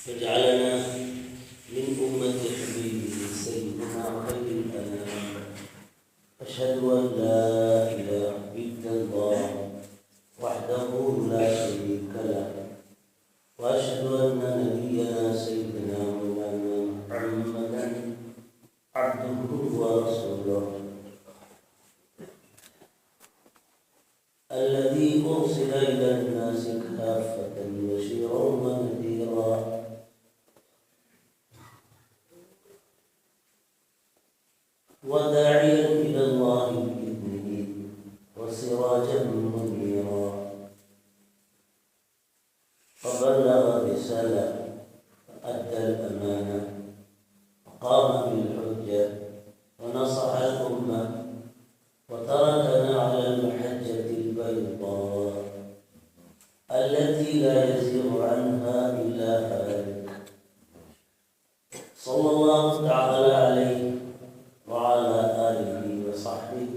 واجعلنا من أمة حبيبه سيدنا خير الأنام. أشهد أن لا إله إلا الله وحده لا شريك له، وأشهد أن نبينا سيدنا مولانا محمدا عبده ورسوله الذي أرسل إلى الناس كافة بشيرا ونذيرا وداعيا إلى الله بإذنه وسراجا منيرا، فبلغ الرسالة وأدى الأمانة وقام بالحجة ونصح الأمة وتركنا على المحجة البيضاء التي لا يزيغ عنها إلا هالك، صلى الله تعالى عليه وعلى آله وصحبه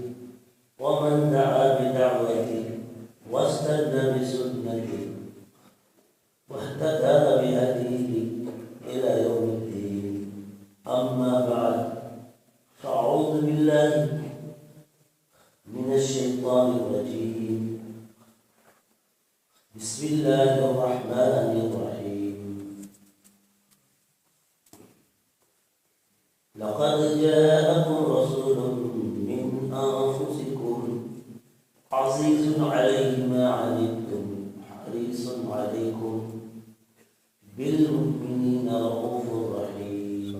ومن دعا بدعوته واستنى بسنته واهتدى بهديه إلى يوم الدين. أما بعد، فأعوذ بالله من الشيطان الرجيم. بسم الله الرحمن الرحيم. لقد جاءكم رسول من أنفسكم عزيز عليه ما عنتم حريص عليكم بالمؤمنين رؤوف رحيم.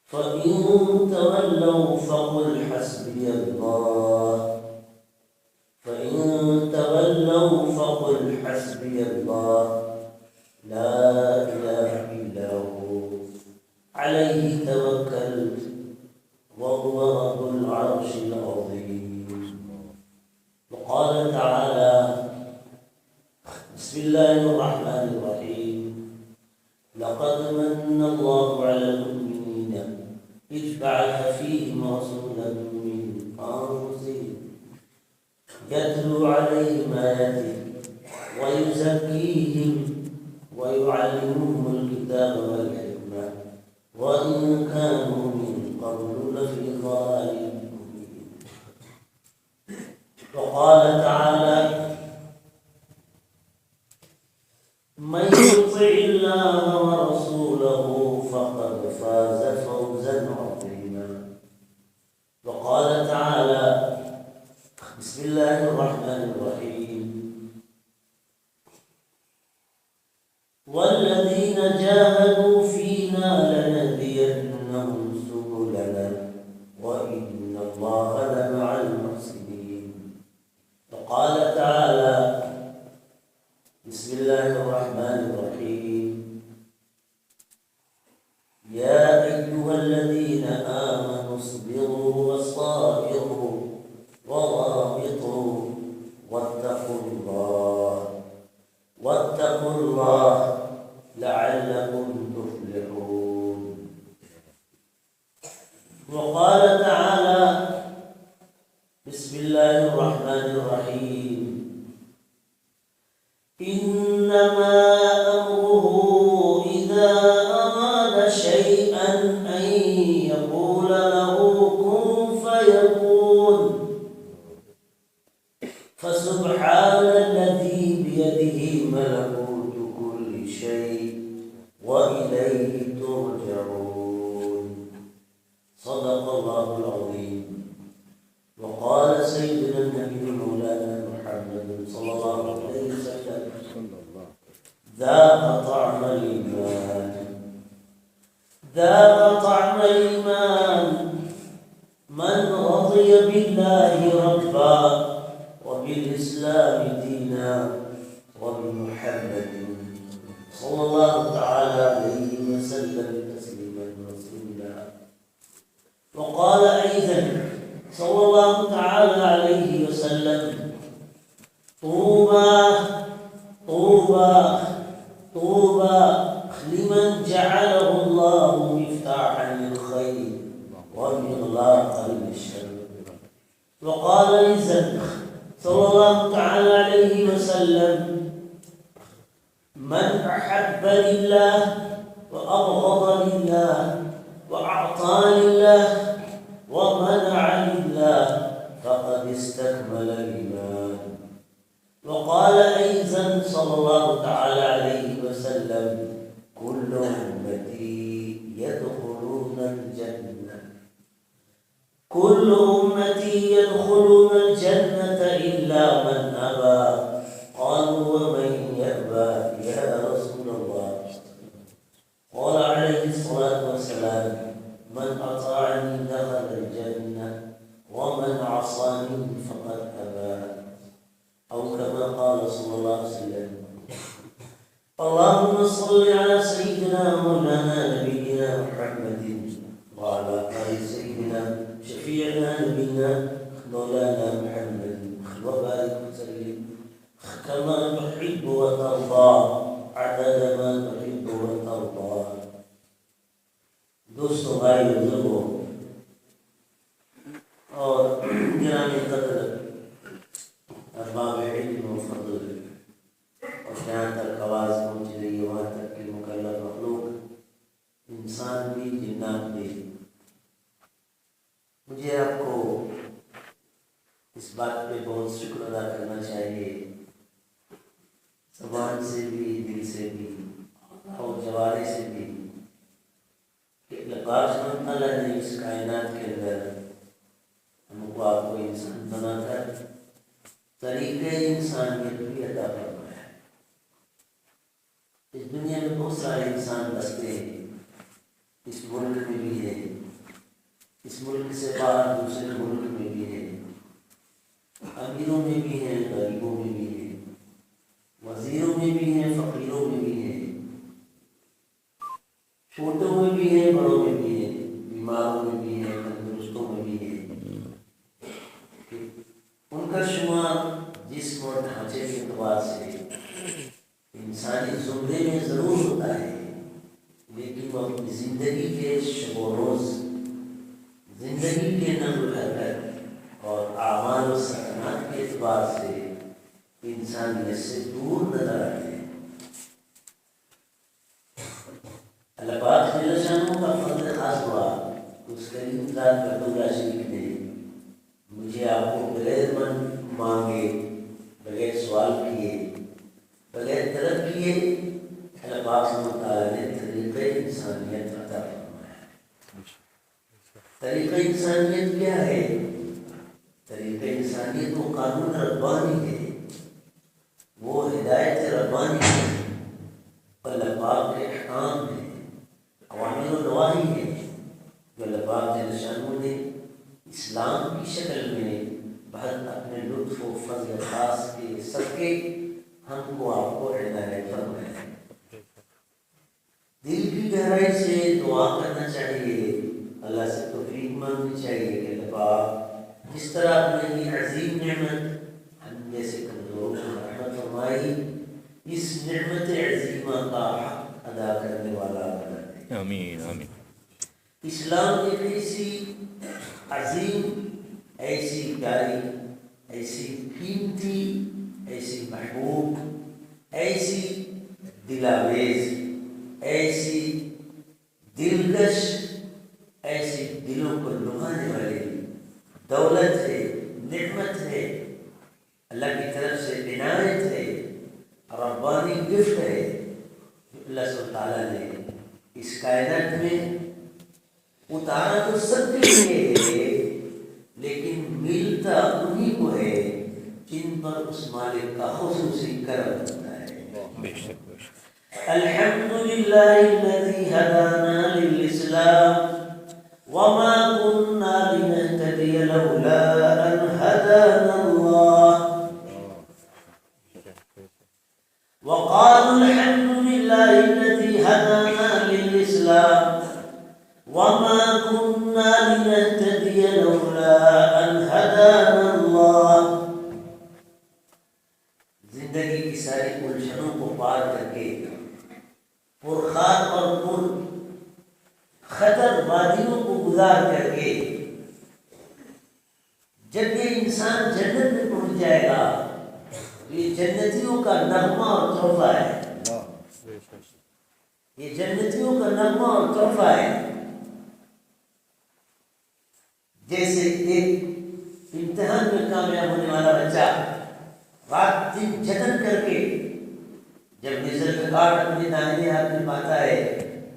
فإن تولوا فقل حسبي الله لا إله إلا هو عليه توكلت وهو رب العرش العظيم. وقال تعالى: بسم الله الرحمن الرحيم. لقد من الله على المؤمنين إذ بعث فيهم رسولا من أنفسهم يتلو عليهم آياته ويزكيهم ويعلمهم الكتاب والحكمة وإن كانوا من قبل لفي ضلال مبين. وقال تعالى: من يطع الله ورسوله فقد فاز فوزا عظيما. وقال تعالى: بسم الله الرحمن الرحيم. والذين جاهدوا فينا لنهدينهم سبلنا وإن الله لمع المحسنين. وقال تعالى: بسم الله الرحمن الرحيم. يا أيها الذين آمنوا اصبروا وصابروا ورابطوا واتقوا الله لعلكم تفلحون. وقال تعالى: بسم الله الرحمن الرحيم. إنما أمره إذا أراد شيئا أن يقول له كن فيكون. فسبحان الذي بيده ملكوت كل شيء وإليه ترجعون. صدق الله العظيم. وقال سيدنا النبي مولانا محمد صلى الله عليه وسلم: ذاق طعم الإيمان من رضي بالله ربا وبالإسلام دينا وبمحمد صلى الله تعالى عليه وسلم تسليما رسولا. وقال أيضا صلى الله تعالى عليه وسلم: طوبى لمن جعله الله مفتاحا للخير ومغلاقا للشر. وقال أيضا صلى الله تعالى عليه وسلم: من أحب لله وأبغض لله وأعطى لله ومنع لله فقد استكمل الإيمان. وقال أيضا صلى الله تعالى عليه وسلم كل أمتي يدخلون الجنة كل أمتي يدخلون الجنة إلا من أبى. قالوا ومن يأبى يا رسول الله؟ قال عليه الصلاة والسلام من أطاعني دخل الجنة ومن عصاني فقد أبى، أو كما قال صلى الله عليه وسلم. اللهم صل على سيدنا مولانا نبينا محمد وعلى آل سيدنا شفيعنا نبينا مولانا محمد وبارك وسلم كما تحب وترضى عدد ما تحب وترضى. دوستوں، بھائی بزرگوں اور گرامی قدر ارباب علم و فضل، اور جہاں تک آواز پہنچ رہی ہے وہاں تک کہ مکلف مخلوق انسان بھی جنات بھی، مجھے آپ کو اس بات پہ بہت شکر ادا کرنا چاہیے، زبان سے بھی، دل سے بھی اور جوارے سے بھی، کہ اللہ پاک سبحانہ تعالیٰ نے اس کائنات کے اندر ہم کو آپ کو انسان بنا کر طریقے انسانیت بھی عطا فرمایا ہے۔ اس دنیا میں بہت سارے انسان بستے ہیں، اس ملک میں بھی ہے، اس ملک سے باہر دوسرے ملک میں بھی ہے، امیروں میں بھی ہیں، غریبوں میں بھی ہیں، وزیروں میں بھی ہیں، فقیروں میں بھی ہیں، چھوٹوں میں بھی ہیں، بڑوں میں بھی ہیں، بیماروں میں بھی ہیں، تندرستوں میں بھی ہیں۔ ان کا شمار جسم اور ڈھانچے کے اعتبار سے انسانی زمرے میں ضرور ہوتا ہے، لیکن وہ اپنی زندگی کے شب و روز، زندگی کے نقل و حرکت اور اعمال و سکنات کے اعتبار سے انسانیت سے دور نظر آتے ہیں۔ اللہ پاک جل شانہ کا فضل خاص ہوا، اس کریم ذات کا شریف نے مجھے آپ کو بغیر من مانگے، بغیر سوال کیے، بغیر طلب کیے، اللہ پاک سبحانہ تعالیٰ نے طریقہ انسانیت عطا فرمایا۔ طریقہ انسانیت کیا ہے؟ طریقہ انسانیت وہ قانون ربانی ہے، وہ ہدایت ربانی ہے، اللہ پاک کے احکام ہے، اوامر و نواہی ہے، جو اللہ پاک جل شانہ نے اسلام کی شکل میں بہت اپنے لطف و فضل خاص کے صدقے ہم کو آپ کو عنایت فرمایا ہے۔ دل کی گہرائی سے دعا کرنا چاہیے، اللہ سے توفیق مانگنی چاہیے کہ اللہ پاک جس طرح آپ نے یہ عظیم نعمت ہم جیسے کمزوروں کو رحمت فرمائی، اس نعمت عظیمہ کا حق ادا کرنے والا بنا دے۔ آمین آمین۔ اسلام ایک ایسی عظیم، ایسی پیاری، ایسی قیمتی، ایسی محبوب، ایسی دلاویز، ایسی دلکش، ایسی دلوں کو لبھانے والی دولت ہے، نعمت ہے، اللہ کی طرف سے عنایت ہے، ربانی گفٹ ہے، جو اللہ سبحانہ تعالیٰ نے اس کائنات میں اتارا تو سب کے لیے ہے، لیکن ملتا انہیں کو ہے جن پر اس مالک کا خصوصی کرم ہوتا ہے۔ بے شک بے شک۔ الحمدللہ الذی ہدانا للاسلام وما كنا لنهتدي لولا ان هدانا الله وقالوا الحمد لله الذي هدانا للاسلام وما كنا لنهتدي لولا ان هدانا الله۔ زندگی کی ساری الجھنوں کو پار کر کے، پرخار اور پر خطر وادیوں کو گزار کر کے جب یہ انسان جنت میں پہنچ جائے گا، یہ جنتیوں کا نغمہ اور تحفہ ہے یہ جنتیوں کا نغمہ اور تحفہ ہے. جیسے ایک امتحان میں کامیاب ہونے والا بچہ رات دن جتن کر کے جب رزلٹ کارڈ اپنے دائیں ہاتھ میں پاتا ہے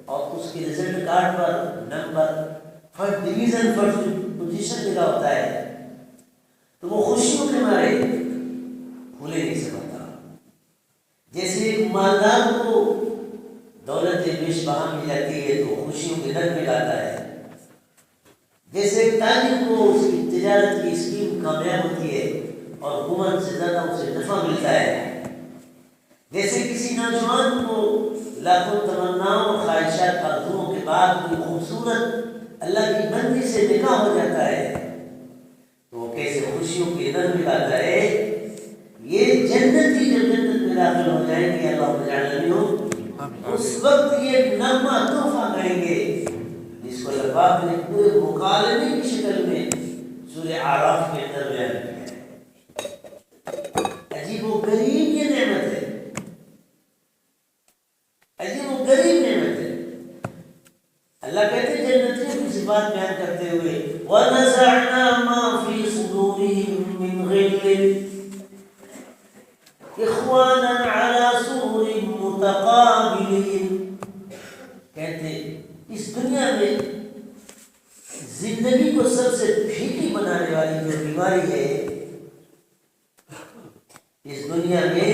اور اس کے رزلٹ کارڈ پر number first division first position لکھا ہوتا ہے تو وہ خوشیوں کے مارے بھولے نہیں سکتا. جیسے ایک مالدار کو دولت بیش بہا مل جاتی ہے تو خوشیوں کے نغمے گاتا ہے. جیسے ایک تاجر کو اس کی تجارت کی اسکیم کامیاب ہوتی ہے اور حکومت سے زیادہ اسے نفع ملتا ہے. جیسے کسی نوجوان کو لاکھوں تمناؤں اور خواہشات آرزوؤں کے بعد کوئی خوبصورت اللہ کی بندی سے نکاح ہو جاتا ہے تو وہ کیسے خوشیوں کے نغمے گاتا ہے. یہ جنتی جب جنت میں داخل ہو جائیں گے اللہ تعالی ہو اس وقت یہ نغمہ تحفہ گائیں گے جس کو اللہ پاک نے پورے مکالمے کی شکل میں سورہ اعراف کے اندر بیان کیا ہے. عجیب و غریب یہ نعمت ہے, عجیب و غریب نعمت ہے. اللہ کہتے ہیں جنتیوں کی صفات بیان کرتے ہوئے وَنَزَعْنَا مَا فِي صُدُورِهِم مِّن غِلٍّ إِخْوَانًا عَلَى سُرُرٍ مُتَقَابِلِينَ. کہتے اس دنیا میں زندگی کو سب سے پھیکی بنانے والی جو بیماری ہے, اس دنیا میں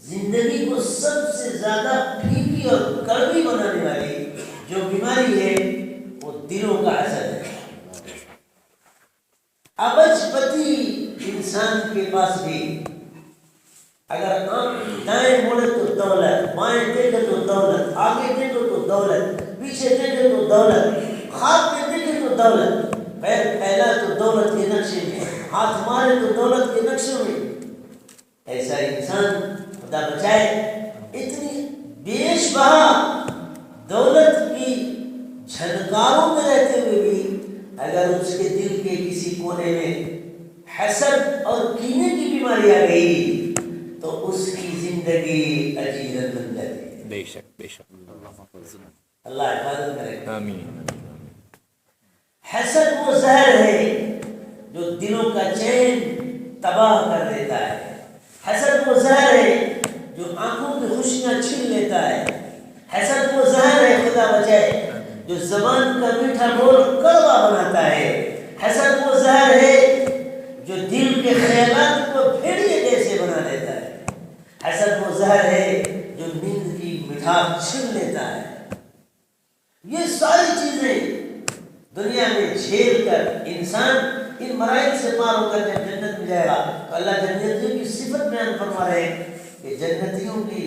زندگی کو سب سے زیادہ پھیکی اور کڑوی بنانے والی جو بیماری ہے وہ دلوں کا اثر ہے. ابج پتی انسان کے پاس بھی اگر آنکھ دائیں موڑے تو دولت, بائیں دیکھے تو دولت, آگے دیکھو تو دولت, پیچھے دیکھے تو دولت, خواب میں دیکھے تو دولت, پیر پھیلا تو دولت کے نقشے میں, ہاتھ مارے تو دولت کے نقشوں میں. ایسا انسان خدا بچائے اتنی بیش بہا دولت کی جھنکاروں میں رہتے ہوئے بھی اگر اس کے دل کے کسی کونے میں حسد اور کینے کی بیماری آ گئی تو اس کی زندگی اجیرت بن جاتی ہے. بے شک بے شک. اللہ حفاظت کرے. آمین. حسد وہ زہر ہے جو دلوں کا چین تباہ کر دیتا ہے. حسد وہ زہر ہے جو آنکھوں کی خوشیاں چھین لیتا ہے. حسد وہ زہر ہے خدا بچائے جو زبان کا میٹھا بول کڑوا بناتا ہے. حسد وہ زہر ہے جو دل کے خیالات کو بھیڑیے جیسے بنا دیتا ہے. حسد وہ زہر ہے جو نیند کی مٹھاس چھین لیتا ہے. یہ ساری چیزیں دنیا میں جھیل کر انسان ان مراحل سے پار ہو کر جب جنت میں جائے گا تو اللہ جنتیوں کی صفت بیان فرما رہے ہیں کہ جنتیوں کی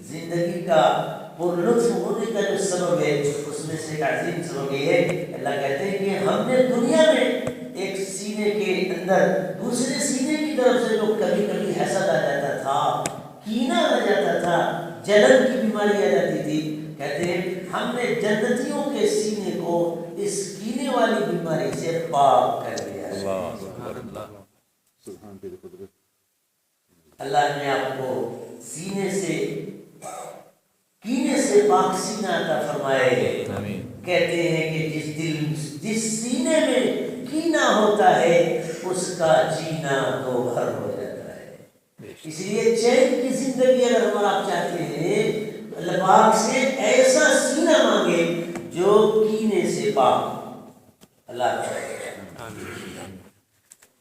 زندگی کا پر لطف ہونے کا جو سبب ہے اس میں سے ایک عظیم سبب یہ ہے. اللہ کہتے ہیں کہ ہم نے دنیا میں ایک سینے کے اندر دوسرے سینے کی طرف سے جو کبھی کبھی حسد آ جاتا تھا, کینہ آ جاتا تھا, جلن کی بیماری آ جاتی تھی, کہتے ہیں ہم نے جنتیوں کے سینے کو اس کینے والی بیماری سے پاک کر دیا. اللہ نے آپ کو سینے سے کینے سے پاک سینہ عطا فرمائے. کہتے ہیں کہ جس سینے میں کینہ ہوتا ہے اس کا جینا دو بھر ہو جاتا ہے. اس لیے چین کی زندگی اگر ہم آپ چاہتے ہیں اللہ پاک سے ایسا سینہ مانگے جو کینے سے پاک. اللہ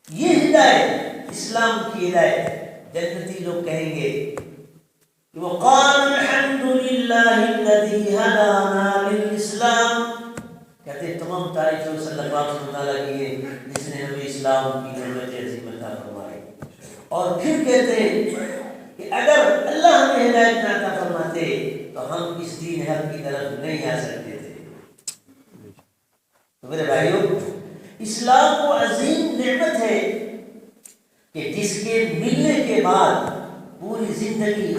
یہ ہدایت اسلام کی ہدایت. جنتی لوگ کہیں گے کہ وقال الحمد للہ الذی ہدانا للاسلام. کہتے ہیں تمام تعریفیں صلی اللہ علیہ وسلم کی ہے جس نے ہمیں اسلام کی نعمت عظیم عطا فرمائی. اور پھر کہتے ہیں کہ اگر اللہ ہمیں ہدایت نہ عطا فرماتے تو ہم اس دین حق کی طرف نہیں آ سکتے تھے. تو میرے بھائیوں, اسلام وہ عظیم نعمت ہے کہ جس کے ملنے کے بعد پوری زندگی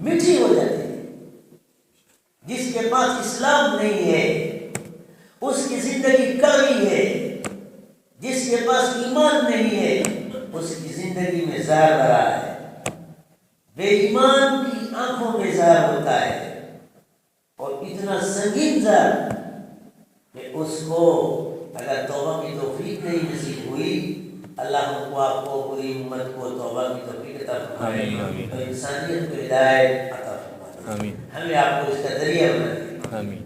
میٹھی ہو جاتی ہے. جس کے پاس اسلام نہیں ہے اس کی زندگی کڑوی ہے. جس کے پاس ایمان نہیں ہے اس کی زندگی میں زہر بھرا ہے. بے ایمان کی آنکھوں میں زہر ہوتا ہے، اور اتنا سنگین زہر کہ اس کو اگر توبہ کی توفیق نہیں نصیب ہوئی، اللہ کو آپ کو پوری امت کو توبہ کی توفیق عطا فرمائے اور انسانیت کو ہدایت عطا فرمائے، ہمیں آپ کو اس کا ذریعہ بنا دے آمین۔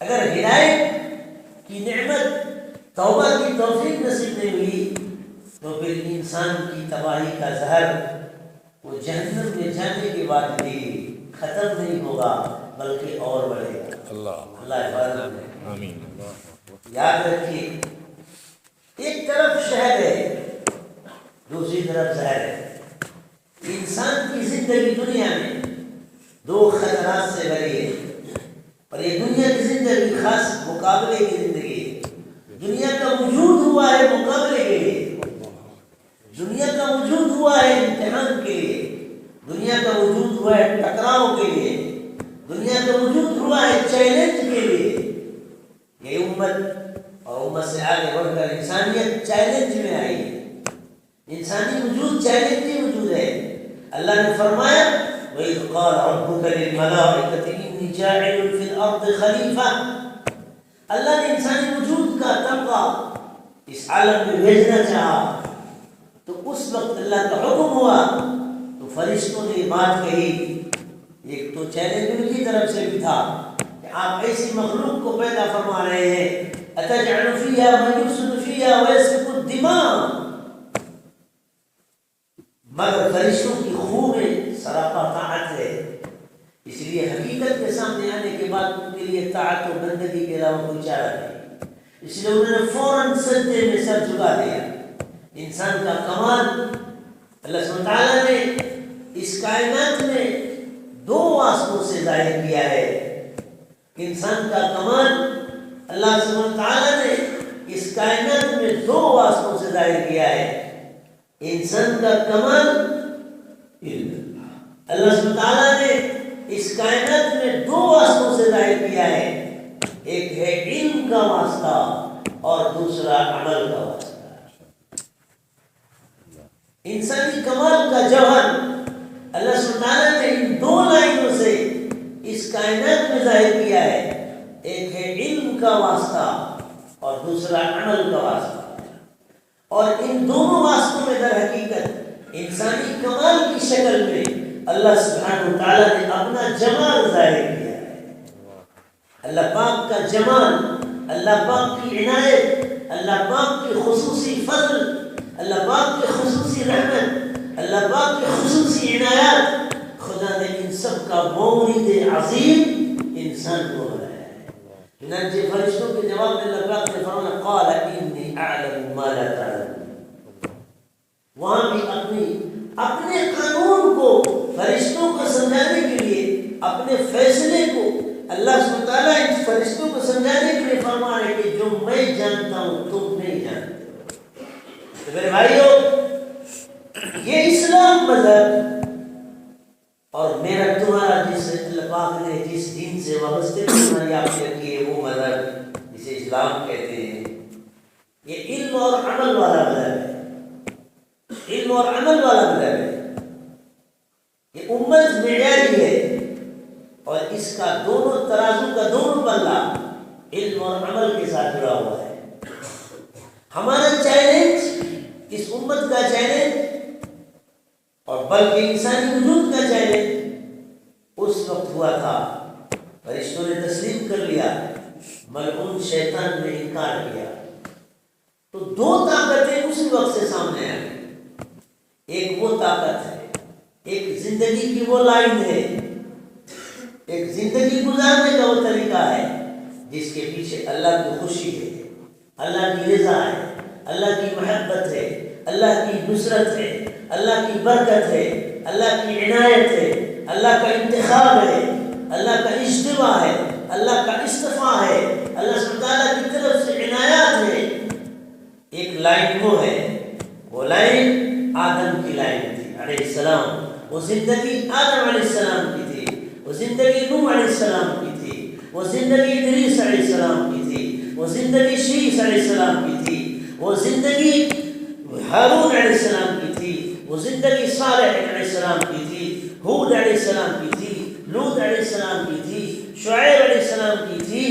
اگر ہدایت کی نعمت توبہ کی توفیق نصیب نہیں ہوئی تو پھر انسان کی تباہی کا زہر وہ جہنم میں جانے کے بعد بھی ختم نہیں ہوگا بلکہ اور بڑھے گا۔ اللہ حفاظت کرے آمین۔ یاد رکھیے، ایک طرف شہد ہے دوسری طرف زہر ہے۔ انسان کی زندگی دنیا میں دو خطرات سے بھری ہے، اور یہ دنیا کی زندگی خاص مقابلے کی زندگی ہے۔ دنیا کا وجود ہوا ہے مقابلے کے لیے، دنیا کا وجود ہوا ہے امتحان کے لیے، دنیا کا وجود ہوا ہے ٹکراؤ کے لیے، دنیا کا وجود ہوا ہے چیلنج کے لیے۔ یہ امت اور امت سے آگے بڑھ کر انسانیت چیلنج میں آئی ہے، انسانی وجود چیلنج ہی وجود ہے۔ اللہ نے فرمایا وَإِذْ قَالَ رَبُّكَ لِلْمَلَائِكَةِ إِنِّي جَاعِلٌ فِي الْأَرْضِ خَلِيفَةً، اللہ نے انسانی وجود کا طبقہ اس عالم میں بھیجنا چاہا، تو اس وقت اللہ کا حکم ہوا تو فرشتوں نے بات کہی۔ ایک تو چیلنج ان کی طرف سے بھی تھا کہ آپ ایسی مخلوق کو پیدا فرما رہے ہیں، أَتَجْعَلُ فِيهَا مَن يُفْسِدُ فِيهَا وَيَسْفِكُ الدِّمَاءَ، مگر فرشتوں کی خوب میں سراپا طاعت ہے، اس لیے حقیقت کے سامنے آنے کے بعد ان کے لیے طاعت و بندگی کے علاوہ کوئی چارہ نہیں، اس لیے انہوں نے فوراً سجدے میں سر جھکا دیا۔ انسان کا کمال اللہ سبحانہ تعالیٰ نے اس کائنات میں دو واسطوں سے ظاہر کیا ہے۔ انسان کا کمال اللہ سبحانہ تعالیٰ نے اس کائنات میں دو واسطوں سے ظاہر کیا ہے۔ انسان کا کمال علم، اللہ سبحانہ تعالیٰ نے اس کائنات میں دو واسطوں سے ظاہر کیا ہے، ایک ہے علم کا واسطہ اور دوسرا عمل کا واسطہ۔ انسانی کمال کا جوہر اللہ سبحانہ تعالیٰ نے ان دو لائنوں سے اس کائنات میں ظاہر کیا ہے، ایک ہے علم کا واسطہ اور دوسرا عمل کا واسطہ، اور ان دونوں واسطوں میں در حقیقت انسانی کمال کی شکل میں اللہ سبحانہ تعالیٰ نے اپنا جمال ظاہر کیا ہے۔ اللہ پاک کا جمال، اللہ پاک کی عنایت، اللہ پاک کی خصوصی فضل، اللہ پاک کی خصوصی رحمت، اللہ پاک کی خصوصی عنایات، خدا نے ان سب کا مورد عظیم انسان کو بنایا ہے۔ چنانچہ فرشتوں کے جواب میں اللہ پاک نے فرمایا قال انی اعلم ما لا تعلمون، وہاں بھی اپنے قانون کو فرشتوں کو سمجھانے کے لیے، اپنے فیصلے کو اللہ سبحانہ تعالیٰ ان فرشتوں کو سمجھانے کے لیے فرما رہے کہ جو میں جانتا ہوں تم نہیں جانتے۔ تو میرے بھائیو، یہ اسلام مذہب اور میرا تمہارا جس اللہ پاک نے جس دین سے وابستگی ہماری آپ سے رکھی ہے وہ مذہب جسے اسلام کہتے ہیں، یہ علم اور عمل والا مذہب ہے، علم اور عمل والا مذہب ہے۔ یہ امت معیاری ہے اور اس کا دونوں ترازو کا دونوں پلہ علم اور عمل کے ساتھ جڑا ہوا ہے۔ ہمارا چیلنج، اس امت کا چیلنج اور بلکہ انسانی وجود کا چیلنج اس وقت ہوا تھا فرشتوں نے تسلیم کر لیا، ملعون شیطان نے انکار کیا، تو دو طاقتیں اسی وقت سے سامنے آئی۔ ایک وہ طاقت ہے، ایک زندگی کی وہ لائن ہے، ایک زندگی گزارنے کا وہ طریقہ ہے جس کے پیچھے اللہ کی خوشی ہے، اللہ کی رضا ہے، اللہ کی محبت ہے، اللہ کی نصرت ہے، اللہ کی برکت ہے، اللہ کی عنایت ہے، اللہ کا انتخاب ہے، اللہ کا اجتباء ہے، اللہ کا اصطفاء ہے، اللہ سبحانہ تعالیٰ کی طرف سے عنایات ہے۔ ایک لائن وہ ہے، وہ لائن آدم کی لائن تھی علیہ السلام، وہ زندگی آدم علیہ السلام کی تھی، وہ زندگی نوح علیہ السلام کی تھی، وہ زندگی ادریس علیہ السلام کی تھی، وہ زندگی شیس علیہ السلام کی تھی، وہ زندگی ہارون علیہ السلام کی تھی، وہ زندگی صالح علیہ السلام کی تھی، ہود السلام کی تھی، لوط علیہ السلام کی تھی، شعیب علیہ السلام کی تھی،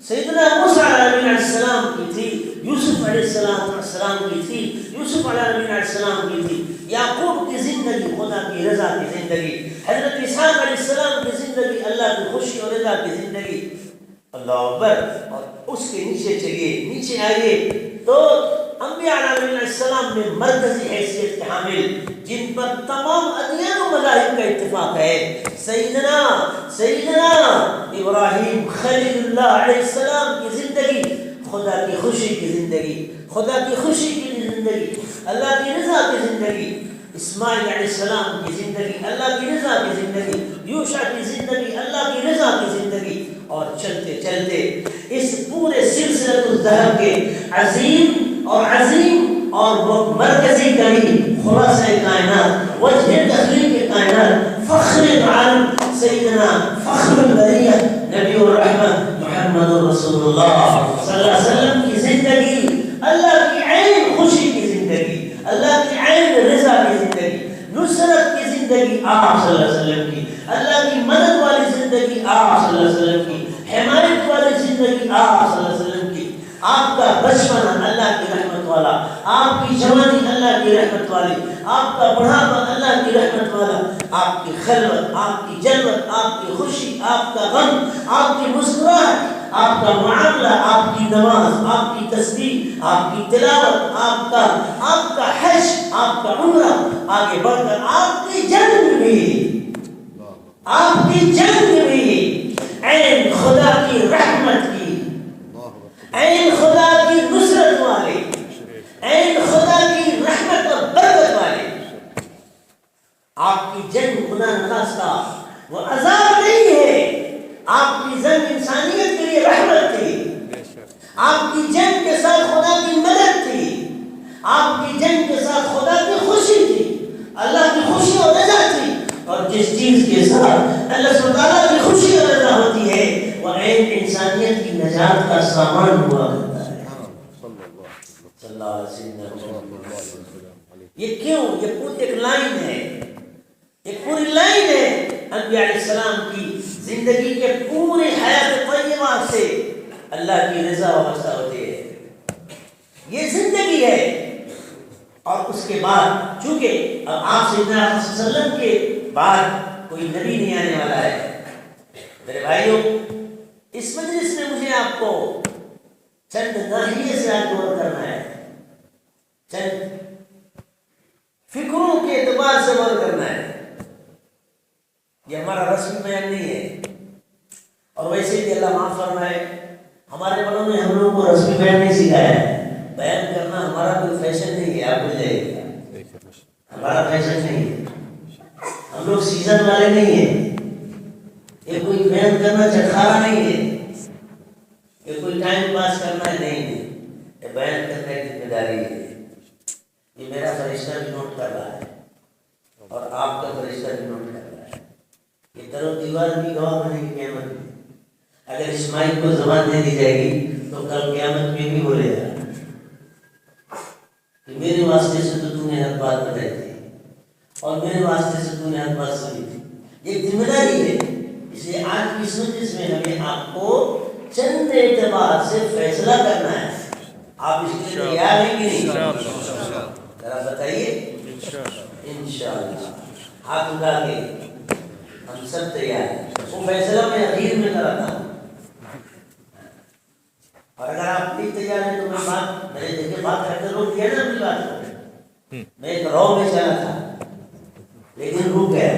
سیدنا موسیٰ علیہ السلام کی تھی، یوسف علیہ السلام کی تھی، یوسف علیہ السلام کی تھی، یعقوب کی زندگی خدا کی رضا کی زندگی، حضرت اسحاق علیہ السلام کی زندگی اللہ کی خوشی اور رضا کی زندگی. اللہ اکبر. اور اس کے نیچے چلیے، نیچے آئیے تو انبیاء علیہ السلام میں مرکزی حیثیت کے حامل جن پر تمام ادیان و مذاہب کا اتفاق ہے، سیدنا ابراہیم خلیل اللہ علیہ السلام کی زندگی خدا کی خوشی کی زندگی، خدا کی خوشی کی زندگی، اللہ کی رضا کی زندگی. اسماعیل علیہ السلام کی زندگی اللہ کی رضا کی زندگی، یوشع کی زندگی اللہ کی رضا کی زندگی. اور چلتے چلتے اس پورے سلسلۃ الدہر کے عظیم اور مرکزی کڑی، خلاصہ کائنات، وجہ تخلیق کائنات، فخر عالم، سیدنا فخر البریہ نبی الرحمت محمد رسول اللہ صلی اللہ علیہ وسلم کی زندگی اللہ کی عین خوشی کی زندگی، اللہ کی عین رضا کی زندگی، نصرت کی زندگی آپ صلی اللہ علیہ وسلم کی، اللہ کی مدد والی زندگی آپ صلی اللہ علیہ وسلم کی، حمایت والی زندگی آپ صلی اللہ علیہ وسلم کی. آپ کا بچپن اللہ کی رحمت والا، آپ کی جوانی اللہ کی رحمت والی، آپ کا بڑھاپا اللہ کی رحمت والا، آپ کی خلوت، آپ کی جلوت، آپ کی خوشی، آپ کا غم، آپ کی مسکراہٹ، آپ کا معاملہ، آپ کی نماز، آپ کی تسبیح، آپ کی تلاوت، آپ کا حج، آپ کا عمرہ، آگے بڑھ کر آپ کی جنگ بھی عین خدا کی رحمت کی، عین خدا کی نصرت والے، عین خدا کی رحمت اور برکت والے. آپ کی جنگ خدا نخواستہ وہ عذاب نہیں ہے، آپ کی جنگ انسانیت کے لیے رحمت تھی، آپ کی جنگ کے ساتھ خدا کی مدد تھی، آپ کی جنگ کے ساتھ خدا کی خوشی تھی، اللہ کی خوشی اور رضا تھی. اور جس چیز کے ساتھ اللہ سبحانہ وتعالیٰ کی خوشی اور رضا ہوتی ہے وہ عین انسانیت کی نجات کا سامان ہوا کرتا ہے. صلی اللہ علیہ وسلم. یہ کیوں؟ یہ پوری ایک لائن ہے، ایک پوری لائن ہے انبیاء علیہ السلام کی زندگی کے پورے حیات طیبہ سے اللہ کی رضا وابستہ ہوتی ہے. یہ زندگی ہے. اور اس کے بعد چونکہ اب آپ سیدنا صلی اللہ علیہ وسلم کے بعد کوئی نبی نہیں آنے والا ہے. میرے بھائیوں، اس مجلس میں مجھے آپ کو چند ناحیے سے آج غور کرنا ہے، چند فکروں کے اعتبار سے غور کرنا ہے. یہ ہمارا رسمی بیان نہیں ہے، اور ویسے بھی اللہ معاف فرمائے ہمارے بڑوں نے ہم لوگوں کو رسمی بیان نہیں سکھایا ہے. بیان کرنا ہمارا کوئی فیشن نہیں ہے، آپ بھول جائیے گا، ہمارا فیشن نہیں ہے. ہم لوگ سیزن والے نہیں ہیں. یہ کوئی بیان کرنا چٹخارا نہیں ہے، یہ کوئی ٹائم پاس کرنا نہیں ہے، یہ بیان کرنے کی ذمہ داری ہے. یہ میرا فرشتہ بھی نوٹ کر رہا ہے اور آپ کا فرشتہ بھی نوٹ کر رہا ہے. یہ در و دیوار بھی گواہ بنے گی قیامت میں. اگر اس مائک کو زبان دے دی جائے گی تو کل قیامت میں بھی بولے گا کہ میرے واسطے سے تو نے حق بات بتائی تھی اور میرے واسطے سے نے حق بات سنی تھی. یہ ذمہ داری ہے. اس لیے آج کی سوچ میں ہمیں آپ کو چند اعتبار سے فیصلہ کرنا ہے. آپ اس کے لیے تیار ہیں کہ نہیں؟ ذرا بتائیے. انشاءاللہ ہاتھ اٹھا کے ہم سب تیار ہیں. وہ فیصلہ میں اخیر میں کراتا ہوں، اور اگر آپ نہیں تیار ہیں تو میں بات میرے دیکھے بات کرتے روک دیا نا. اپنی بات کو میں ایک رو میں چلا تھا لیکن رک گیا.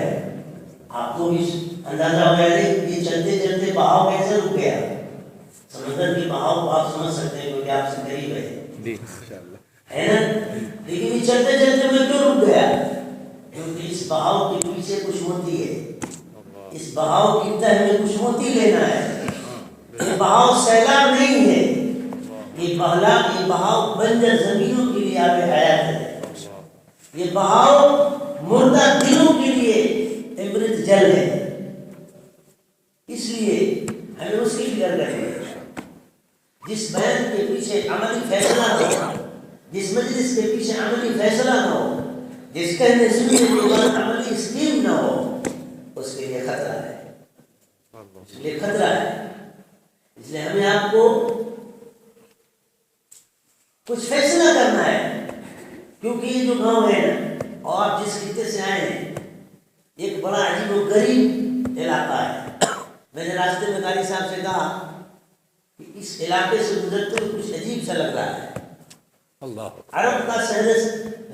آپ کو بھی اندازہ ہو گیا یہ چلتے چلتے بہاؤ کیسے رک گیا. سمندر کی بہاؤ کو آپ سمجھ سکتے ہیں کیونکہ آپ سے قریب ہے نا. لیکن یہ چلتے چلتے میں کیوں رک گیا؟ کیونکہ اس بہاؤ کے پیچھے کچھ موتی ہے، اس بہاؤ کی تہ میں کچھ موتی لینا ہے. یہ بہاؤ سیلاب نہیں ہے، یہ بہاؤ بنجر زمینوں کے لیے آب حیات ہے. یہ بہاؤ مردہ دلوں کے لیے امرت جل ہے. اس لیے ہمیں اس کی فکر کرنی ہے. جس بیان کے پیچھے عملی فیصلہ نہ ہو، جس مجلس کے پیچھے عملی فیصلہ نہ ہو، جس کہنے سننے کے بعد عملی اسکیم نہ ہو، اس اس لیے خطرہ ہے. اس لیے ہمیں آپ کو کچھ فیصلہ کرنا ہے، کیونکہ یہ جو گاؤں ہے نا، اور آپ جس خطے سے آئے ہیں، ایک بڑا عجیب و غریب علاقہ ہے. میں نے راستے میں قاری صاحب سے کہا کہ اس علاقے سے گزرتے ہوئے کچھ عجیب سا لگ رہا ہے. عرب کا شہر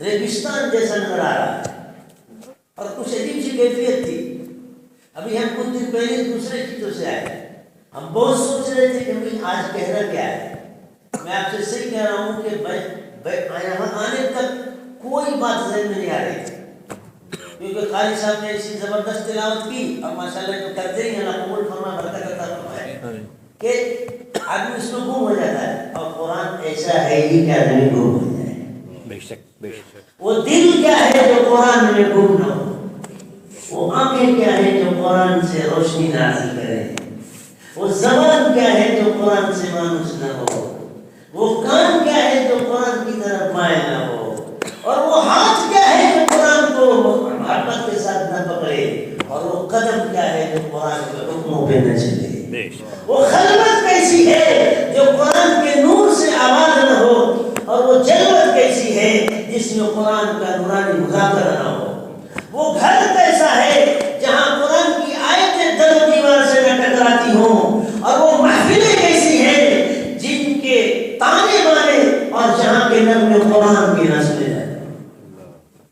ریگستان جیسا نظر آ رہا ہے، اور کچھ عجیب سی کیفیت تھی. ابھی ہم کچھ دن پہلے دوسرے خطوں سے آئے، ہم بہت سوچ رہے تھے کہ بھائی آج کہنا کیا ہے. میں آپ سے صحیح کہہ رہا ہوں کہ یہاں آنے تک کوئی بات ذہن میں نہیں آ رہی تھی، کیونکہ قاری صاحب نے ایسی زبردست تلاوت کی، اور ماشاءاللہ جو کرتے ہی ہیں نا، قبول فرما، برکت عطا فرمائے، کہ آدمی اس میں گم ہو جاتا ہے. اور قرآن ایسا ہے ہی کہ آدمی گم ہو جائے. بے شک بے شک. وہ دل کیا ہے جو قرآن میں گم نہ ہو، وہ آنکھیں کیا ہے جو قرآن سے روشنی نازل کرے، وہ زبان کیا ہے جو قرآن سے مانوس نہ ہو، وہ کان کیا ہے جو قرآن کی طرف مائل نہ ہو، اور وہ ہاتھ کیا ہے جو قرآن کو محبت کے ساتھ نہ پکڑے، اور وہ قدم کیا ہے جو قرآن کے حکموں پہ نہ چلے. وہ خلوت کیسی ہے جو قرآن کے نور سے آباد نہ ہو، اور وہ جلوت کیسی ہے جس میں قرآن کا نورانی مذاکرہ نہ ہو. وہ گھر کیسا ہے جہاں قرآن کی آیتیں در و دیوار سے نہ ٹکراتی ہوں، اور وہ محفلیں کیسی ہیں جن کے تانے بانے اور جہاں کے نغمے قرآن کی نہ سنے جائیں.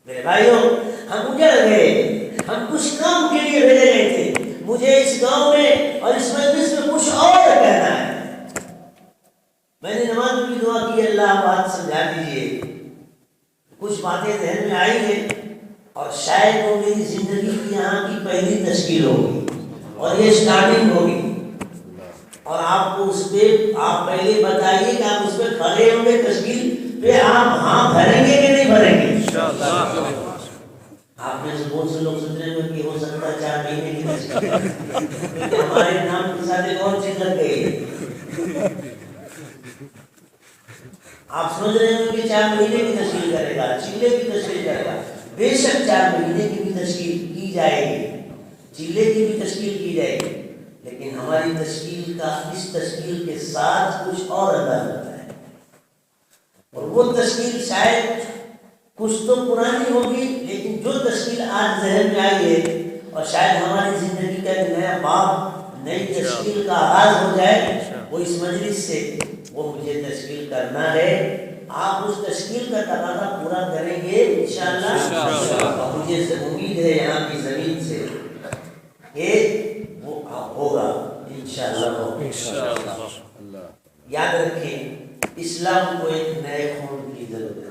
میرے بھائیوں، ہم اجڑ گئے، ہم کچھ کام کے لیے بھیجے گئے تھے. مجھے اس گاؤں میں اور اس مجلس میں کچھ اور کہنا ہے. میں نے نماز کی دعا کی، اللہ بات سمجھا دیجیے. کچھ باتیں ذہن میں آئی ہیں، اور شاید وہ میری زندگی کی یہاں کی پہلی تشکیل ہوگی، اور یہ سٹارٹنگ ہوگی. اور آپ کو اس پہ آپ پہلے بتائیے کہ آپ اس پہ کھڑے ہوں گے تشکیل پہ، آپ ہاں بھریں گے کہ نہیں بھریں گے؟ آپ میں سے بہت سے لوگ سوچ رہے ہیں کہ ہو سکتا ہے 4 مہینے کی تشکیل، ہمارے نام کے ساتھ ایک اور چیز لگ گئی. آپ سمجھ رہے ہیں کہ 4 مہینے کی تشکیل کرے گا، چلے کی تشکیل کرے گا. بے شک 4 مہینے کی بھی تشکیل کی جائے گی، چلے کی بھی تشکیل کی جائے گی، لیکن ہماری تشکیل کا اس تشکیل کے ساتھ کچھ اور انداز ہوتا ہے. اور وہ تشکیل شاید کچھ تو پرانی ہوگی، لیکن جو تشکیل آج ذہن میں آئی ہے، اور شاید ہماری زندگی کا ایک نیا باب، نئی تشکیل کا آغاز ہو جائے، وہ اس مجلس سے وہ مجھے تشکیل کرنا ہے. آپ اس تشکیل کا تقاضا پورا کریں گے انشاءاللہ. مجھے امید ہے یہاں کی زمین سے کہ وہ ہوگا انشاءاللہ. یاد رکھیں، اسلام کو ایک نئے خون کی ضرورت ہے.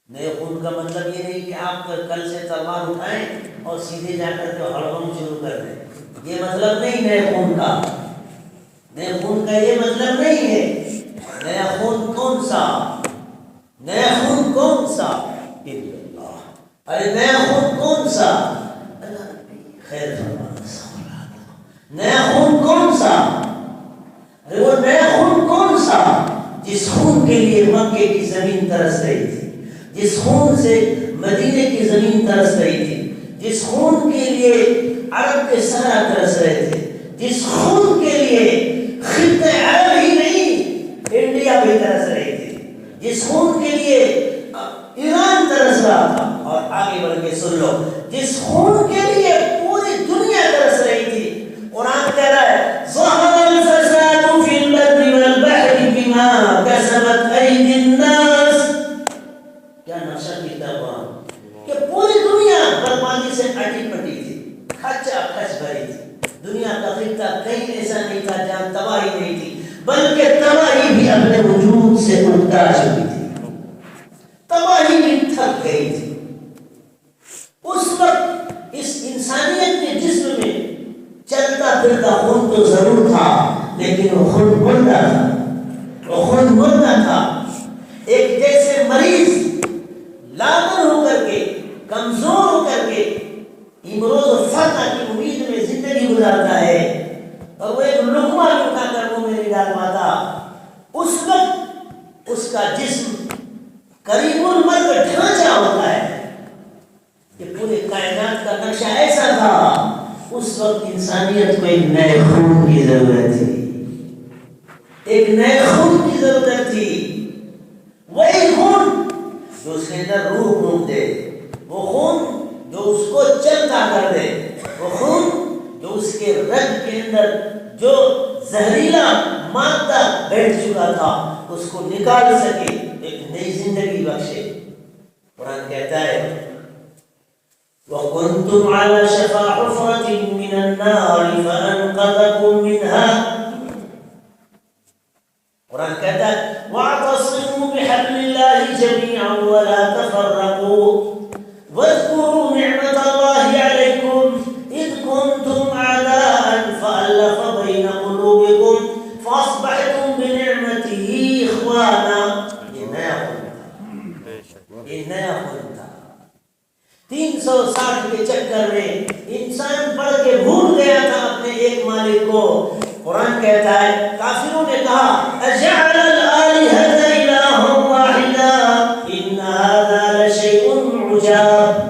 نئے خون کا مطلب یہ نہیں کہ آپ کل سے تلوار اٹھائیں اور سیدھے جا کر کے ہڑبم شروع کر دیں. یہ مطلب نہیں نئے خون کا. نئے خون کا یہ مطلب نہیں ہے. نیا خون کون سا؟ نیا خون کون سا؟ ارے نیا خون کون سا؟ خیر فرمانا. نیا خون کون سا؟ ارے وہ نیا خون کون سا جس خون کے لیے مکے کی زمین ترس رہی تھی، جس خون سے مدینے کی زمین ترس رہی تھی، جس خون کے لیے عرب کے صحرا ترس رہے تھے، جس خون کے لیے خطے عرب ہی نہیں انڈیا بھی ترس رہی تھی، جس خون کے لیے ایران ترس رہا تھا. اور آگے بڑھ کے سن لو، جس خون کے لیے پوری دنیا ترس رہی تھی. قرآن کہہ رہا ہے ظہر الفساد فی البر والبحر بما کسبت ایدی الناس. کیا نقشہ کیتا قرآن کہ پوری دنیا بربادی سے اٹی پٹی تھی، کھچا کھچ بھری تھی. دنیا کا خطہ کہیں ایسا نہیں تھا جہاں تباہی نہیں تھی، بلکہ تباہی بھی اپنے وجود سے اٹھا چکی تھی، تباہی بھی تھک گئی تھی. اس وقت اس انسانیت کے جسم میں چلتا پھرتا خون تو ضرور تھا، لیکن وہ خون مردہ تھا. وہ خون مردہ تھا. ایک جیسے مریض لاغر ہو کر کے، کمزور ہو کر کے، امروز و فتح کی امید میں زندگی گزارتا ہے، اور وہ ایک لقمہ اٹھا کر منہ میں نہیں ڈال پاتا. اس وقت اس کا جسم قریب المرگ ڈھانچہ ہوتا ہے کہ پورے کائنات کا نقشہ ایسا تھا اس وقت انسانیت کو ایک نئے خون کی ضرورت تھی، ایک نئے خون کی ضرورت تھی، وہی خون جو اس کے اندر روح پھونک دے، وہ خون جو اس کو چلتا کر دے، وہ خون جو اس کے رگ کے اندر جو زہریلا مادہ بیٹھ چکا تھا اس کو نکال سکے، ایک نئی زندگی بخشے۔ قرآن کہتا ہے وَكُنْتُمْ عَلَى شَفَا حُفْرَةٍ مِّنَ النَّارِ فَأَنْقَذَكُم مِّنْهَا۔ قرآن کہتا ہے وَاعْتَصِمُوا بِحَبْلِ اللَّهِ جَمِيعًا وَلَا تَفَرَّقُوا وَاذْكُرُوا نِعْمَةَ اللَّهِ عَلَيْكُمْ إِذْ كُنْتُمْ أَعْدَاءً فَأَلَّفَ بَيْنَ قُلُوبِكُمْ فَأَصْبَحْتُمْ بِنِعْمَتِهِ إِخْوَانًا۔ یہ نیا خون تھا۔ 360 کے چکر میں انسان پڑھ کے بھول گیا تھا اپنے ایک مالک کو۔ قرآن کہتا ہے کافروں نے کہا اجعل الآلہۃ الہا واحدا ان ھذا لشیء عجاب۔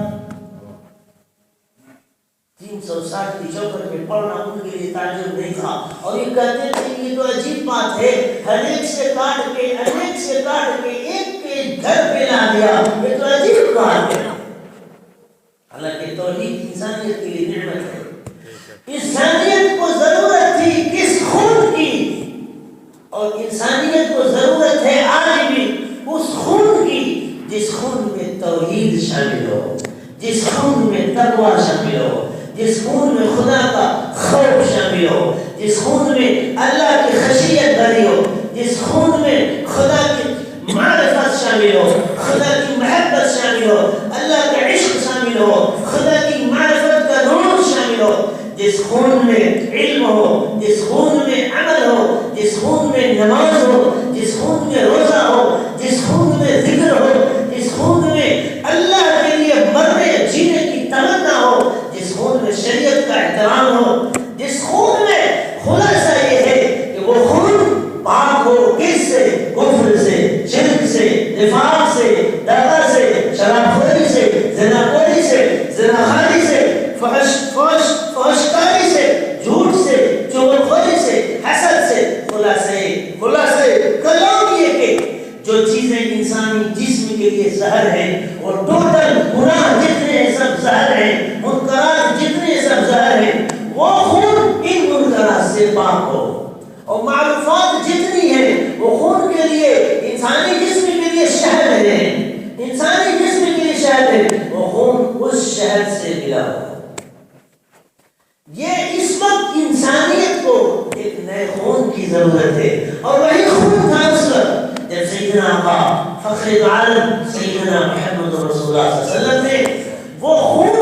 360 کی چوکٹ میں پڑھنا ان کے لیے تعجب نہیں تھا، اور یہ کہتے تھے کہ یہ تو عجیب بات ہے، ہر ایک سے کاٹ کے ایک کے گھر پہ لا دیا، یہ تو عجیب بات ہے۔ حالانکہ توحید انسانیت کے لیے نعمت ہے۔ انسانیت کو ضرورت تھی کس خون کی، اور انسانیت کو ضرورت ہے آج بھی اس خون کی جس خون میں توحید شامل ہو، جس خون میں تقوی شامل ہو، جس خون میں خدا کا خوف شامل ہو، جس خون میں اللہ کی خشیت بھری ہو، جس خون میں خدا کی معرفت شامل ہو، خدا کی محبت شامل ہو، اللہ کا عشق شامل ہو، خدا کی معرفت کا نور شامل ہو، جس خون میں علم ہو، جس خون میں عمل ہو، جس خون میں نماز ہو، جس خون میں روزہ ہو، جس خون میں ذکر ہو، جس خون میں اللہ کے لیے مرنے جینے کی تمنا ہو، جس خون میں شریعت کا احترام ہو، جس خون میں خلاصہ یہ ہے کہ وہ خون پاک ہو کس سے؟ کفر سے، شرک سے، نفاق سے، دغا سے، شراب خوری سے، زنا خوری سے، زنا خاری سے، فحش کاری سے، جھوٹ سے، چغل خوری سے، حسد سے، خلاصے کلام یہ کہ جو چیزیں انسانی جسم کے لیے زہر ہیں اور ٹوٹل گناہ جتنے سب زہر ہیں، منکرات جتنے سب زہر ہیں، وہ خون ان منکرات سے پاک ہو، اور معروفات جتنی ہیں وہ خون کے لیے انسانی جسم کے لیے شہد ہے، انسانی جسم کے لیے شہد ہے، وہ خون اس شہد سے ملا ہو۔ یہ اس وقت انسانیت کو ایک نئے خون کی ضرورت ہے، اور وہی خون تھا اس وقت جب سیدنا آقا فخر عالم سیدنا محمد رسول اللہ صلی اللہ علیہ وسلم نے وہ خون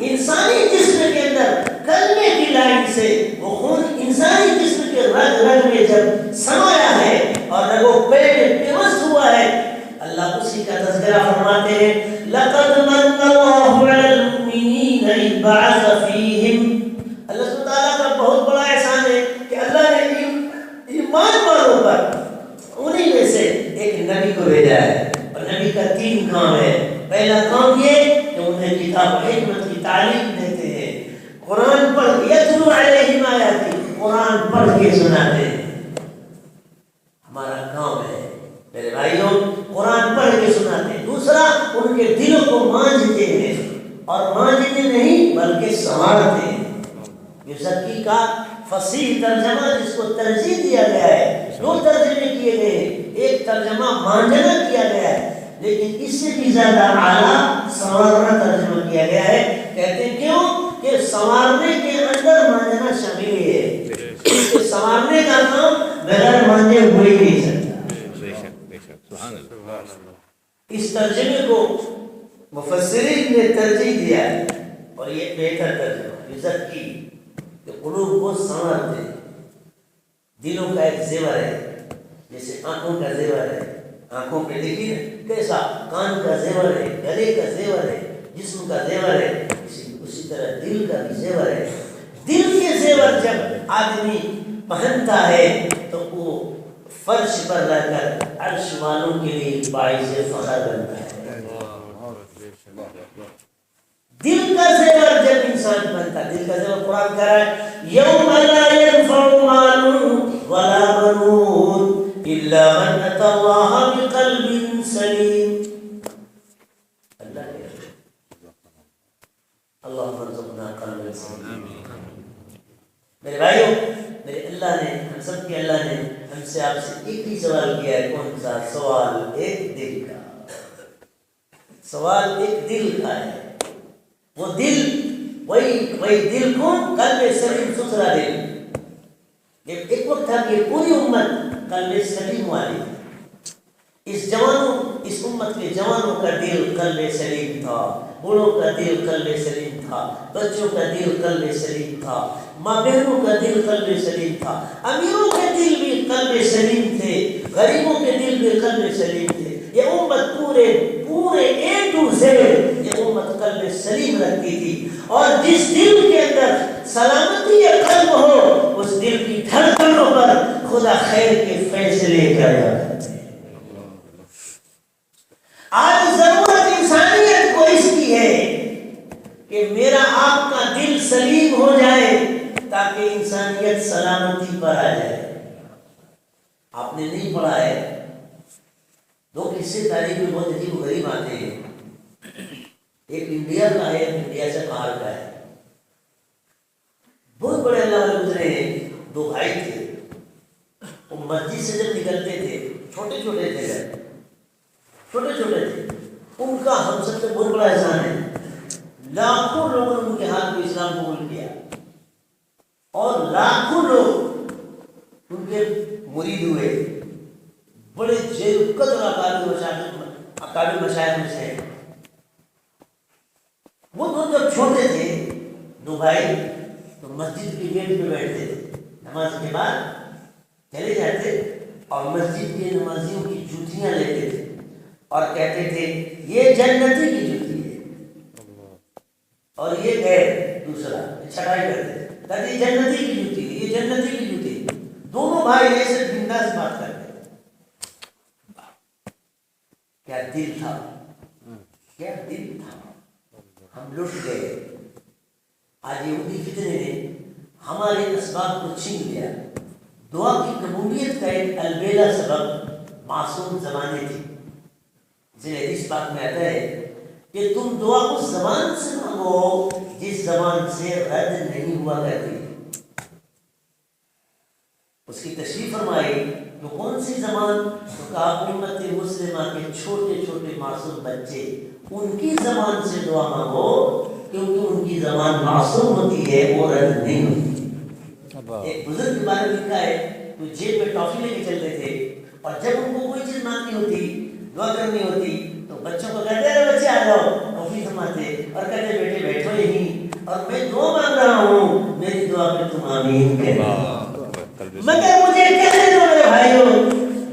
انسانی جسم کے اندر کلمے کی لائن سے، وہ خون انسانی جسم کے رگ رگ میں جب سمایا ہے اور رگوں پے میں پیوست ہوا ہے، اللہ اسی کا تذکرہ فرماتے ہیں لقد من اللہ علی المؤمنین اذ بعث فیہم۔ اللہ سبحانہ تعالیٰ کا بہت بڑا احسان ہے کہ اللہ نے ایمان والوں پر انہی میں سے ایک نبی کو بھیجا ہے، اور نبی کا 3 کام ہے۔ پہلا کام یہ کہ انہیں کتاب و حکمت کی تعلیم دیتے ہیں، قرآن پڑھ یتلو علیہم آیاتی، قرآن پڑھ کے سناتے ہیں، ہمارا کام ہے میرے بھائیوں، قرآن پڑھ کے سناتے ہیں۔ دوسرا ان کے دلوں کو مانجتے ہیں، اور مانجتے نہیں بلکہ سنوارتے ہیں۔ یزکی کا فصیح ترجمہ جس کو ترجیح دیا گیا ہے، 2 ترجمے کیے گئے ہیں، ایک ترجمہ مانجنا کیا گیا ہے، لیکن اس سے بھی زیادہ اعلیٰ سنوارنا ترجمہ کیا گیا ہے۔ کہتے ہیں کیوں؟ کہ سنوارنے کے اندر مانجنا شامل ہے، کہ سنوارنے کا کام بغیر مانجے ہوئے ہی نہیں سکتا۔ اس ترجمے کو مفسرین نے ترجیح دیا ہے، اور یہ بہتر ترجمہ یزکی کہ قلوب کو سنوارتے، دلوں کا ایک زیور ہے، جیسے آنکھوں کا زیور ہے، آنکھوں پہ دیکھیے کیسا، کان کا زیور ہے، گلے کا زیور ہے، جسم کا زیور ہے، اسی طرح دل کا بھی زیور ہے۔ دل کے زیور جب آدمی پہنتا ہے تو وہ فرش پر رہ کر عرش والوں کے لیے باعث فخر بنتا ہے۔ دل کا زیور جب انسان بنتا. دل کا جب قرآن کہہ رہا ہے یوم لا ينفع مال ولا بنون الا من اتى الله بقلب سلیم. اللهم ارزقنا قلبا سلیما. میرے بھائیوں، میرے اللہ نے، ہم سب کے اللہ نے ہم سے آپ سے ایک ہی سوال کیا ہے. کون سا سوال؟ ایک دل کا سوال. ایک دل کا ہے. وہ دل وہی دل کون؟ قلب سلیم، ستھرا دل. ایک وقت تھا کہ پوری امت قلب سلیم والی. اس امت کے جوانوں کا دل قلب سلیم تھا، بوڑھوں کا دل قلب سلیم تھا، بچوں کا دل قلب سلیم تھا، ماں بہنوں کا دل قلب سلیم تھا، امیروں کے دل بھی قلب سلیم تھے، غریبوں کے دل بھی قلب سلیم تھے. یہ امت پورے A to Z یہ امت قلب سلیم رکھتی تھی. اور جس دل کے اندر سلامتی قلب ہو، اس دل کی دھڑکنوں پر خدا خیر کے فیصلے کرے. آج ضرورت انسانیت کو اس کی ہے کہ میرا آپ کا دل سلیم ہو جائے تاکہ انسانیت سلامتی پر آ جائے. آپ نے نہیں پڑھا ہے؟ دو قصے تاریخ میں بہت عجیب و غریب آتے ہیں. ایک انڈیا کا ہے، انڈیا سے باہر کا ہے. بہت بڑے اللہ والے گزرے ہیں. دو بھائی تھے. وہ مسجد سے جب نکلتے تھے، چھوٹے چھوٹے تھے، ان کا ہم سب سے بہت بڑا احسان ہے. لاکھوں لوگوں نے ان کے ہاتھ میں اسلام قبول کیا اور لاکھوں لوگ ان کے مرید ہوئے. بڑے جیل قدر اکابر مشاہد میں سے. وہ دو جب چھوٹے تھے، دو بھائی، تو مسجد کے گیٹ پہ بیٹھتے تھے. نماز کے بعد چلے جاتے اور مسجد کے نمازیوں کی جوتیاں لیتے تھے اور کہتے تھے یہ جنتی کی جوتی ہے، اور یہ غیر دوسرا چھٹائی کرتے تھے، یہ جنتی کی جوتی ہے، یہ جنتی کی جوتی ہے. دونوں بھائی ایسے بنداس بات کرتے. کیا دل تھا، کیا دل تھا. ہم لٹ گئے. آج یہودی فتنے نے ہمارے اسباب کو چھین لیا. دعا کی قبولیت کا ایک البیلا سبب معصوم زبانیں تھی. حدیث پاک میں آتا ہے کہ تم دعا اس زبان سے مانگو جس زبان سے رد نہیں ہوا کرتی. اس کی تشریح فرمائی تو کون سی زبان؟ تو کہا امت مسلمہ کے چھوٹے چھوٹے معصوم بچے، ان کی زبان سے دعا مانگو کیونکہ ان کی زبان معصوم ہوتی ہے اور رد نہیں ہوتی. ایک بزرگ کے بارے میں لکھا ہے تو جیب میں ٹافی لے کے چلتے تھے اور جب ان کو کوئی چیز مانگنی ہوتی، دعا کرنی ہوتی، تو بچوں کو کہتے ہیں بچے آ جاؤ، ٹافی تھماتے اور کہتے بیٹے بیٹھو یہیں اور میں دعا مانگ رہا ہوں، میری دعا پہ تم آمین کہنا. مگر مجھے کہنے دو میرے بھائیوں،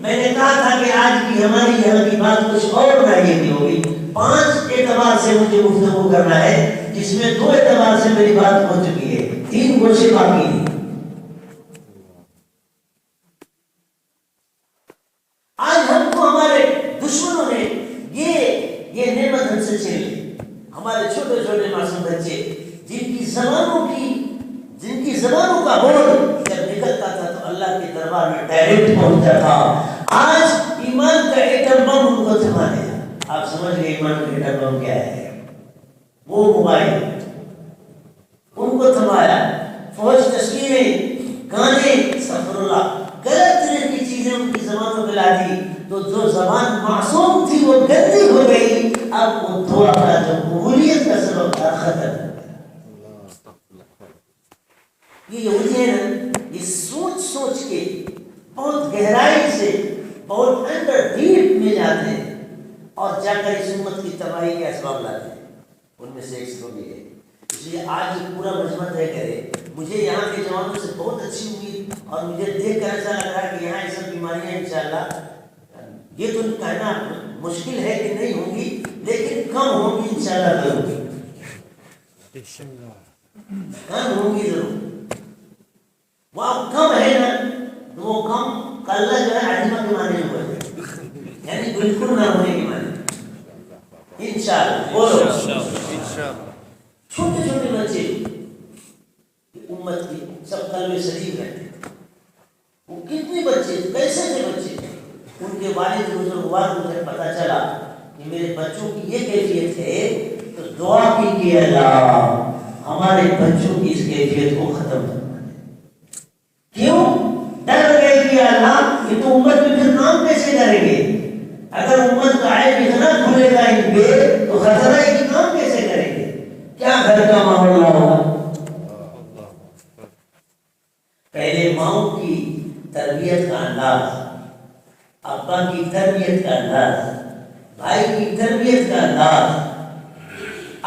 میں نے کہا تھا کہ آج کی ہماری یہاں کی بات کچھ اور بنائی کی ہوگی. 5 اعتبار سے مجھے گفتگو کرنا ہے، جس میں 2 اعتبار سے میری بات ہو چکی ہے، 3 گوشے باقی ہیں. آج ہم کو ہمارے دشمنوں نے یہ نعمت ہم سے چھین لی. ہمارے چھوٹے چھوٹے معصوم بچے جن کی زبانوں کا بول جب نکلتا تھا تو اللہ کے دربار میں ڈائریکٹ پہنچتا تھا. آج ایمان کا ایٹم بم ان کو تھما دیا. آپ سمجھ گئے ایمان کا ایٹم بم کیا ہے؟ وہ موبائل ان کو تھمایا. فوج تصویریں، گانے، استغفر اللہ، غلط طرح کی چیزیں ان کی زبانوں پہ لا دی تو جو زبان معصوم تھی وہ گندی ہو گئی. اب وہ دعا کا جو قبولیت کا سبب تھا ختم. یہ یہودی ہے نا، یہ سوچ کے بہت گہرائی سے، بہت اندر ڈیپ میں جاتے ہیں اور جا کر اس امت کی تباہی کے اسباب لاتے ہیں. ان میں سے ایک سبب یہ ہے. اس لیے آج یہ پورا مجمع طے کرے. مجھے یہاں کے جوانوں سے بہت اچھی امید اور مجھے دیکھ کر ایسا لگ رہا ہے کہ یہاں یہ سب بیماریاں انشاءاللہ، یہ تو کہنا مشکل ہے کہ نہیں ہوں گی، لیکن کم ہوں گی انشاءاللہ ضرور. کم ہوں گی ضرور. وہ اب کم ہے نا، تو وہ کم کل جو ہے عظمہ کے معنی میں ہوئے، یعنی بالکل نہ ہونے کے معنی. انشاءاللہ بولو. چھوٹے چھوٹے بچے میں شریک رہتے تھے. وہ کتنے بچے تھے، کیسے تھے بچے. ان کے والد بزرگوار کو جب پتہ چلا کہ میرے بچوں کی یہ کیفیت ہے تو دعا کی کہ اللہ ہمارے بچوں کی اس کیفیت کو ختم کرنا دے. کیوں؟ ڈر گئے کہ اللہ یہ تو امت میں پھر کام کیسے کریں گے. اگر امت کا عیب اتنا کھلے گا ان پہ تو خطرہ ہے کہ کام کیسے کریں گے. کیا گھر کا ماحول نہ ہوگا. پہلے ماؤں کی تربیت کا انداز، ابا کی تربیت کا انداز، بھائی کی تربیت کا انداز،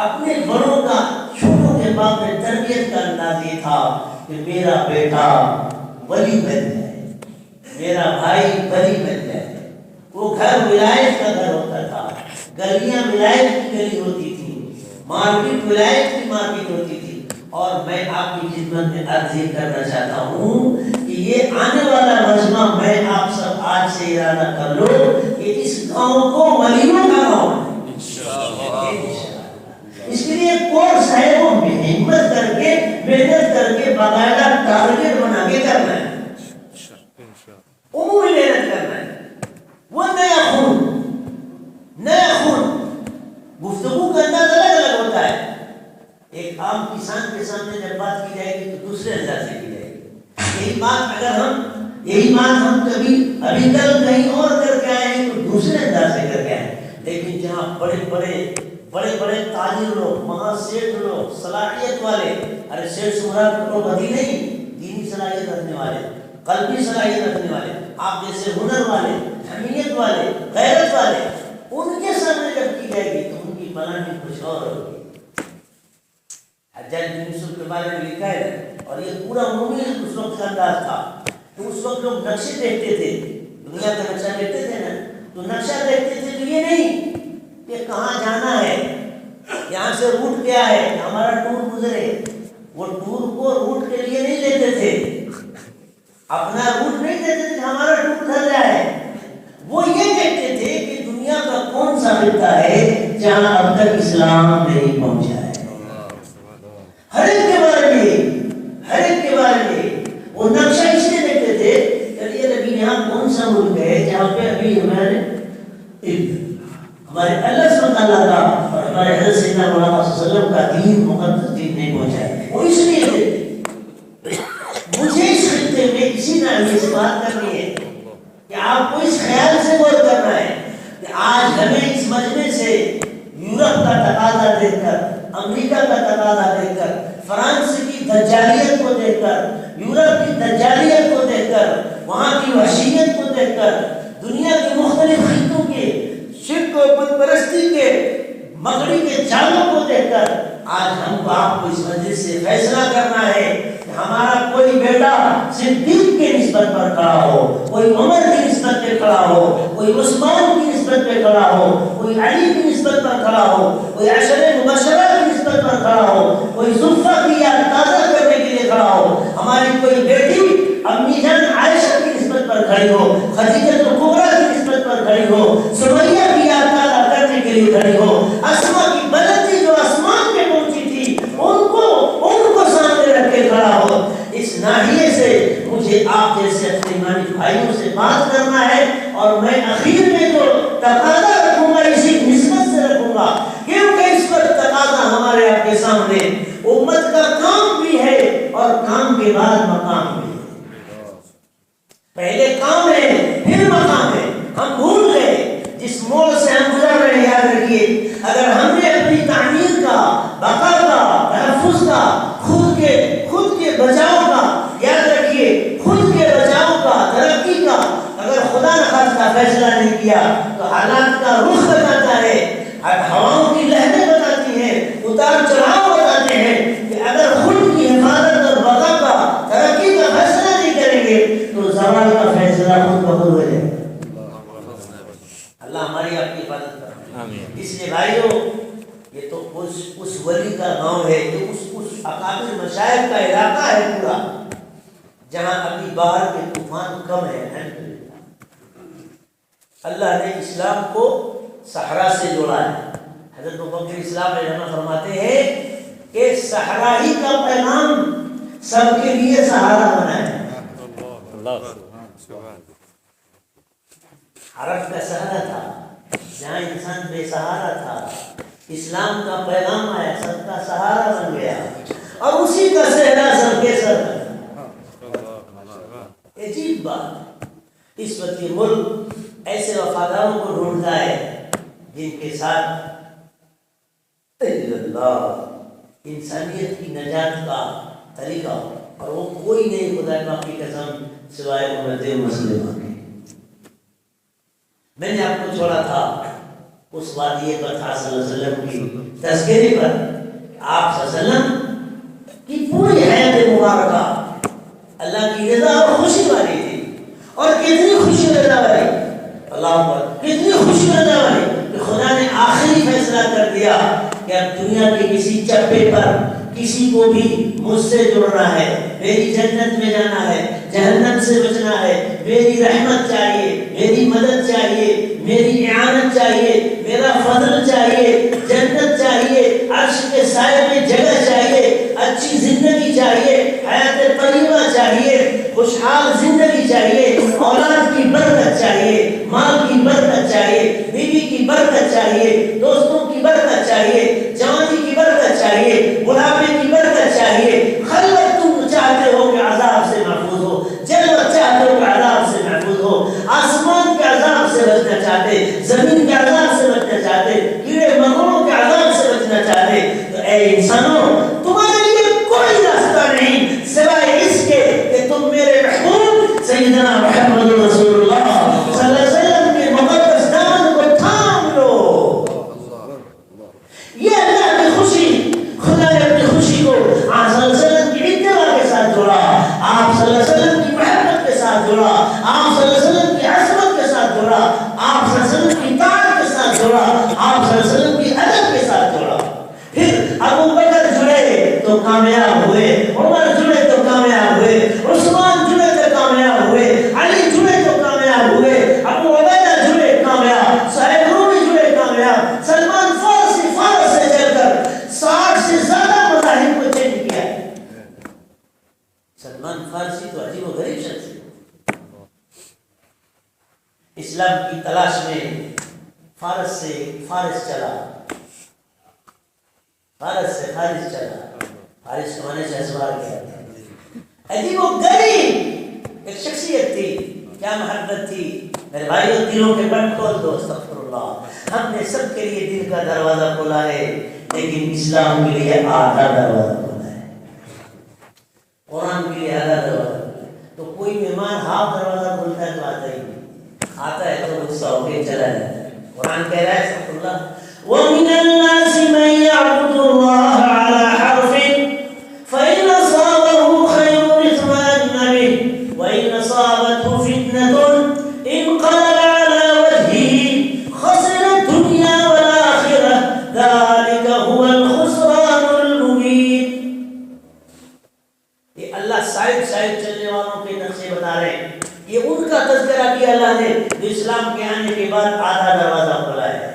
اپنے بڑوں کا چھوٹوں کے باپ میں تربیت کا انداز یہ تھا کہ میرا بیٹا ولی بن جائے، میرا بھائی ولی بن جائے. وہ گھر ولایت کا گھر ہوتا تھا، گلیاں ولایت کی گلی ہوتی تھی، مارکیٹ ولایت کی مارکیٹ ہوتی تھی. اور میں آپ کی خدمت میں عرض یہ کرنا چاہتا ہوں کہ یہ آنے والا مجمع میں آپ سب آج سے ارادہ کر لو کہ اس گاؤں کو ولیوں کا گاؤں ہے. اس کے لیے کورس ہے، وہ ہمت کر کے محنت کر کے باقاعدہ ٹارگیٹ بنا کے کرنا ہے، عمومی محنت کرنا ہے. وہ نیا خون گفتگو کا انداز الگ الگ ہوتا ہے. ایک عام کسان کے سامنے جب بات کی جائے گی تو دوسرے انداز سے کی جائے گی. یہی بات ہم کبھی ابھی کل کہیں اور کر کے آئے ہیں تو دوسرے انداز سے کر کے آئے. لیکن جہاں بڑے تاجر لوگ، وہاں سیٹ لوگ، صلاحیت والے، ارے سیٹ سمرات لوگ ابھی نہیں، دینی صلاحیت رکھنے والے، قلبی صلاحیت رکھنے والے، آپ جیسے ہنر والے، حمیت والے، غیرت والے، ان کے سامنے جب کی جائے گی تو ان کی بلندی کچھ اور ہوگی. حجاج بن یوسف کے بارے میں لکھا ہے، اور یہ پورا عمومی اس وقت کا انداز تھا. تو اس وقت لوگ نقشے دیکھتے تھے، دنیا کا نقشہ دیکھتے تھے نا، تو نقشہ دیکھتے تھے تو یہ نہیں کہ کہاں جانا ہے، یہاں سے روٹ کیا ہے، ہمارا ٹور گزرے. وہ ٹور کو روٹ کے لیے نہیں لیتے تھے، اپنا روٹ نہیں دیتے تھے کہ ہمارا ٹور گھر جائے. وہ یہ دیکھتے تھے کہ دنیا کا کون سا خطہ ہے جہاں اب تک اسلام نہیں پہنچا ہے. ہر ایک کے بارے میں وہ نقشہ اس لیے دیکھتے تھے کہ لیکن یہاں کون سا ملک ہے جہاں پہ ابھی ہمارے اللہ سبحانہ تعالیٰ کا اور ہمارے حضرت سیدنا مولانا صلی اللہ علیہ وسلم کا دین مقدس دین نہیں پہنچا ہے. وہ اس لیے دیکھتے. مجھے اس خطے میں اسی ناحیے سے بات کرنی ہے کہ آپ کو اس خیال سے غور کرنا ہے کہ آج ہمیں اس مجمع سے یورپ کا تقاضا دیکھ کر، امریکہ کا تقاضا دیکھ کر، فرانس کی دجالیت کو دیکھ کر، یورپ کی دجالیت کو دیکھ کر، وہاں کی وحشیت کو دیکھ کر، دنیا کے مختلف خطوں کے شرک و بت پرستی کے مکڑی کے جالوں کو دیکھ کر آج ہم کو آپ کو اس مجلس سے فیصلہ کرنا ہے کہ ہمارا کوئی بیٹا صدیق کے نسبت پر کھڑا ہو، کوئی عمر کی نسبت پہ کھڑا ہو، کوئی عثمان کی نسبت پہ کھڑا ہو، کوئی علی کی نسبت پر کھڑا ہو، کوئی عشرہ مبشرہ کی نسبت پر کھڑا ہو، کوئی زلفہ کی یاد تازہ کرنے کے لیے کھڑا ہو، ہماری کوئی بیٹی امی جان عائشہ کی نسبت پر کھڑی ہو، خدیجہ کبریٰ کی نسبت پر کھڑی ہو، سمیہ کی یاد تازہ کرنے کے لیے کھڑی ہو، اسماء کی بلندی جو آسمان میں پہنچی تھی ان کو سامنے رکھ کے کھڑا ہو. اس ناحیے سے مجھے آپ جیسے اپنے ایمانی بھائیوں سے بات کرنا ہے، اور میں اخیر میں جو تقاضا رکھوں گا اسی نسبت سے رکھوں گا، کیونکہ اس وقت تقاضا ہمارے آپ کے سامنے امت کا کام بھی ہے اور کام کے بعد مقام بھی ہے. پہلے کام ہے پھر مقام ہے. ہم بھول گئے جس موڑ سے ہم گزر رہے ہیں. یاد رکھیے، اگر ہم نے اپنی تعمیر کا، بقا کا، تحفظ کا، خود کے بچاؤ کا، یاد رکھیے خود کے بچاؤ کا، ترقی کا اگر خدا نخواستہ فیصلہ نہیں کیا تو حالات کا رخ بتاتا ہے، ہواؤں کی لہریں بتاتی ہیں، اتار چڑھاؤ بتاتے ہیں کہ اگر خود کی حفاظت اور بقا کا، ترقی کا فیصلہ نہیں کریں گے تو زوال کا فیصلہ خود بخود ہو جائے گا. اللہ ہماری آپ کی حفاظت کرے. اس لیے بھائیو، یہ تو اس ولی کا گاؤں ہے، یہ اس اکابر مشائخ کا علاقہ ہے پورا، جہاں ابھی باہر کے طوفان کم ہے. الحمدللہ اللہ نے اسلام کو صحرا سے جوڑا ہے. حضرت ابوبکر اسلام علیہ السلام فرماتے ہیں کہ صحرا ہی کا پیغام سب کے لیے سہارا بنا ہے. عرب کا سہارا تھا جہاں انسان بے سہارا تھا، اسلام کا پیغام آیا، سب کا سہارا بن گیا اور اسی کا صحرا سب کے سر. عجیب بات، اس وقت یہ ملک ایسے وفاداروں کو ڈھونڈتا ہے جن کے ساتھ اللہ انسانیت کی نجات کا طریقہ، اور وہ کوئی نہیں خدا پاک کی قسم سوائے امت مسلمہ کے. میں نے آپ کو چھوڑا تھا اس وادی بطحا صلی اللہ علیہ وسلم کی تذکرے پر. آپ صلی اللہ علیہ وسلم کی پوری حیات مبارکہ اللہ کی رضا اور خوشی والی تھی، اور کتنی خوشی رضا والی، اللہ اکبر، کتنی خوشی رضا والی کہ خدا نے آخری فیصلہ کر دیا کہ اب دنیا کے کسی چپے پر کسی کو بھی مجھ سے جڑنا ہے، میری جنت میں جانا ہے، جہنم سے بچنا ہے، میری رحمت چاہیے، میری مدد چاہیے، میری اعانت چاہیے، میرا فضل چاہیے، جنت چاہیے، عرش کے سائے میں جگہ چاہیے، اچھی زندگی چاہیے، حیات طیبہ چاہیے، خوشحال زندگی چاہیے، اولاد کی برکت چاہیے، مال کی برکت چاہیے، بیوی کی برکت چاہیے، دوستوں کی برکت چاہیے، جوانی کی برکت چاہیے، بڑھاپے کی برکت چاہیے. خلوت تم چاہتے ہو کہ عذاب سے محفوظ ہو، جنت چاہتے ہو کہ عذاب سے محفوظ ہو، آسمان کے عذاب سے بچنا چاہتے، زمین کے عذاب سے بچنا چاہتے، کیڑے مکوڑوں کے عذاب سے بچنا چاہتے، تو اے انسانوں تمہارے لیے کوئی راستہ نہیں سوائے اس کے کہ تم میرے محبوب سیدنا محمد رسول اللہ صلی اللہ علیہ وسلم کے مقدس دامن کو تھام لو. یہ اللہ کی خوشی، خدا نے اپنی خوشی کو آپ صلی اللہ علیہ وسلم کی اتباع کے ساتھ جوڑا، آپ صلی اللہ علیہ وسلم کی محبت کے ساتھ جوڑا، آپ صلی اللہ علیہ وسلم کی عظمت کے ساتھ جوڑا، آپ صلی اللہ علیہ وسلم کی اطاعت کے ساتھ جوڑا، آپ صلی اللہ علیہ وسلم کی ادب کے ساتھ جوڑا. پھر ابو بکر جڑے تو کامیاب ہوئے، عمر جڑے تو کامیاب ہوئے، عثمان جڑے تو کامیاب ہوئے، علی جڑے تو کامیاب ہوئے، ابو عبیدہ جڑے کامیاب، صہیب رومی جڑے کامیاب، سلمان فارسی فارس سے چل کر 60 سے زیادہ مذاہب کو چینج کیا ہے. سلمان فارسی تو عجیب و غریب شخص ہے. اسلام کی تلاش میں فارس سے فارس چلا، فارس سے فارس چلا، فارس کے معنی سے ازوار کیا تھا. عجیب و غریب ایک شخصیت تھی، کیا محبت تھی. میرے بھائیوں دلوں کے بند کھول دو، استغفر اللہ. ہم نے سب کے لیے دل کا دروازہ کھولا ہے، لیکن اسلام کے لیے آدھا دروازہ کھولا ہے، قرآن کے لیے آدھا دروازہ کھولا ہے. تو کوئی مہمان ہاف دروازہ کھولتا ہے تو آتا ہی نہیں، آتا ہے تو غصہ ہو کے چلا جاتا ہے. قرآن کہہ رہا ہے استغفر اللہ وَمِنَ النَّاسِ مَن يَعْبُدُ اللَّهَ عَلَى حَرْفٍ فَإِنْ أَصَابَهُ خَيْرٌ اطْمَأَنَّ بِهِ وَإِنْ أَصَابَتْهُ فِتْنَةٌ انقلب على وجهه خسر الدنيا والآخرة ذلك هو الخسران المبين. یہ اللہ سائڈ سائڈ چلنے والوں کے نقشے بتا رہے ہیں. یہ ان کا تذکرہ کیا اللہ نے جو اسلام کے آنے کے بعد آدھا دروازہ کھولا ہے.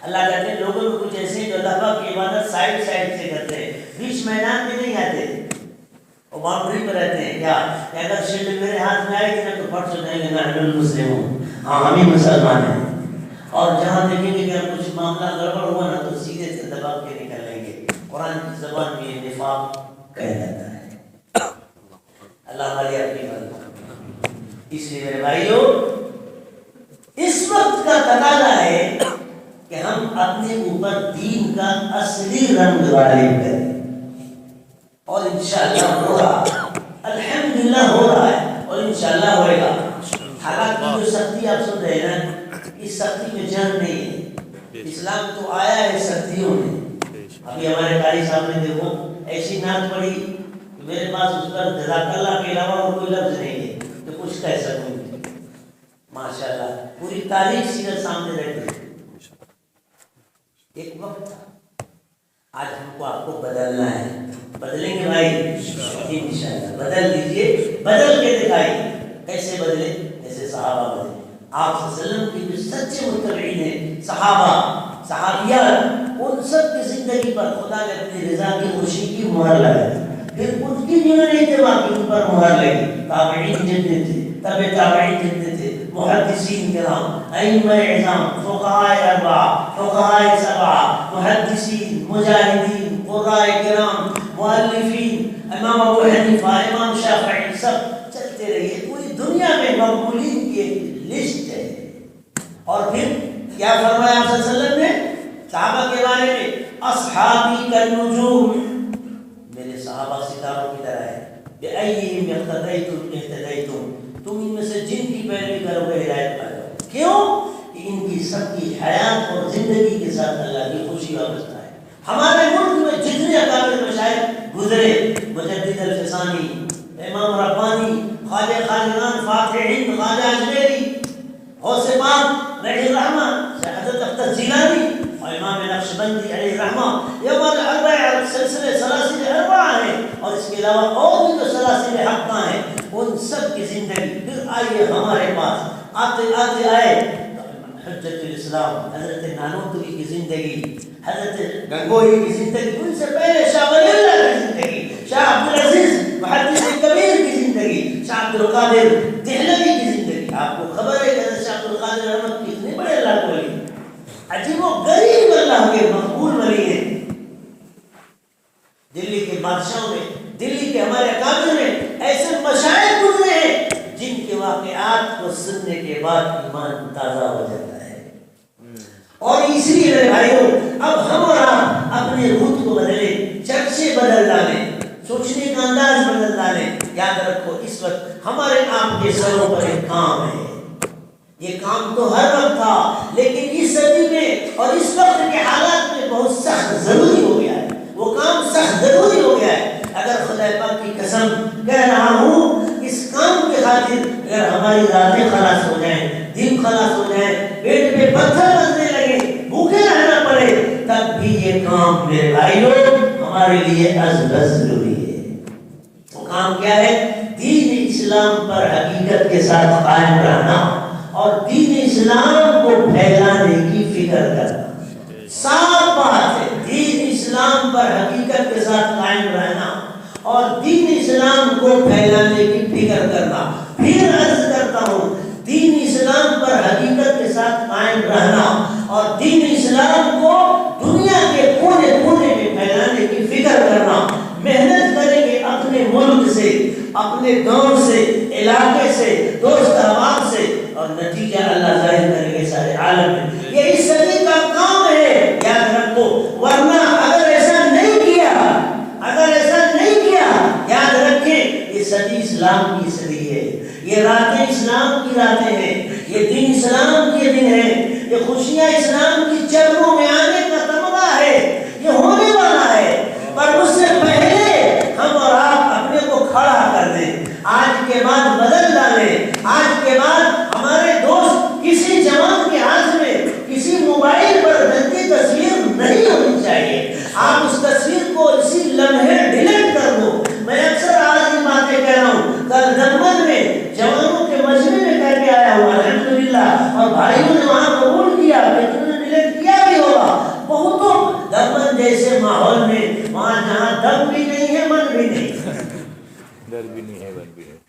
اللہ کہتے ہیں لوگوں میں کچھ ایسے جو اللہ پاک کی عبادت سائڈ سائڈ سے کرتے ہیں، بیچ میدان میں نہیں آتے، وہ باؤنڈری پہ رہتے ہیں. کیا کہ اگر شیلڈ میرے ہاتھ میں آئے گی نا تو پھٹ سنیں گے نحن المسلمون، ہاں ہم ہی مسلمان ہیں. اور جہاں دیکھیں گے کہ کچھ معاملہ گڑبڑ ہوا نا تو سیدھے سے دبا کے نکل لیں گے. قرآن کی زبان میں یہ نفاق کہہ جاتا ہے. اللہ ہماری اپنی مدد. اس لیے میرے بھائیوں اس وقت کا تقاضا ہے کہ ہم اپنے اوپر دین کا اصلی رنگ غالب کریں، اور انشاءاللہ ہو رہا، الحمدللہ ہو رہا ہے، اور انشاءاللہ ہوئے گا. حالانکہ جو سختی آپ سن رہے ہیں نا، اس سختی میں جان نہیں ہے. اسلام تو آیا ہے سختیوں میں. ابھی ہمارے قاری صاحب نے دیکھو ایسی نعت پڑھی کہ میرے پاس اس پر جزاک اللہ کے علاوہ اور کوئی لفظ نہیں ہے تو کچھ کہہ سکوں. ماشاءاللہ پوری تاریخ سیرت سامنے رکھ دی. ایک وقت تھا، آج ہم کو آپ کو بدلنا ہے. بدلیں گے بھائی انشاءاللہ، بدل دیجئے، بدل کے دکھائیے. کیسے بدلے؟ جیسے صحابہ بدلے. آپ صلی اللہ علیہ وسلم کی جو سچے متبعین ہیں، صحابہ صحابیات، ان سب کی زندگی پر خدا نے اپنی رضا کی خوشی کی مہر لگائی. پھر ان کی جنہوں نے اتباع کی ان پر مہر لگی، تابعین جتنے تھے، تبع تابعین جتنے تھے، محدثین کرام، ائمہ اعظام، فقہاء اربعہ، فقہاء سبعہ، محدثین، مجاہدین، قراء کرام، مؤلفین، امام ابو حنیفہ، امام شافعی، سب چلتے رہیے. پوری دنیا میں مقبولین کی ایک لسٹ ہے. اور پھر کیا فرمایا آپ صلی اللہ علیہ وسلم نے صحابہ کے بارے میں؟ اصحابی کالنجوم، میرے صحابہ ستاروں کی طرح ہے. بأیہم اقتدیتم اہتدیتم، تم ان میں سے جن کی پیروی کرو گے ہدایت پا جاؤ. کیوں؟ کہ ان کی سب کی حیات اور زندگی کے ساتھ اللہ کی خوشی وابستہ ہے. ہمارے ملک میں جتنے اکابر مشائخ گزرے، مجدد الفسانی، امام ربانی، خواجہ خاجگان، فاتح ہند، خواجہ اجمیری، غوث پاک علیہ الرحمہ، حضرت اختر جیلانی اور امام نقشبندی علیہ الرحمہ، یہ ہمارے اربع سلسلے سلاسل اربعہ ہیں. اور اس کے علاوہ اور بھی جو سلاسل حقہ ہیں، ان سب کی زندگی. پھر آئیے ہمارے پاس آتے آتے آئے حجت الاسلام حضرت نانوتوی کی زندگی، حضرت گنگوہی کی زندگی، ان سے پہلے شاہ ولی اللہ کی زندگی، شاہ عبدالعزیز محدث کبیر کی زندگی، شاہ عبدالقادر دہلوی کی زندگی. آپ کو خبر ہے کہ حضرت شاہ عبدالقادر احمد کتنے بڑے اللہ کے ولی، عجیب و غریب اللہ کے مقبول ولی ہیں. دلی کے بادشاہوں میں، دلی کے ہمارے اکابر میں ایسے مشائخ گزرے ہیں جن کے واقعات کو سننے کے بعد ایمان تازہ ہو جاتا ہے. اور اس لیے میرے بھائیوں، اب ہم اور آپ اپنے روح کو بدلیں، چرچے بدل ڈالیں، سوچنے کا انداز بدل ڈالیں. یاد رکھو اس وقت ہمارے آپ کے سروں پر ایک کام ہے. یہ کام تو ہر وقت تھا، لیکن اس صدی میں اور اس وقت کے حالات میں بہت سخت ضروری ہو گیا ہے. وہ کام سخت ضروری ہو گیا ہے. اگر خدا پاک کی قسم کہہ رہا ہوں، اس کام کے خاطر اگر ہماری راتیں خلاص ہو جائیں، دن خلاص ہو جائیں، پیٹ پہ پتھر بننے لگے، بھوکے رہنا پڑے، تب بھی یہ کام میرے بھائیوں ہمارے لیے ازبز ضروری ہے. وہ کام کیا ہے؟ دین اسلام پر حقیقت کے ساتھ قائم رہنا اور دین اسلام کو پھیلانے کی فکر کرنا. صاف بات ہے، دین اسلام پر حقیقت کے ساتھ قائم رہنا اور دین اسلام کو پھیلانے کی فکر کرنا. پھر عرض کرتا ہوں، دین اسلام پر حقیقت کے ساتھ قائم رہنا اور دین اسلام کو دنیا کے کونے کونے میں پھیلانے کی فکر کرنا. محنت کریں گے اپنے ملک سے، اپنے گاؤں سے، علاقے سے، دوست احباب سے، اور نتیجہ اللہ ظاہر کریں گے سارے عالم میں. یہ اس صدی کا کام ہے، یاد رکھو. ورنہ اگر ایسا نہیں کیا، اگر ایسا نہیں کیا، یاد رکھیں یہ صدی اسلام کی صدی ہے. یہ راتیں اسلام کی راتیں ہیں، یہ دن اسلام کے دن ہیں، یہ خوشیاں اسلام کی چرنوں میں آنے کا تمغہ ہے. یہ ہونے والا ہے، پر اس سے پہلے ہم اور آپ اپنے کو کھڑا کر دیں. آج کے بعد بدل ڈالیں. آج کے بعد ہمارے دوست کسی جوان کے ہاتھ میں کسی موبائل پر گندی تصویر نہیں ہونی چاہیے. آپ اس تصویر کو اسی لمحے ڈیلیٹ کر دو. میں اکثر آج یہ باتیں کہہ رہا ہوں. کل دمن میں جوانوں کے مجمع میں کہہ کے آیا ہوا الحمدللہ، اور بھائیوں نے وہاں قبول کیا، لیکن انہوں نے ڈیلیٹ کیا بھی ہوگا. بہتوں دمن جیسے ماحول میں، وہاں جہاں دم بھی نہیں ہے، من بھی نہیں، ڈر بھی نہیں ہے، من بھی نہیں.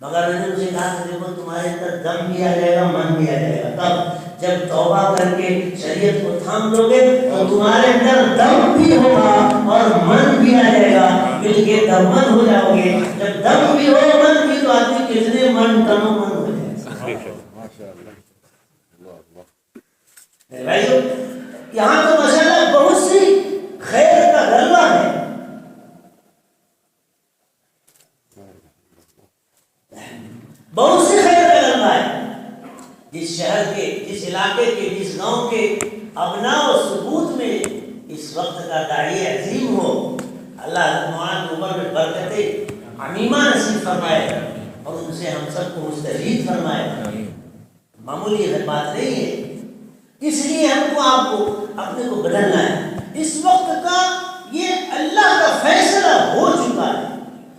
مگر میں نے اسے کہا کہ دیکھو تمہارے اندر دم بھی آ جائے گا، من بھی آ جائے گا. تب جب توبہ کر کے شریعت کو تھام لو گے تو تمہارے اندر دم بھی ہوگا اور من بھی آ جائے گا. مل کے دمن ہو جاؤ گے. جب دم بھی ہو، من بھی، تو آدمی کتنے من تنو من ہو جائے گا. بھائیو، یہاں تو ماشاءاللہ بہت سی خیر کا غلبہ ہے. بہت سی خیر کا غلبہ ہے. جس شہر کے، جس علاقے کے، جس گاؤں کے ابناء و ثبوت میں اس وقت کا داعی عظیم ہو، اللہ معاذ عمر میں برکتیں عمیمہ نصیب فرمائے اور ان سے ہم سب کو مستفید فرمائے. معمولی بات نہیں ہے. اس لیے ہم کو آپ کو اپنے کو بدلنا ہے. اس وقت کا یہ اللہ کا فیصلہ ہو چکا ہے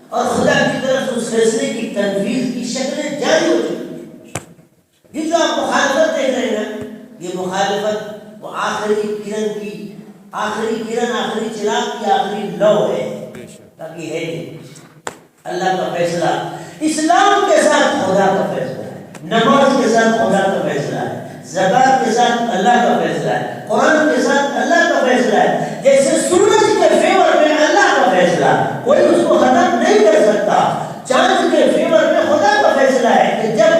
اور خدا کی طرف اس فیصلے کی تنفیذ کی شکلیں جاری ہو چکی ہیں. یہ جو آپ مخالفت دیکھ رہے ہیں، یہ مخالفت وہ آخری کرن کی، آخری کرن، آخری چراغ کی آخری لو ہے، باقی ہے نہیں. اللہ کا فیصلہ اسلام کے ساتھ خدا کا فیصلہ ہے، نماز کے ساتھ خدا کا فیصلہ ہے، زکات کے ساتھ اللہ کا فیصلہ ہے، قرآن کے ساتھ اللہ کا فیصلہ ہے. جیسے سورج کے فیور میں اللہ کا فیصلہ، کوئی اس کو ختم نہیں کر سکتا. چاند کے فیور میں خدا کا فیصلہ ہے کہ جب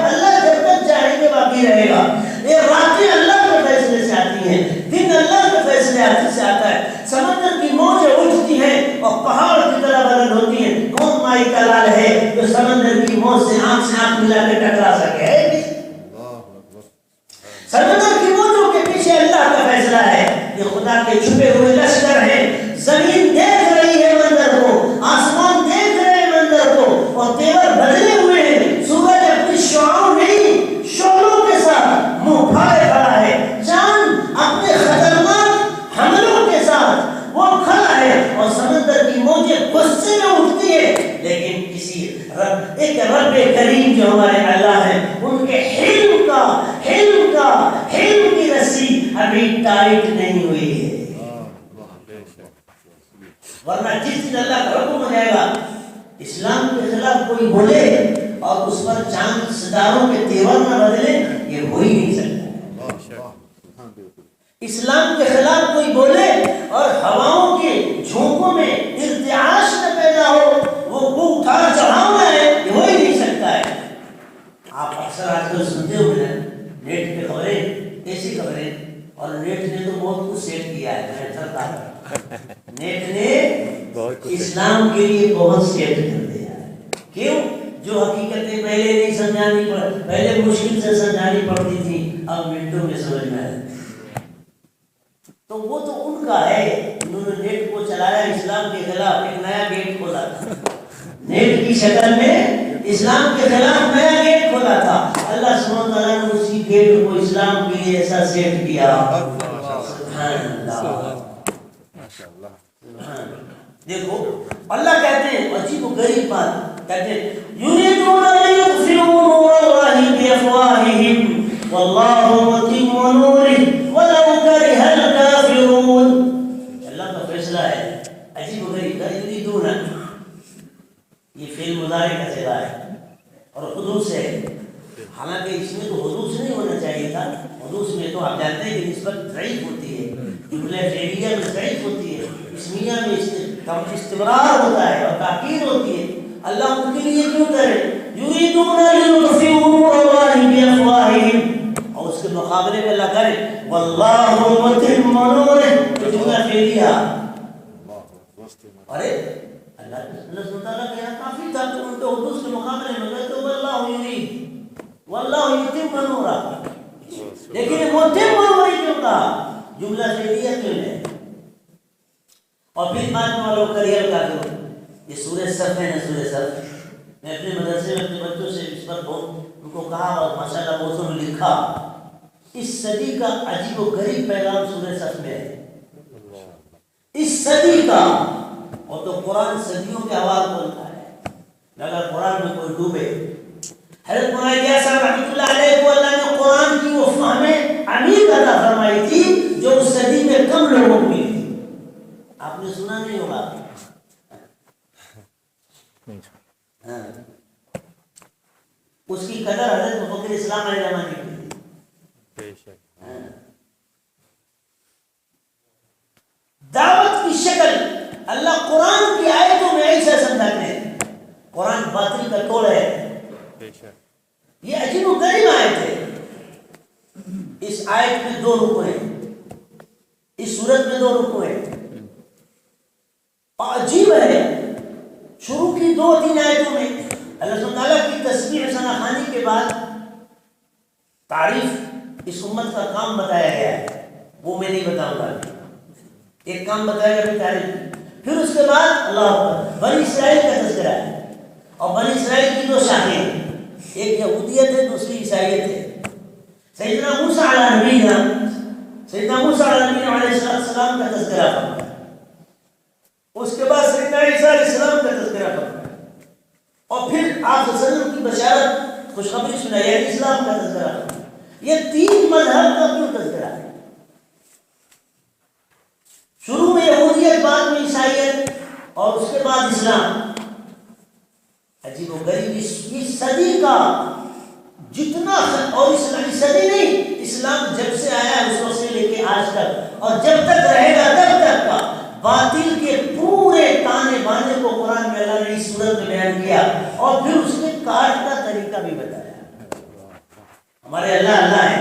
تک چاہیں گے باقی رہے گا. یہ راتیں اللہ کے فیصلے سے آتی ہیں، دن اللہ کے فیصلے سے آتا ہے. سمندر کی موجیں اٹھتی ہیں اور پہاڑ کی طرح بلند ہوتی ہیں. کون مائی کا لال ہے جو سمندر کی موج سے آنکھ ملا کے ٹکرا سکے؟ سمندر کی موجوں کے پیچھے اللہ کا فیصلہ ہے. یہ خدا کے چھپے ہوئے لشکر ہیں. زمین دیکھ رہی ہے منظر کو، آسمان دیکھ رہے ہیں منظر کو، اور تیور بدلے ہوئے ہیں. سورج اپنی شعاعوں نہیں شعلوں کے ساتھ منہ پھاڑے کھڑا ہے. چاند اپنے خطرناک حملوں کے ساتھ وہ کھڑا ہے، اور سمندر کی موجیں غصے میں اٹھتی ہے. لیکن کسی ایک رب کریم جو ہمارے اللہ ہیں، ان کے حلم کی رسی ابھی ٹائٹ نہیں ہوئی ہے. ورنہ جس دن اللہ کا حکم ہو جائے گا اسلام کے خلاف کوئی بولے اور اس پر چاند ستاروں کے تیور نہ بدلے، یہ ہو ہی نہیں سکتا. اسلام کے خلاف کوئی بولے اور ہواؤں کے جھونکوں میں ارتعاش نہ پیدا ہو، وہ اٹھا چڑھاؤ نہ ہے، یہ ہو ہی نہیں سکتا ہے. آپ اکثر آج کل سنتے ہوئے نیٹ پہ خبریں، ایسی خبریں، اور نیٹ نے تو بہت کچھ سیٹ کیا ہے. نیٹ نے اسلام کے لیے بہت سیٹ کر دیا. کیوں؟ جو حقیقتیں پہلے نہیں سمجھانی پہلے مشکل سے سمجھانی پڑتی تھی، اب منٹوں میں سمجھ میں آئے. تو وہ تو ان کا ہے، انہوں نے نیٹ کو چلایا اسلام کے خلاف، ایک نیا گیٹ کھولا تھا. نیٹ کی شکل میں اسلام کے خلاف نیا گیٹ کھولا تھا. اللہ سبحانہ وتعالیٰ نے اسی گیٹ کو اسلام کے لیے ایسا سیٹ کیا. دیکھو اللہ کہتے ہیں، عجیب و غریب بات کہتے ہیں، یریدون ان یطفئوا نور اللہ بافواہہم واللہ متم نورہ ولو کرہ الکافرون. اللہ کا فیصلہ ہے عجیب و غریب. یریدون یہ فعل مضارع کا صیغہ ہے اور حدوث ہے. حالانکہ اس میں تو حدوث نہیں ہونا چاہیے تھا. حدوث میں تو آپ جانتے ہیں کہ نسبت ضعیف ہوتی ہے، جملہ فعلیہ میں ضعیف ہوتی ہے، اسمیہ میں استمرار ہوتا ہے اور تاکید ہوتی ہے. اللہ ان کے لیے کیوں کرے؟ یریدون لیطفئوا نور اللہ بافواہہم، اور اس کے مقابلے میں اللہ کرے واللہ متم نورہ، جو جملہ فعلیہ. ارے اللہ سبحانہ تعالیٰ کہنا کافی تھا تو ان کے حدوث کے مقابلے میں کہتے واللہ یرید واللہ یتم نورہ. لیکن متم نورہ کیوں کہا؟ جملہ فعلیہ کیوں ہے؟ اور پھر ماننے والوں کریئر کا کرو. یہ سورہ صف ہے نا، سورہ صف. میں اپنے مدرسے میں اپنے بچوں سے اس پر بہت ان کو کہا اور ماشاءاللہ بہتوں نے لکھا. اس صدی کا عجیب و غریب پیغام سورہ صف میں ہے. اس صدی کا، اور تو قرآن صدیوں کے حوال بولتا ہے. اگر قرآن میں کوئی ڈوبے، حضرت مولانا صاحب رحمۃ اللہ علیہ کو اللہ نے قرآن کی وہ فہم عمیق عطا فرمائی تھی جو اس صدی میں کم لوگوں کو ملی تھی. آپ نے سنا نہیں ہوگا. ہاں، اس کی قدر حضرت مفکر اسلام علیہ السلام نے کی تھی. دعوت کی شکل اللہ قرآن کی آیتوں میں ایسا سمجھاتے ہیں. قرآن باطل کا ٹول ہے. یہ عجیب و غریب آیت ہے. اس آیت میں 2 رکوع ہیں، اس سورت میں 2 رکوع ہیں. عجیب ہے، شروع کی 2-3 آیتوں میں اللہ سبحانہ تعالیٰ کی تسبیح ثنا خوانی کے بعد تعریف اس امت کا کام بتایا گیا ہے. وہ میں نہیں بتاؤں گا. ایک کام بتایا گیا تعریف، پھر اس کے بعد اللہ اکبر بنی اسرائیل کا تذکرہ ہے. اور بنی اسرائیل کی 2 شاخیں ہیں، ایک یہودیت ہے، دوسری عیسائیت ہے. سیدنا موسیٰ علیہ نبینا علیہ السلام کا تذکرہ فرمایا. اس کے بعد سیدنا عیسیٰ علیہ السلام کا تذکرہ فرمایا، اور پھر آپ صلی اللہ علیہ وسلم کی بشارت خوشخبری سنائی، یعنی اسلام کا تذکرہ فرمایا. یہ 3 مذہب کا کیوں تذکرہ ہے؟ شروع اور اس کے بعد اسلام. عجیب و غریب اس صدی کا جتنا، اور اسلامی صدی نہیں، اسلام جب سے آیا ہے اس وقت سے لے کے آج تک، اور جب تک رہے گا تب تک کا باطل کے پورے تانے بانے کو قرآن میں اللہ نے اس صورت میں بیان کیا، اور پھر اس کے کاٹ کا طریقہ بھی بتایا. ہمارے اللہ ہے،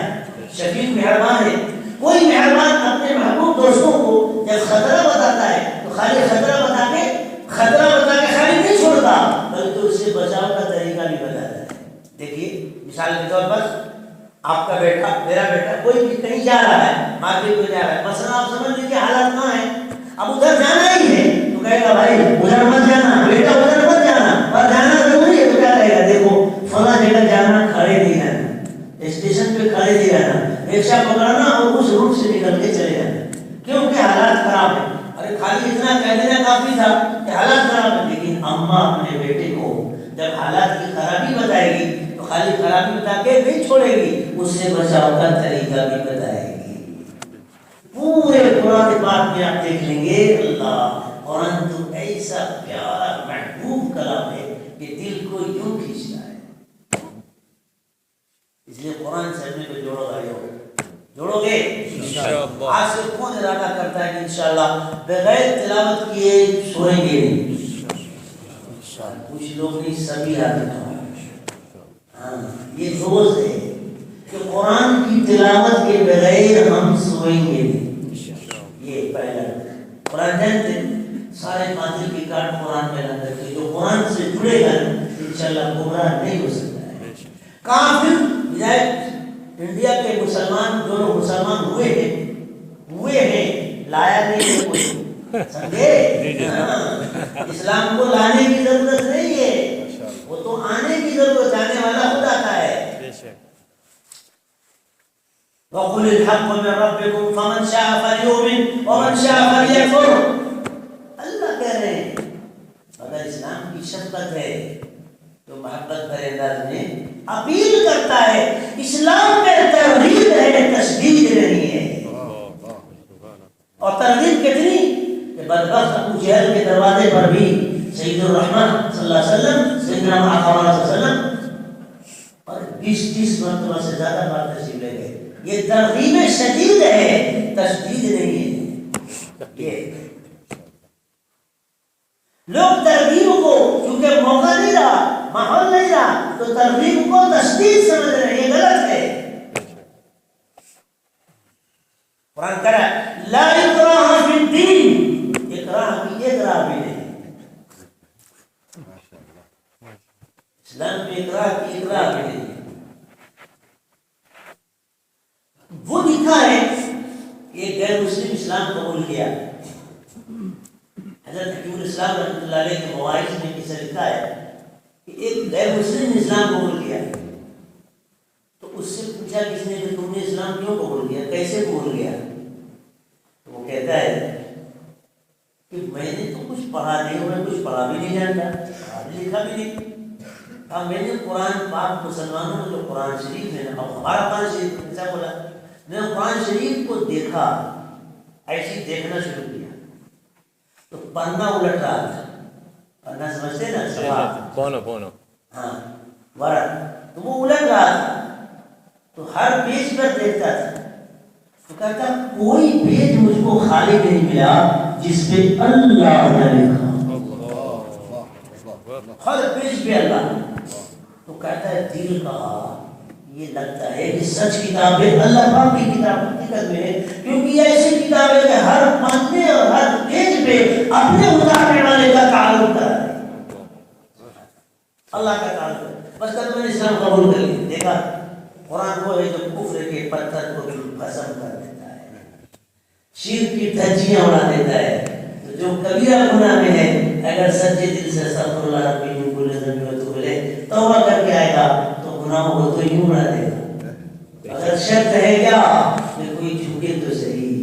شفیق مہربان ہے. کوئی مہربان اپنے محبوب دوستوں کو جب خطرہ بتاتا ہے تو خالی خطرہ بتا کے خالی نہیں چھوڑتا، بلکہ اس سے بچاؤ کا طریقہ بھی بتاتا ہے. دیکھیے مثال کے طور پر آپ کا بیٹا، میرا بیٹا، کوئی بھی کہیں جا رہا ہے، مارکیٹ میں جا رہا ہے، مثلا آپ سمجھ لیجیے حالات کہاں ہیں، اب ادھر جانا ہی ہے تو کہے گا بھائی ادھر مت جانا، بیٹا ادھر مت جانا، اور جانا ضروری ہے تو کیا کہے گا، دیکھو فلاں جگہ جانا، کھڑے نہیں رہنا، اسٹیشن پہ کھڑے نہیں رہنا، رکشہ پکڑنا اور اس روٹ سے نکل کے چلے جانا، کیونکہ حالات خراب ہیں. ارے خالی اتنا کہہ دینا کافی تھا کہ حالات خراب ہے. لیکن اماں اپنے بیٹے کو جب حالات کی خرابی بتائے گی تو خالی خرابی بتا کے نہیں چھوڑے گی، اس سے بچاؤ کا طریقہ بھی بتائے گی. پورے قرآن پاک میں آپ دیکھ لیں گے، اللہ قرآن تو ایسا پیارا محبوب کلام ہے کہ دل کو یوں کھینچتا ہے. اس لیے قرآن سے اپنے کو جوڑو بھائیو، جوڑو گے انشاءاللہ. آج سے کون ارادہ کرتا ہے کہ انشاءاللہ بغیر تلاوت کیے سوئیں گے نہیں؟ کچھ لوگ نہیں، سبھی آتے ہیں. ہاں یہ روز ہے کہ قرآن کی تلاوت کے بغیر ہم سوئیں گے نہیں. یہ پہلا قرآن جانتے سارے قاتل کی کاٹ قرآن میں لگتا ہے، جو قرآن سے جڑے گا انشاءاللہ گمراہ نہیں ہو سکتا ہے. کافر انڈیا کے مسلمان، جو لوگ مسلمان ہوئے ہیں لایا نہیں ہے کوئی، سمجھے؟ اسلام کو لانے کی ضرورت نہیں ہے، وہ تو آنے کی ضرورت، آنے والا خود آتا ہے. وَقُلِ الْحَقُّ مِنْ رَبِّكُمْ فَمَنْ شَاءَ فَلْيُؤْمِنْ وَمَنْ شَاءَ فَلْيَكْفُرْ. اللہ کہہ رہے ہیں اگر اسلام کی شفقت ہے تو محبت بھرے انداز میں اپیل کرتا ہے. اسلام میں ترغیب ہے، تشدید نہیں ہے. اور ترغیب کتنی کہ بدبخت ابو جہل کے دروازے پر بھی سید الرحمن صلی اللہ علیہ وسلم، سیدنا محمد صلی اللہ علیہ وسلم اور 20 مرتبہ سے زیادہ بار تشریف لے گئے. یہ ترغیب شدید ہے، تشدید نہیں ہے. یہ لوگ ترغیب کو چونکہ موقع نہیں رہا، ماحول نہیں رہا، تو ترغیب کو تشدید سمجھ رہے ہیں. یہ غلط ہے. قرآن کہہ رہا ہے لا اکراہ فی الدین، اکراہ کی اکراہ بھی نہیں. اسلام میں اکراہ کی اکراہ بھی نہیں. وہ لکھا ہے کہ غیر مسلم اسلام قبول کیا. حضرت حکیم الاسلام رحمۃ اللہ علیہ کے مواعظ میں اسے لکھا ہے کہ ایک غیر مسلم اسلام قبول کیا تو اس سے پوچھا کس نے کہ تم نے اسلام کیوں قبول کیا، کیسے قبول کیا؟ تو وہ کہتا ہے کہ میں نے تو کچھ پڑھا نہیں، میں کچھ پڑھا بھی نہیں جانتا، پڑھا بھی لکھا بھی نہیں. میں نے قرآن پاک مسلمانوں کو جو قرآن شریف ہے نا، اب ہمارا قرآن شریف ایسا بولا، میں نے قرآن شریف کو دیکھا، ایسی دیکھنا شروع کیا تو پڑھنا الٹ رہا تھا. پڑھنا سمجھتے نا، پونو ہاں ورق، تو وہ الٹ رہا تھا تو ہر پیج پر دیکھتا تھا تو کہتا کوئی پیج مجھ کو خالی نہیں ملا جس پہ اللہ نہ لکھا، ہر پیج پہ اللہ. تو کہتا ہے دل کہا یہ لگتا ہے کہ سچ کتاب ہے، اللہ پاک کی کتاب حقیقت میں ہے، کیونکہ یہ ایسی کتاب ہے کہ ہر پنے اور ہر پیج پہ اپنے اتارنے والے کا تعلق کرا ہے، اللہ کا تعلق ہے. بس کہتا میں نے اسلام قبول کر لیا. دیکھا قرآن وہ ہے جو کفر کے پتھر کو قسم کر دیتا ہے، شرک کی دھجیاں اڑا دیتا ہے. تو جو کبیرہ گناہ میں ہے اگر سچے دل سے استغفر اللہ ربی من کل ذنب واتوب الیہ توبہ کر کے آئے گا تو گناہوں کو تو یوں اڑا دے گا. اگر شرط ہے کیا کہ کوئی جھکے تو صحیح.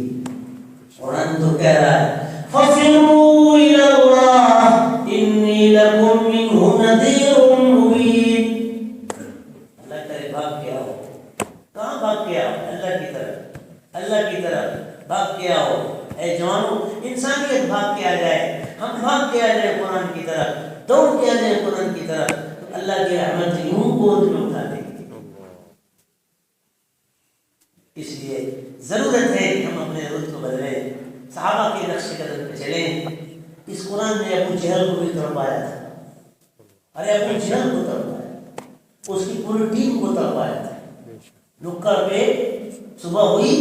قرآن تو کہہ رہا ہے فَفِرُّوا إِلَى اللَّهِ إِنِّي لَكُمْ مِنْهُ نَذِيرٌ مُبِينٌ. اللہ کرے بھاگ کے آؤ. کہاں بھاگ کے آؤ؟ اللہ کی طرف، اللہ کی طرف بھاگ کے آؤ. اے جوانوں انسانیت بھاگ کے آ جائے. ہم بھاگ کے آ جائیں قرآن کی طرف، دوڑ کے آ جائیں قرآن کی طرف، تو اللہ کی رحمت یوں گود میں اٹھا دے گی۔ اس لیے ضرورت ہے کہ ہم اپنے رخ کو بدلیں، صحابہ کے نقش قدم پہ چلیں۔ اس قرآن نے ابو جہل کو بھی تڑپایا تھا، ارے ابو جہل کو تڑپایا، اس کی پوری ٹیم کو تڑپایا تھا۔ نکڑ پہ صبح ہوئی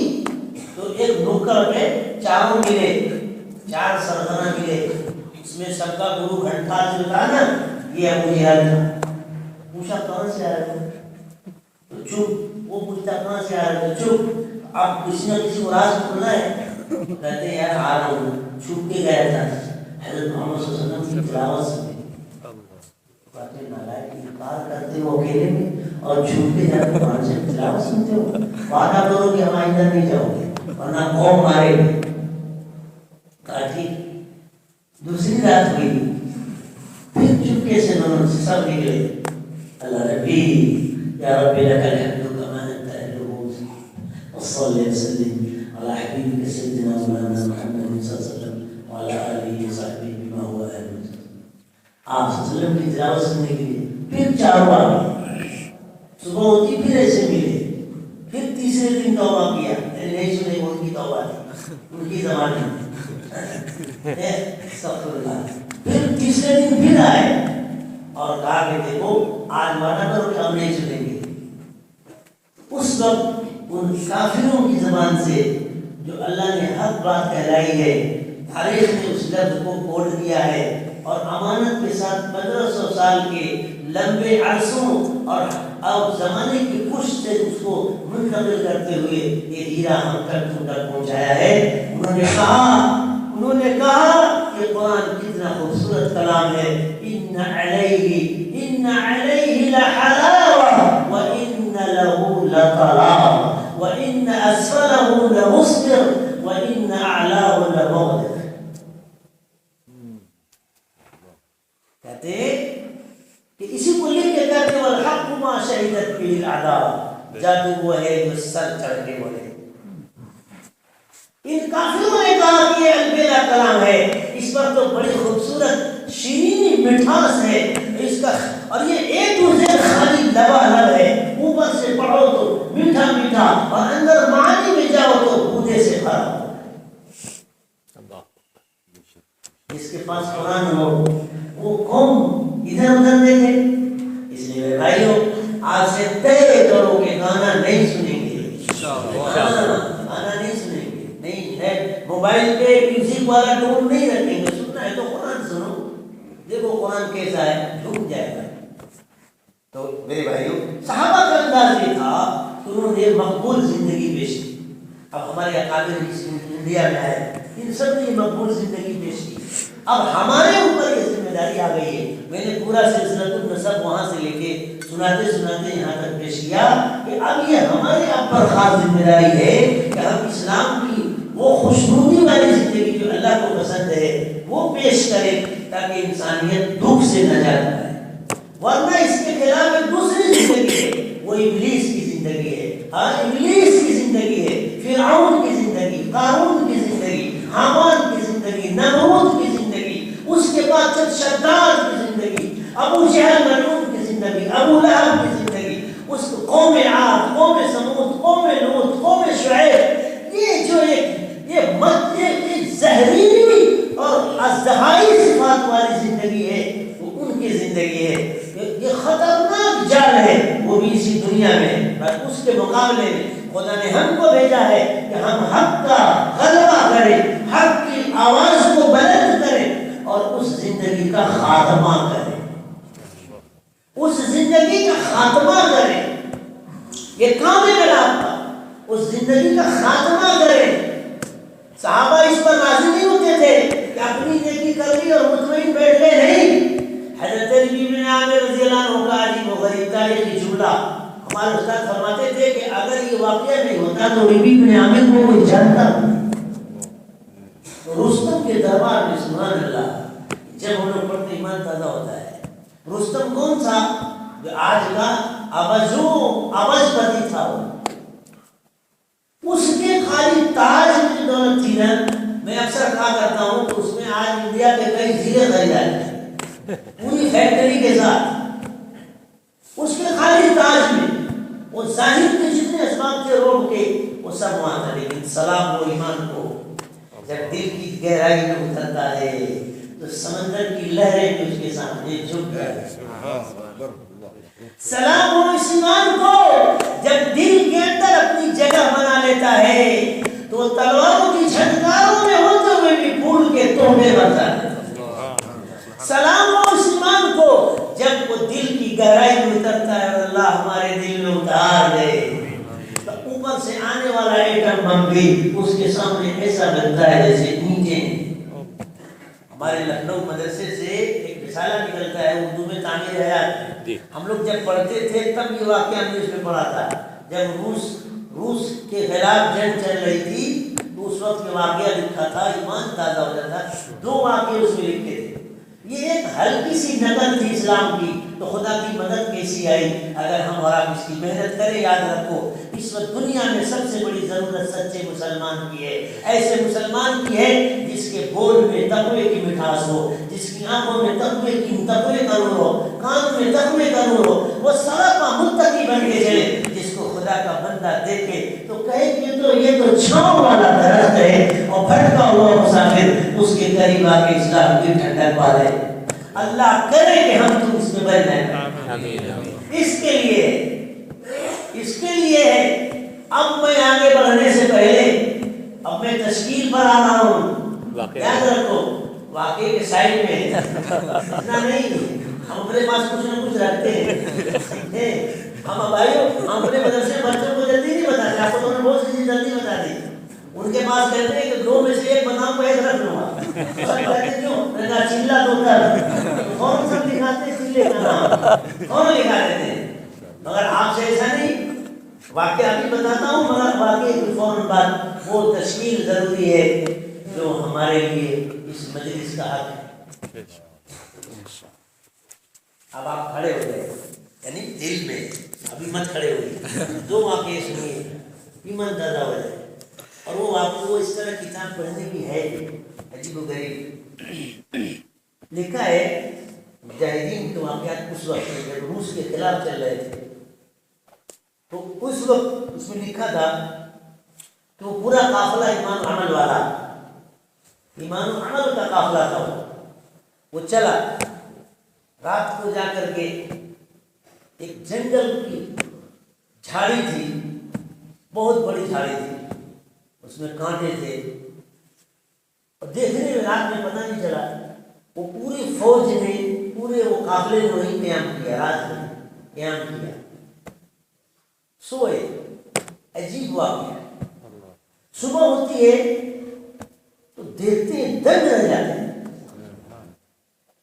تو ایک نکڑ پہ چاروں ملے، 4 سردنا ملے، اس میں سب کا گرو گھنٹال جو تھا نا یہ ابو جہل تھا۔ پوچھا کہاں سے آیا تو چپ، وہ پوچھتا کہاں سے آ رہے تو چپ۔ اب کسی نہ کسی کو راز کھولنا ہے، کہتے یار آ رہا ہوں، چھپ کے گیا تھا حضرت محمد صلی اللہ علیہ وسلم کی تلاوت سننے۔ کہتے نالائق انکار کرتے ہو اکیلے میں اور چھپ کے جا کے قرآن سے تلاوت سنتے ہو، وعدہ کرو کہ ہم آئندہ نہیں جاؤ گے ورنہ قوم مارے گے۔ کہا ٹھیک۔ دوسری رات ہوئی، پھر چپکے سے دونوں سے سب نکلے، اللہ ربی یا رب لک الحمد کما انت اہلہ وصلی وسلم علی حبیبک سیدنا مولانا محمد صلی اللہ علیہ وسلم وعلی آلہ وصحبہ بما هو اہل۔ آپ صلی اللہ علیہ وسلم کی تلاوت سننے کے لیے پھر 4 بار صبح ہوتی، پھر ایسے ملے، پھر تیسرے دن توبہ کیا، نہیں سنے وہ ان کی توبہ تھی، ان کی زبان میں استغفر اللہ۔ پھر تیسرے دن پھر آئے اور کہا کہ دیکھو آج وعدہ کرو کہ ہم نہیں سنیں گے۔ اس وقت ان کافروں کی زبان سے جو اللہ نے حق بات کہلائی ہے، تاریخ نے اس لفظ کو کھول دیا ہے اور امانت کے ساتھ 1500 سال کے لمبے عرصوں اور زمانے کی پشت سے اس کو منتقل کرتے ہوئے یہ ہیرا ہم تک پہنچایا ہے۔ انہوں نے کہا کہ قرآن کتنا خوبصورت کلام ہے، ان علیہ لحلاوہ وان لہ لطلاوہ وان اسفلہ لمسکر وان اعلاہ لمغدق۔ کہتے کہ اسی کو لکھ کے کہتے والحق ما شہدت به الاعداء، جادو وہ ہے جو سر چڑھ کے بولے۔ ان کافروں نے کہا کہ یہ البیلا کلام ہے، اس پر تو بڑی خوبصورت شیرینی مٹھاس ہے اس کا، اور یہ ایک دوسرے خالی لبالب ہے، اوپر سے پڑھو تو میٹھا میٹھا اور اندر معانی میں جاؤ تو بودے سے خراب۔ جس کے پاس قرآن ہو وہ قوم ادھر ادھر دیکھے۔ اس لیے میرے بھائیوں آج سے طے کرو کہ گانا نہیں سنیں گے، گانا نہیں سنیں گے، نہیں ہے موبائل پہ میوزک والا ٹون نہیں رکھیں گے، سننا ہے تو قرآن سنو، دیکھو قرآن کیسا ہے، جھوم جائے گا۔ تو میرے بھائیوں صحابہ کا انداز یہ تھا کہ انہوں نے مقبول زندگی پیش کی۔ اب ہمارے اکابر انڈیا میں آئے، ان سب نے مقبول زندگی پیش کی۔ اب ہمارے اوپر یہ ذمہ داری آ گئی ہے، میں نے پورا سلسلہ النسب وہاں سے لے کے سناتے سناتے یہاں تک پیش کیا کہ اب یہ ہمارے اوپر خاص ذمہ داری ہے کہ ہم اسلام کی وہ خوشنودی والی زندگی جو اللہ کو پسند ہے وہ پیش کریں تاکہ انسانیت دکھ سے نجات پائے۔ ورنہ اس کے خلاف ایک دوسری زندگی ہے، وہ ابلیس کی زندگی ہے۔ ہاں ابلیس کی زندگی ہے، فرعون کی زندگی، قارون کی زندگی، حامان کی زندگی، نمرود کی زندگی، اس کے بعد شداد کی زندگی، ابو جہل ملعون کی زندگی، ابو لہب کی زندگی، اس قوم عاد، قوم ثمود، قوم لوط، قوم شعیب، یہ جو ایک زہریلی اور ازدہائی صفات والی زندگی ہے وہ ان کی زندگی ہے۔ یہ خطرناک جال ہے، وہ بھی اسی دنیا میں، بس اس کے مقابلے میں خدا نے ہم کو بھیجا ہے کہ ہم حق کا غلبہ کریں، حق کی آواز کو بلند کریں اور اس زندگی کا خاتمہ کریں، اس زندگی کا خاتمہ کریں۔ یہ کام ہے میرا آپ کا، اس زندگی کا خاتمہ کریں۔ صحابہ اس پر راضی نہیں ہوتے تھے کہ اپنی نیکی کر لی اور مطمئن بیٹھ گئے، نہیں۔ حضرت علی بن عامر رضی اللہ عنہ کا عجیب و غریب تاریخی جملہ، ہمارے استاد فرماتے تھے کہ اگر یہ واقعہ نہیں ہوتا تو علی بن عامر کو کوئی جانتا نہیں۔ تو رستم کے دربار میں سبحان اللہ جب ہم لوگ پڑھتے ایمان تازہ ہوتا ہے۔ رستم کون تھا؟ جو آج کا ابج پتی تھا، اس کے خالی تاج میں جو دولت تھی نا، میں اکثر کہا کرتا ہوں کہ اس میں آج انڈیا کے کئی ضلع خریدا ہے پوری فیکٹری کے ساتھ، اس کے خالی تاج میں وہ ظاہر کے جتنے اسباب تھے روڈ کے وہ سب وہاں تھا، لیکن سلام و ایمان کو جب دل کی گہرائی میں اترتا ہے تو سمندر کی لہریں بھی اس کے سامنے جھک جاتی ہیں۔ سلام و ایمان کو جب دل کے اندر اپنی جگہ بنا لیتا ہے تو تلواروں کی جھنکاروں میں ہوتے ہوئے بھی پھول کے تحفے بنتا ہے۔ سلام و ایمان کو جب وہ دل کی گہرائی میں اترتا ہے اور اللہ ہمارے دل میں اتار دے تو اوپر سے آنے والا ایٹم بم بھی اس کے سامنے ایسا بنتا ہے جیسے اینٹیں۔ ہمارے لکھنؤ مدرسے سے ایک رسالہ نکلتا ہے اردو میں تعمیر حیات، ہم لوگ جب پڑھتے تھے تب یہ واقعہ ہم نے اس میں پڑھا تھا، جب روس کے خلاف جنگ چل رہی تھی تو اس وقت یہ واقعہ لکھا تھا، ایمان تازہ ہو جاتا۔ دو واقعے اس میں لکھے تھے، یہ ایک ہلکی سی نقل تھی اسلام کی، تو خدا کی مدد کیسی آئی اگر ہم اور آپ اس کی محنت کریں۔ یاد رکھو اس وقت دنیا میں سب سے بڑی ضرورت سچے مسلمان کی ہے، ایسے مسلمان کی ہے جس کے بول میں تقوی کی مٹھاس ہو، جس کی آنکھوں میں تقوی کا نور ہو، کانوں میں تقوی کا نور ہو، وہ سراپا متقی بن کے چلے، جس کو خدا کا بندہ دیکھے تو کہے کہ یہ تو چھاؤں والا درخت ہے، اور بھٹکا ہوا مسافر اس کے قریب آ کے اسلام کی ٹھنڈک پا لے۔ اللہ کرے کہ ہم تم اس میں بن جائیں۔ اس کے لیے ہے اب میں آگے بڑھنے سے پہلے اب میں تشکیل پر آ رہا ہوں۔ یاد رکھو واقعے کے سائڈ میں اتنا نہیں، ہم اپنے پاس کچھ نہ کچھ رکھتے ہیں۔ ہم بھائیو ہم اپنے مدرسے بچوں کو جلدی نہیں بتاتے، آپ کو تو نے بہت سی چیز جلدی بتا دی، ان کے پاس کہتے ہیں کہ دو میں سے ایک بتاؤں کو ایک رکھ لوں گا، سب کہتے کیوں رہنا چلا تو کر کون سب لکھاتے چلے کا نام کون لکھا دیتے ہیں، مگر آپ سے ایسا نہیں۔ واقعہ ابھی بتاتا ہوں مگر واقعے کی فوراً بعد وہ تشکیل ضروری ہے جو ہمارے لیے اس مجلس کا حق ہے۔ اب آپ کھڑے ہو گئے یعنی دل میں، ابھی مت کھڑے ہوئے، دو واقعے سنیے ایمان دادا ہو جائے، اور وہ واقعہ وہ اس طرح کتاب پڑھنے کی ہے عجیب و غریب۔ لکھا ہے مجاہدین کے واقعات اس وقت جب روس کے خلاف چل رہے تھے تو اس وقت اس میں لکھا تھا کہ وہ پورا قافلہ ایمان و عمل والا، ایمان و عمل کا قافلہ تھا، وہ چلا رات کو جا کر کے ایک جنگل کی جھاڑی تھی، بہت بڑی جھاڑی تھی، اس میں کانٹے تھے، اور دیکھنے میں رات میں پتہ نہیں چلا، وہ پوری فوج نے پورے وہ قافلے نے وہیں قیام کیا، رات میں قیام کیا، سوئے۔ عجیب واقعہ، صبح ہوتی ہے تو دیکھتے ہیں دنگ رہ جاتے ہیں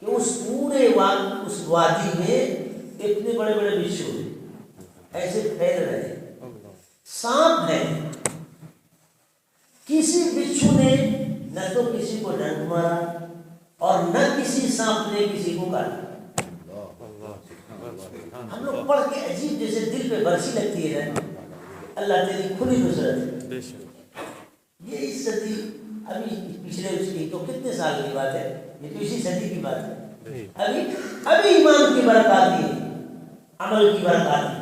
کہ اس پورے اس وادی میں اتنے بڑے بڑے بچھو ایسے پھیل رہے ہیں، سانپ ہے، کسی بچھو نے نہ تو کسی کو ڈنک مارا اور نہ کسی سانپ نے کسی کو کاٹا۔ ہم لوگ پڑھ کے عجیب جیسے دل پہ برسی لگتی ہے، اللہ تیری کھلی نصرت۔ یہ اس صدی ابھی پچھلے اس کی تو کتنے سال کی بات ہے، یہ تو اسی صدی کی بات ہے، ابھی ایمان کی برکات دی، عمل کی برکات دی۔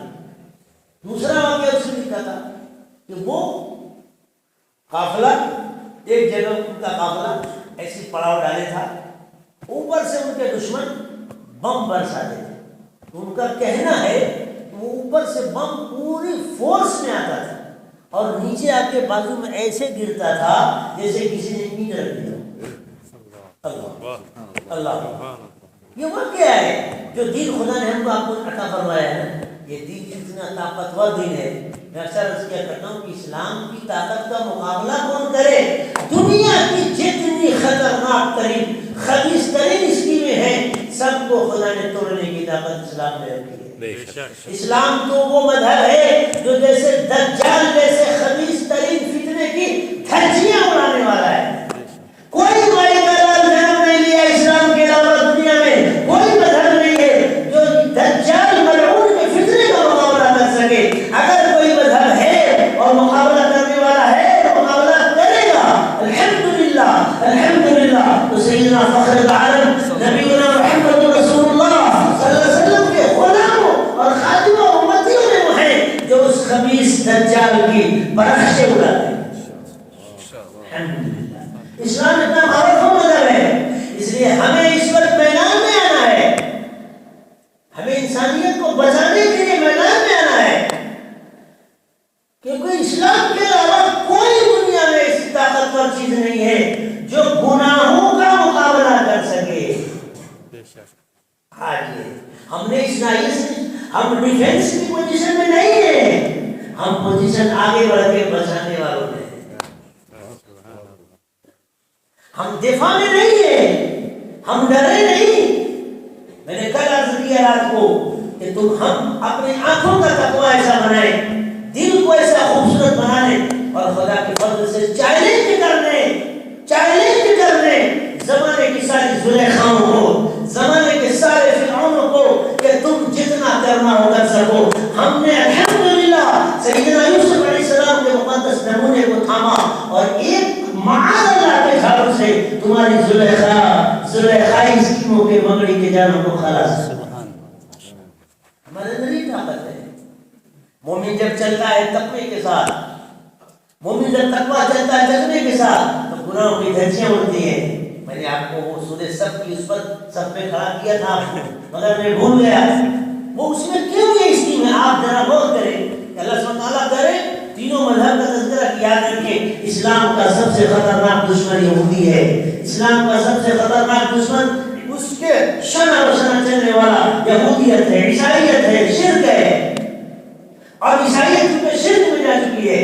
دوسرا واقعہ اس نے لکھا تھا کہ وہ قافلہ ایک جگہ ان کا قافلہ ایسی پڑاؤ ڈالے تھا، اوپر سے ان کے دشمن بم برساتے تھے، تو ان کا کہنا ہے کہ وہ اوپر سے بم پوری فورس میں آتا تھا اور نیچے آ کے بازو میں ایسے گرتا تھا جیسے کسی نے اینٹ رکھ دیا۔ اللہ اللہ، یہ واقعہ ہے جو دین خدا نے ہم کو آپ کو عطا فرمایا ہے۔ یہ دین اتنا طاقتور دین ہے، میں اکثر اس کیا کرتا ہوں کہ اسلام کی طاقت کا مقابلہ کون کرے؟ دنیا کی جتنی خطرناک ترین خبیث ترین اسکیمیں ہیں سب کو خدا نے توڑنے کی طاقت اسلام میں رکھی ہے۔ اسلام تو وہ مذہب ہے جو جیسے دجال جیسے خبیث ترین فتنے کی دھجیاں اڑانے والا ہے۔ کوئی مائی کا لال جنم نہیں لیا اسلام کے علاوہ دنیا میں کوئی مذہب نہیں ہے جو دجال ملعون کے فتنے کا مقابلہ کر سکے۔ اگر کوئی مذہب ہے اور مقابلہ کرنے والا ہے تو مقابلہ کرے گا، الحمدللہ الحمدللہ۔ تو سیدنا اور فخر عالم نبینا محمد رسول اللہ صلی اللہ علیہ وسلم کے غلاموں اور خادموں امتیوں میں وہ ہیں جو اس خبیث دجال کی برخشیں اڑاتے ہیں. الحمدللہ اسلام اتنا پاورفل مذہب ہے، اس لیے ہمیں اس وقت میدان میں آنا ہے، ہمیں انسانیت کو بچانے کے لیے میدان میں آنا ہے، کیونکہ اسلام کے علاوہ کوئی دنیا میں ایسی طاقتور چیز نہیں ہے جو گناہوں کا مقابلہ کر سکے. ہم نے ہم ڈیفینس کی پوزیشن میں نہیں ہیں، ہم پوزیشن آگے بڑھ کے بچانے والوں میں، ہم دفاع میں نہیں ہیں، ہم ڈرے نہیں. میں نے کل عرض کیا رات کو کہ ہم اپنی آنکھوں کا تقویٰ ایسا بنائیں، دل کو ایسا خوبصورت بنا لیں اور خدا کے فضل سے چیلنج کرنے زمانے کی ساری زلیخاؤں کو، زمانے کے سارے فرعونوں کو کہ تم جتنا کرنا ہو کر سکو. ہم نے الحمدللہ سیدنا یوسف علیہ السلام کے مقدس نمونے کو تھاما اور ایک معاذ اللہ کے خبر سے تمہاری زلیخائی اسکیموں کے مگڑی کے جانوں کو خلاص. ہمارے اندر یہ طاقت ہے. مومن جب چلتا ہے تقوی کے ساتھ، مومن جب تقویٰ چلتا ہے جذبے کے ساتھ، تو گناہوں کی دھجیاں اڑتی ہیں. میں نے آپ کو وہ سورہ سب کی اس پر سب میں کھڑا کیا تھا آپ کو، مگر میں بھول گیا وہ اس میں کیوں یہ اسکیم ہے. آپ ذرا غور کریں کہ اللہ سبحانہ تعالیٰ کرے تینوں مذہب کا تذکرہ کیا کرکے. اسلام کا سب سے خطرناک دشمن یہودی ہے، اسلام کا سب سے خطرناک دشمن اس کے شنع و شنع چلنے والا یہودیت ہے، عیسائیت ہے، شرک ہے. اور عیسائیت چونکہ شرک میں جا چکی ہے،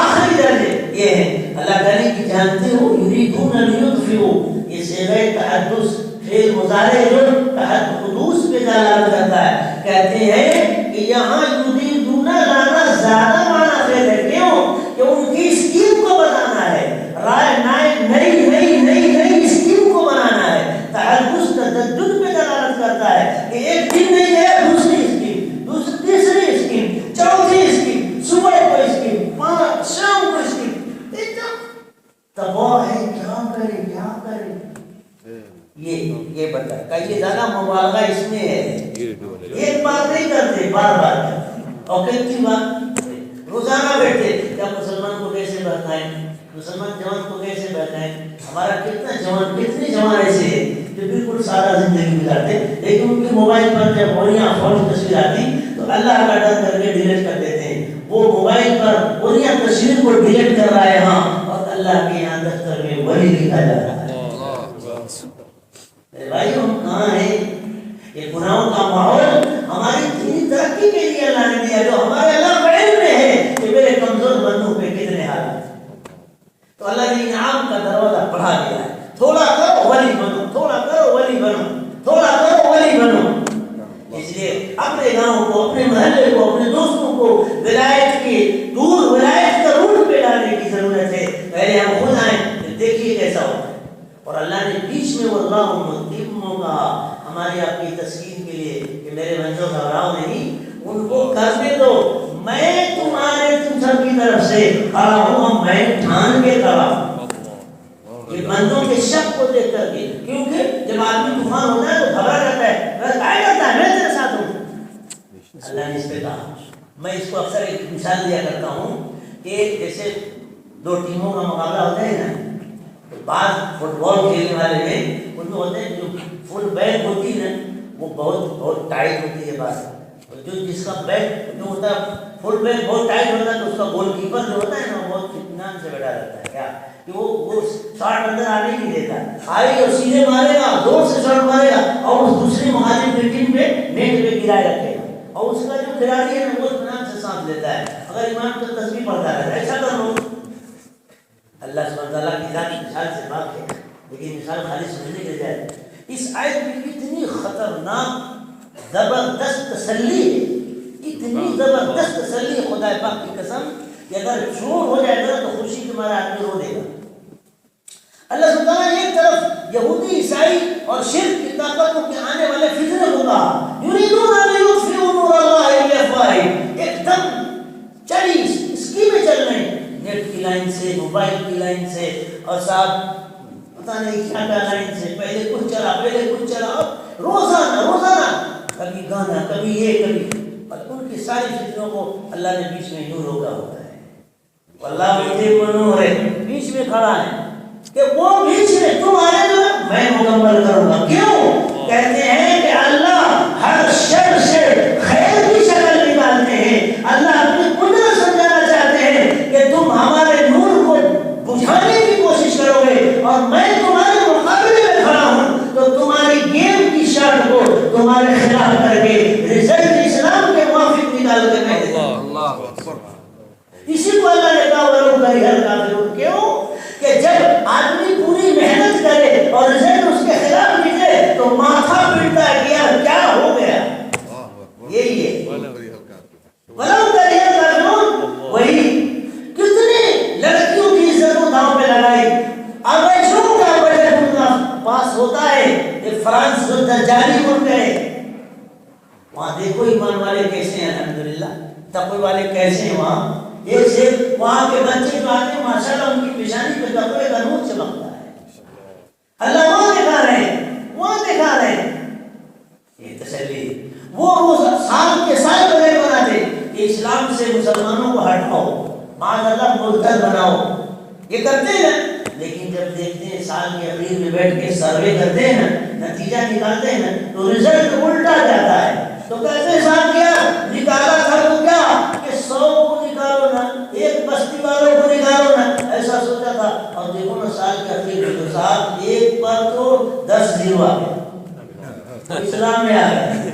آخری درجے یہ ہے. اللہ تعالیٰ کی جانتے ہو یریدون لیطفئوا، یہ صیغہ تحدث فعل مضارع جو تحت حدوث پہ دلالت کرتا ہے. کہتے ہیں کہ یہاں یریدون لانا زیادہ معنی خیر ہے. کیوں؟ کہ ان کی اسکیم کو بتانا ہے، رائے نئی اسکیم کو بنانا ہے. تحدث تجدد پہ دلالت کرتا ہے کہ ایک دن نہیں ہے دوسری اسکیم، تیسری اسکیم، چوتھی اسکیم، صبح کو اسکیم، شام کو اسکیم. تباہ ہے، کیا کریں یہ بتا کا یہ زیادہ مبالغہ اس میں ہے. ایک بار نہیں کرتے، بار کرتے. اور کتنی بار روزانہ بیٹھتے کیا مسلمان کو کیسے بہتنا ہے، مسلمان جوان کو کیسے بہتنا ہے. ہمارا کتنے جوان ایسے ہیں جو بالکل سادہ زندگی گزارتے، لیکن ان کے موبائل پر جب بوریاں فوری تصویر آتی تو اللہ کا ڈر کر کے ڈیلیٹ کر دیتے ہیں. وہ موبائل پر بوریاں تصویر کو ڈیلیٹ کر رہا ہے ہاں، اور اللہ کے یہاں دفتر میں ولی لکھا جا رہا ہے. بھائی ہم کہاں ہیں؟ یہ گناہوں کا ماحول ہماری دینی ترقی کے لیے اللہ نے دیا، جو ہمارے اللہ کا علم میں ہے کہ میرے کمزور بندوں پہ کتنے حالات. تو اللہ نے انعام کا دروازہ بڑھا دیا ہے. تھوڑا کرو ولی بنو، تھوڑا کرو ولی بنو، تھوڑا کرو ولی بنو. اس لیے اپنے گاؤں کو، اپنے محلے کو، اپنے دوستوں کو ولایت کی دور ولایت کا روٹ پہ لانے کی ضرورت ہے. پہلے ہم خود آئیں، دیکھیے کیسا ہوتا ہے. اور اللہ نے بیچ میں واللہ متقموں کا ہماری آپ کی تسکین کے لیے کہ میرے بندوں گھبراؤ نہیں، ان کو کرنے دو. میں تم سب کی طرف سے کھڑا ہوں، میں ٹھان کے کھڑا ہوں. یہ بندوں کے شک کو دیکھ کر کے، کیونکہ جب آدمی طوفان ہوتا ہے تو گھبرا جاتا ہے، میں تیرے ساتھ ہوں. اللہ نے اس پہ کہا. میں اس کو اکثر ایک مثال دیا کرتا ہوں کہ جیسے دو ٹیموں کا مقابلہ ہوتا ہے نا، بعض فٹ بال کھیلنے والے میں ان میں ہوتے ہیں جو فل بیک ہوتی ہے وہ بہت ٹائٹ ہوتی ہے. بات جو جس کا بیک جو ہوتا ہے فل بیک بہت ٹائٹ ہوتا ہے تو اس کا گول کیپر جو ہوتا ہے نا بہت اطمینان سے بیٹھا رہتا ہے. کیا کہ وہ شاٹ اندر آنے نہیں دیتا، آئے اور سیدھے مارے گا، زور سے شاٹ مارے گا اور اس دوسری مخالف کی ٹیم پہ نیٹ پہ گرائے رکھے گا. اور اس کا جو کھلاڑی ہے نا وہ اطمینان سے سانس لیتا ہے. اگر امام تو تسبیح پڑھتا رہتا ہے، ایسا کر لو. اللہ سبحانہ تعالیٰ کی ذات مثال سے بات ہے، لیکن مثال خالی سمجھنے کے جائے. اس آیت میں اتنی خطرناک زبردست تسلی ہے، اتنی زبردست تسلی ہے خدا پاک کی قسم کہ اگر چور ہو جائے گا تو خوشی کے مارے آدمی رو دے گا. اللہ سبحانہ تعالیٰ ایک طرف یہودی عیسائی اور شرک کی طاقتوں کے آنے والے فتنے کو کہا، یریدون ان یطفئوا نور اللہ بافواہہم. ایک دم چلی اسکیمیں چل رہی، نیٹ کی لائن سے، موبائل کی لائن سے، اور ساتھ پتہ نہیں کیا کیا لائن سے، پہلے کچھ چلا، اب روزانہ کبھی گانا، کبھی یہ کبھی، اور ان کی ساری فتنوں کو اللہ نے بیچ میں یوں روکا ہوتا ہے. اللہ مجھے منور ہے، بیچ میں کھڑا ہے کہ وہ بیچ میں تم آنے دو میں مکمل کروں گا. کیوں؟ کہتے ہیں کہ اللہ ہر شر سے خیر کی شکل نکالتے ہیں. اللہ اپنی قدرت سمجھانا چاہتے ہیں کہ تم ہمارے نور کو بجھانے کی کوشش کرو گے اور میں تمہارے مقابلے میں کھڑا ہوں تو تمہاری گیم کی شرط کو تمہارے خلاف کر کے رزلٹ اسلام کے موافق نکال کے میں اسی کو اللہ نے کہا ولو کرہ الکافرون. کیوں کہ جب آدمی پوری محنت کرے اور رزلٹ اس کے خلاف نکلے تو ماتھا پیٹتا ہے کہ یار کیا ہو گیا. یہی ہے ولو کرہ الکافرون. وہی کتنی لڑکیوں کی عزت کو داؤں پہ لگائی. اب بچوں کا بجٹ پاس ہوتا ہے یہ فرانس دجالی ملک ہے. وہاں دیکھو ایمان والے کیسے ہیں، الحمدللہ تقوی والے کیسے ہیں. وہاں سے وہاں کے بچے جو آتے ہیں ماشاءاللہ ان کی پیشانی پہ تقوی کا نور چمکتا ہے. اللہ وہاں دکھا رہے ہیں یہ تسلی. وہ سال کے سال بغیر بناتے کہ اسلام سے مسلمانوں کو ہٹاؤ، معاذ اللہ مرتد بناؤ، یہ کرتے ہیں. لیکن جب دیکھتے ہیں سال کے اخیر میں بیٹھ کے سروے کرتے ہیں نتیجہ نکالتے ہیں تو رزلٹ الٹا جاتا ہے. تو کیسے حساب کیا نکالا تھا تو کیا کہ 100 کو نکالو نا، ایک بستی والوں کو نکالو نا، ایسا سوچا تھا. اور دیکھو نا سال کے اخیر میں تو صاحب ایک پر تو 10 زیرو آ گیا، اسلام میں آ گیا.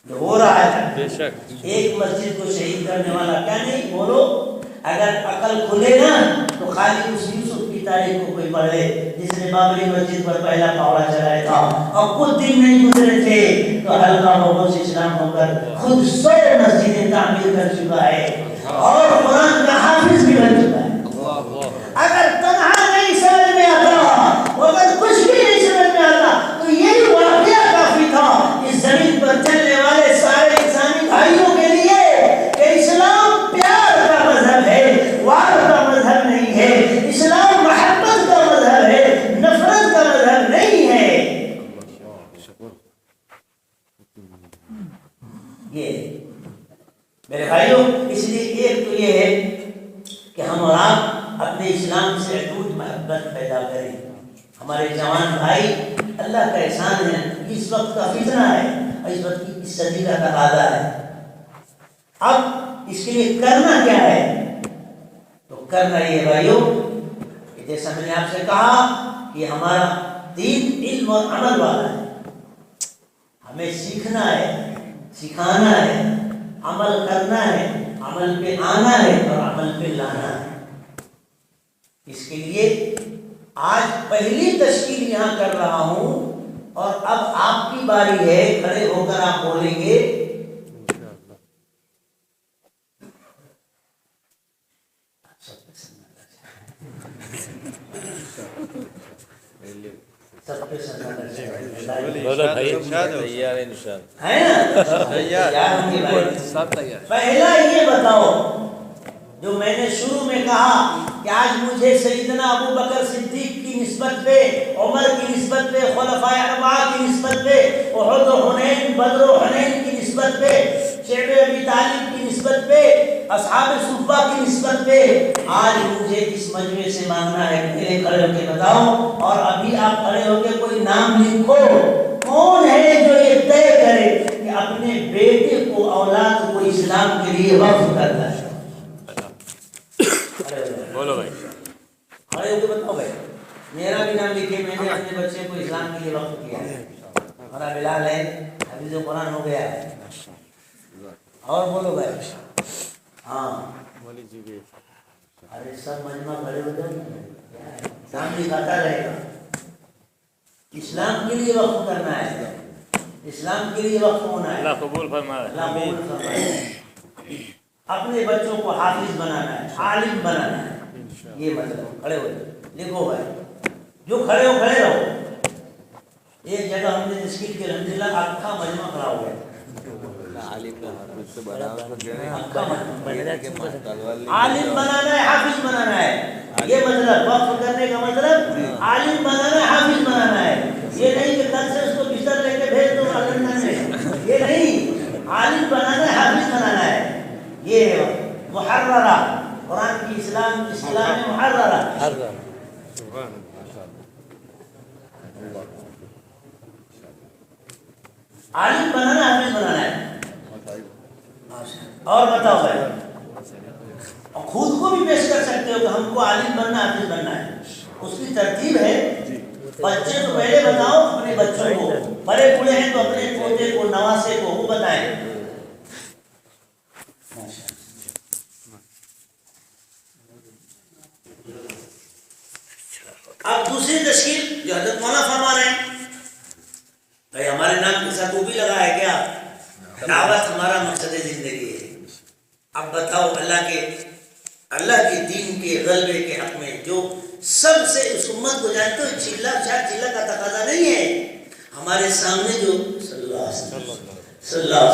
جو ہو رہا ہے بے شک ایک مسجد کو شہید کرنے والا کیا نہیں بولو. اگر عقل کھلے نا تو خالی اس یوسف کی تاریخ کو کوئی پڑھ لے جس نے بابری مسجد پر پہلا پاوڑا چلایا تھا اور کچھ دن نہیں گزرے تھے تو ہلکا محمد اسلام ہو کر خود 100 مسجدیں تعمیر کر چکا ہے اور قرآن کا حافظ بھی بن چکا ہے. اگر تنہا نہیں سمجھ میں آتا، اگر کچھ بھی نہیں سمجھ میں آتا تو یہی واقعہ کافی تھا اس زمین پر چلنے والے سارے انسانی بھائیوں کے لیے کہ اسلام پیار کا مذہب ہے، وار کا مذہب نہیں ہے. اسلام محبت کا مذہب ہے، نفرت کا مذہب نہیں ہے. یہ میرے بھائیوں اس لیے ایک تو یہ ہے کہ ہم اور آپ اپنے اسلام سے اٹوٹ محبت پیدا کریں. ہمارے جوان بھائی اللہ کا احسان ہے، اس وقت کا فتنہ ہے اور اس وقت کی اس صدی کا تقاضا ہے. اب اس کے لیے کرنا کیا ہے؟ تو کرنا یہ بھائیوں کہ جیسا میں نے آپ سے کہا کہ ہمارا دین علم اور عمل والا ہے. ہمیں سیکھنا ہے، سکھانا ہے، عمل کرنا ہے، عمل پہ آنا ہے اور عمل پہ لانا ہے. اس کے لیے آج پہلی تشکیل یہاں کر رہا ہوں اور اب آپ کی باری ہے، کھڑے ہو کر آپ بولیں گے. پہلا یہ بتاؤ جو میں نے شروع میں کہا کہ آج مجھے سیدنا ابو بکر صدیق کی نسبت پہ، عمر کی نسبت پہ، خلفائے اربعہ کی نسبت پہ، احد و حنین، بدر و حنین کی نسبت پہ، شعب ابی طالب کی نسبت پہ، اصحاب صفہ کی نسبت پہ آج مجھے اس مجمع سے مانگنا ہے. میرے کھڑے ہو کے بتاؤ اور ابھی آپ کھڑے ہو کے کوئی نام لکھو. کون ہے جو یہ طے کرے کہ اپنے بیٹے کو، اولاد کو اسلام کے لیے وقف کرتا ہے؟ بولو بھائی، کھڑے ہو کے بتاؤ بھائی. میرا بھی نام لکھے، میں نے اپنے بچے کو اسلام کے لیے وقف کیا ہے. ہمارا بلال ہے، حفیظ قرآن ہو گیا ہے. اور بولو بھائی. ہاں ارے سب مجمع کھڑے ہو جائے، نام لکھاتا رہے گا. اسلام کے لیے وقف کرنا ہے، اسلام کے لیے وقف ہونا ہے. اللہ قبول فرمائے. اللہ قبول فرمائے. اپنے بچوں کو حافظ بنانا ہے، عالم بنانا ہے. یہ مطلب کھڑے ہو لکھو بھائی. جو کھڑے ہو کھڑے رہو. ایک جگہ ہم نے تشکیل کی الحمدللہ اکھا مجمع کھڑا ہو گیا. عالم بنانا ہے، حافظ بنانا ہے. یہ مطلب وقف کرنے کا مطلب عالم بنانا ہے، حافظ بنانا ہے. یہ نہیں کہ کل سے اس کو بستر لے کے بھیج دو لندن میں، یہ نہیں. عالم بنانا ہے، حافظ بنانا ہے. یہ محررہ قرآن کی اسلام میں محررہ. عالم بنانا ہے، حافظ بنانا ہے. اور بتاؤ بھائی، اور خود کو بھی پیش کر سکتے ہو کہ ہم کو عالم بننا ہے، حافظ بننا ہے. اس کی ترتیب ہے. بچے تو پہلے بتاؤ اپنے بچوں کو، بڑے بوڑھے ہیں تو اپنے پوتے کو، نواسے کو وہ بتائیں. اب دوسری تشکیل جو حضرت مولانا فرما رہے ہیں، بھائی ہمارے نام کے ساتھ وہ بھی لگا ہے کیا؟ دعوت ہمارا مقصد زندگی ہے. اب بتاؤ اللہ کے دین کے غلبے کے حق میں جو سب سے اس امت کو جانتے ہو، چلہ کا تقاضا نہیں ہے. ہمارے سامنے جو صلی اللہ علیہ وسلم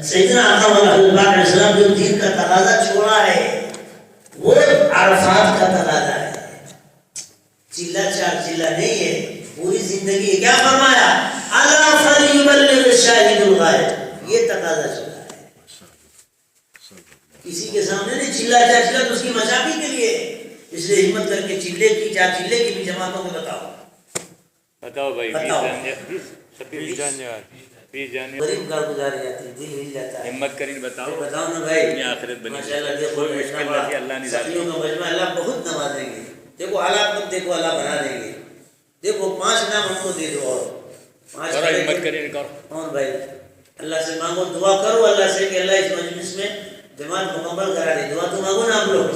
سیدنا آقا علیہ السلام جو دین کا تقاضا چھوڑا ہے وہ عرفات کا تقاضا ہے. چلہ نہیں ہے. پوری زندگی کیا فرمایا؟ الا فلیبلغ الشاہد الغائب. یہ تقاضا چھوڑا ہے. کسی کے سامنے نہیں چلہ تو اس کی مذاقی کے لیے. اس لیے ہمت کر کے چلے کی بھی جماعتوں کو بتاؤ بھائی. غریب کا گزاری جاتی ہے، دل ہل جاتا ہے. ہمت کریں بتاؤ نا بھائی. آخرت بنی. ماشاءاللہ دیکھو مشکل نہیں، اللہ نہیں ساتھیوں کا مجمع اللہ بہت نوازیں گے. دیکھو حالات مت دیکھو، اللہ بنا دیں گے. دیکھو 5 نام ہم کو دے دو اور 5 ہمت کریں کرو. اور بھائی اللہ سے مانگو، دعا کرو اللہ سے کہ اللہ اس مجلس میں جماعت مکمل کرا دے. دعا تو مانگو نا آپ لوگ،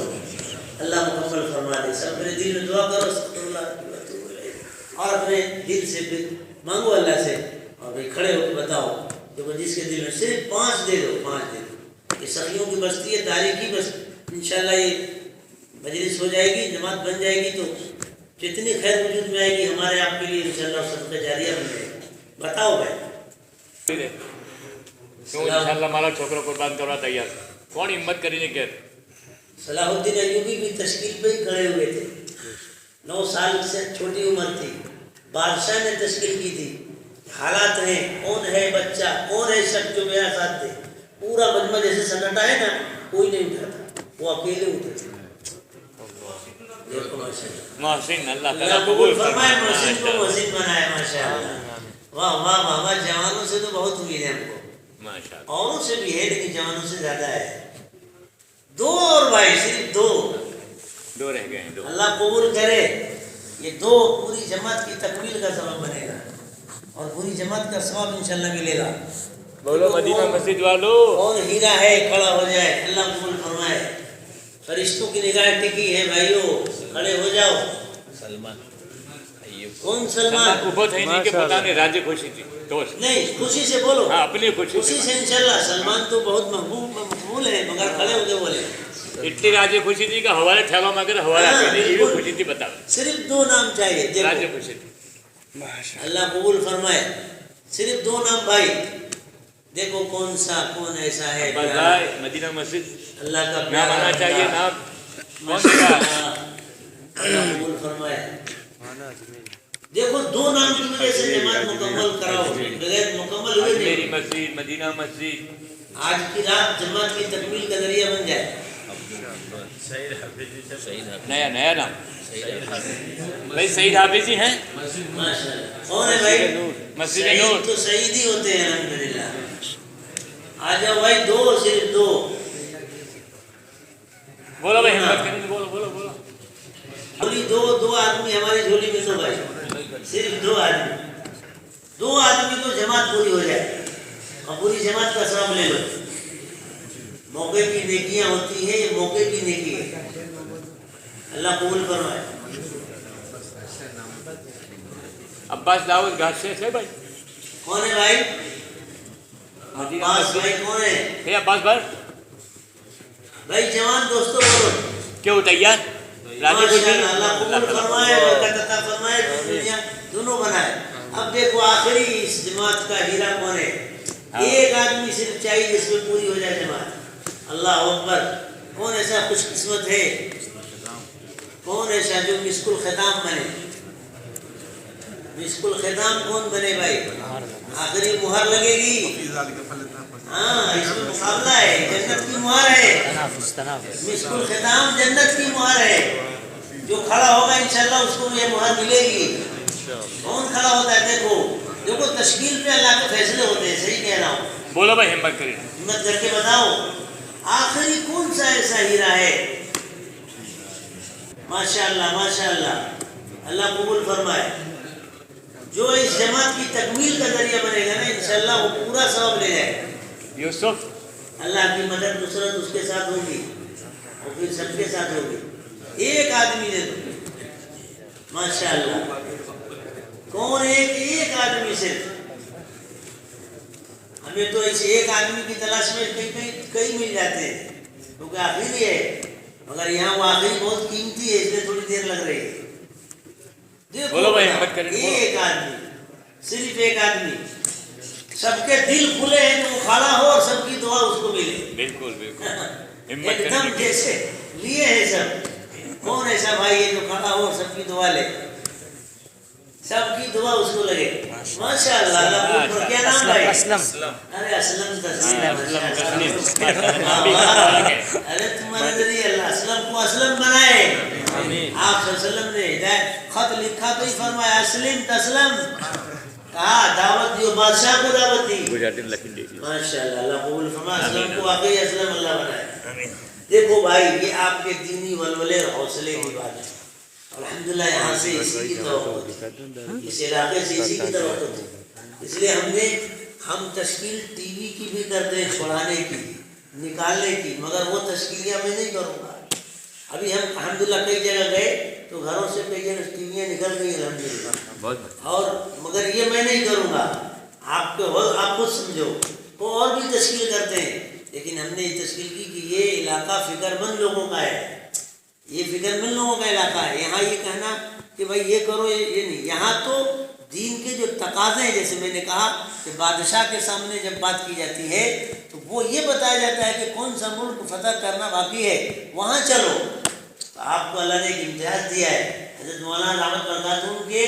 اللہ مکمل فرما دے. سب میرے دل میں دعا کرو استغفر اللہ، اور اپنے دل سے پھر مانگو اللہ سے. اور بھائی کھڑے ہو کے بتاؤ. دیکھو جس کے دل میں صرف 5 دے دو، 5 دے دو. یہ سخیوں کی بستی ہے، تاریخی بس. انشاءاللہ یہ مجلس ہو جائے گی، جماعت بن جائے گی تو جتنی خیر وجود میں آئے گی ہمارے آپ کے لیے انشاءاللہ صدقہ جاریہ بن جائے گی. بتاؤ بھائی. انشاءاللہ ہمارا چھوکرا قربان کروا تیار. کون ہمت کریں گے؟ صلاح الدین ایوبی بھی تشکیل پہ ہی کھڑے ہوئے تھے. 9 سال سے چھوٹی عمر تھی. بادشاہ نے تشکیل کی تھی. حالات ہیں، کون ہے بچہ، کون ہے شخص جو میرا ساتھ دے. پورا مجمع جیسے سناٹا ہے نا، کوئی نہیں اٹھا تھا، وہ اکیلے اٹھے تھے. محسن اللہ قبول فرمائے. محسن کو محسن بنائے. ماشاءاللہ. واہ واہ واہ واہ. جوانوں سے تو بہت امید ہے ہم کو، اوروں سے بھی ہے لیکن جوانوں سے زیادہ ہے. 2 اور بھائی، صرف 2 رہ گئے ہیں. 2 اللہ قبول کرے. یہ 2 پوری جماعت کی تکمیل کا سبب بنے گا اور پوری جماعت کا ثواب انشاءاللہ ملے گا. بولو مدینہ مسجد والو، کون ہیرا ہے کھڑا ہو جائے. اللہ قبول فرمائے. فرشتوں کی نگاہ ٹکی ہے بھائیو، کھڑے ہو جاؤ. سلمان کون سلمان؟ اوپر تھے نہیں کہ پتہ نہیں راجی خوشی تھی دوست. نہیں، خوشی سے بولو. ہاں اپنی خوشی سے انشاءاللہ. سلمان تو بہت مقبول ہے مگر کھڑے ہو کے بولے. اتنی راجی خوشی تھی کہ ہمارے ٹھیلوں میں اگر ہمارا یہ بھی خوشی تھی. بتا صرف 2 نام چاہیے. راجی خوشی تھی. اللہ قبول فرمائے. صرف 2 نام بھائی. دیکھو کون ایسا ہے. مدینہ مسجد اللہ کا نام آنا چاہیے. نام کون سا؟ اللہ قبول فرمائے. دیکھو 2 نام کی وجہ سے جماعت مکمل کراؤ. بغیر مکمل ہوئے میری مسجد، مدینہ مسجد آج کی رات جماعت کی تکمیل کا ذریعہ بن جائے. نیا نام بھائی سعید حافظی ہیں. ماشاءاللہ. کون ہے بھائی؟ مسجد نور. تو سعید ہی ہوتے ہیں الحمدللہ. آ جاؤ بھائی. 2 صرف 2. بولو بھائی ہمت کریں. بولو جھولی 2 آدمی ہماری جھولی میں. تو بھائی صرف 2 آدمی. 2 آدمی تو جماعت پوری ہو جائے اور پوری جماعت کا ثواب لے لو. موقع کی نیکیاں ہوتی ہیں، یہ موقع کی نیکی ہے. اللہ قبول فرمائے. عباس داؤد گھاٹ سے بھائی. کون ہے بھائی؟ عباس بھائی کون ہے؟ عباس بھائی. بھائی جوان دوستوں بولو. کیوں تیار؟ اللہ قبول فرمائے، برکت عطا فرمائے، دنیا دونوں بنائے. اب دیکھو آخری اس جماعت کا ہیرا کون ہے؟ ایک آدمی صرف چاہیے جس میں پوری ہو جائے جماعت. اللہ اکبر. کون ایسا خوش قسمت ہے کون ایسا جو مسک الختام بنے؟ مسک الختام کون بنے بھائی؟ آخری مہر لگے گی. ہاں اس میں مقابلہ ہے، جنت کی مہر ہے. مسک الختام جنت کی مہر ہے. جو کھڑا ہوگا انشاءاللہ اس کو یہ مہر ملے گی. کون کھڑا ہوتا ہے؟ دیکھو تشکیل پہ اللہ کے فیصلے ہوتے ہیں. صحیح کہہ رہا ہوں؟ بولو بھائی، ہمت کریے. ہمت کر کے بتاؤ آخری کون سا ایسا ہیرا ہے؟ ماشاءاللہ ماشاءاللہ، اللہ قبول فرمائے. جو اس جماعت کی تکمیل کا ذریعہ بنے گا نا انشاءاللہ وہ پورا ثواب لے جائے. یوسف، اللہ کی مدد نصرت اس کے ساتھ ہوگی اور پھر سب کے ساتھ ہوگی. ایک آدمی نے تو ماشاءاللہ، کون؟ ایک آدمی صرف. ہمیں تو اس ایک آدمی کی تلاش میں کئی مل جاتے ہیں کیونکہ آخری ہے، مگر یہاں وہ آخری بہت قیمتی ہے، اس میں تھوڑی دیر لگ رہی ہے. بولو بھائی، ہمت کریں. ایک آدمی، صرف ایک آدمی، سب کے دل کھلے ہیں تو وہ کھڑا ہو اور سب کی دعا اس کو ملے. بالکل بالکل، ایک دم جیسے لیے ہیں سب. کون ایسا بھائی ہے جو کھڑا ہو اور سب کی دعا لے؟ سب کی دعا اس کو لگے. ماشاءاللہ. اللہ کیا نام بھائی؟ ارے اسلم تسلیم. ارے تمہارے ذریعے اللہ اسلم کو اسلم بنائے. آپ صلی اللہ علیہ وسلم نے ہدایت خط لکھا تو ہی فرمایا اسلم تسلم. کہا دعوت دیو، بادشاہ کو دعوت دی. ماشاءاللہ، اللہ قبول فرمائے. اسلم کو واقعی اسلم اللہ بنائے. دیکھو بھائی، یہ آپ کے دینی ولولے اور حوصلے کی بات ہے. الحمدللہ یہاں سے اسی کی توقع تھی، اس علاقے سے اسی کی توقع تھی. اس لیے ہم تشکیل ٹی وی کی بھی کرتے ہیں، پڑھانے کی، نکالنے کی، مگر وہ تشکیلیاں میں نہیں کروں گا. ابھی ہم الحمدللہ کئی جگہ گئے تو گھروں سے کئی جگہ ٹی ویاں نکل گئی الحمدللہ. اور مگر یہ میں نہیں کروں گا. آپ خود سمجھو. وہ اور بھی تشکیل کرتے ہیں، لیکن ہم نے یہ تشکیل کی کہ یہ علاقہ فکر مند لوگوں کا ہے. یہ فکر مند لوگوں کا علاقہ ہے. یہاں یہ کہنا کہ بھائی یہ کرو، یہ نہیں. یہاں تو دین کے جو تقاضے ہیں، جیسے میں نے کہا کہ بادشاہ کے سامنے جب بات کی جاتی ہے تو وہ یہ بتایا جاتا ہے کہ کون سا ملک فتح کرنا باقی ہے، وہاں چلو. تو آپ کو اللہ نے ایک امتیاز دیا ہے. حضرت مولانا دعوت برکاتہ کے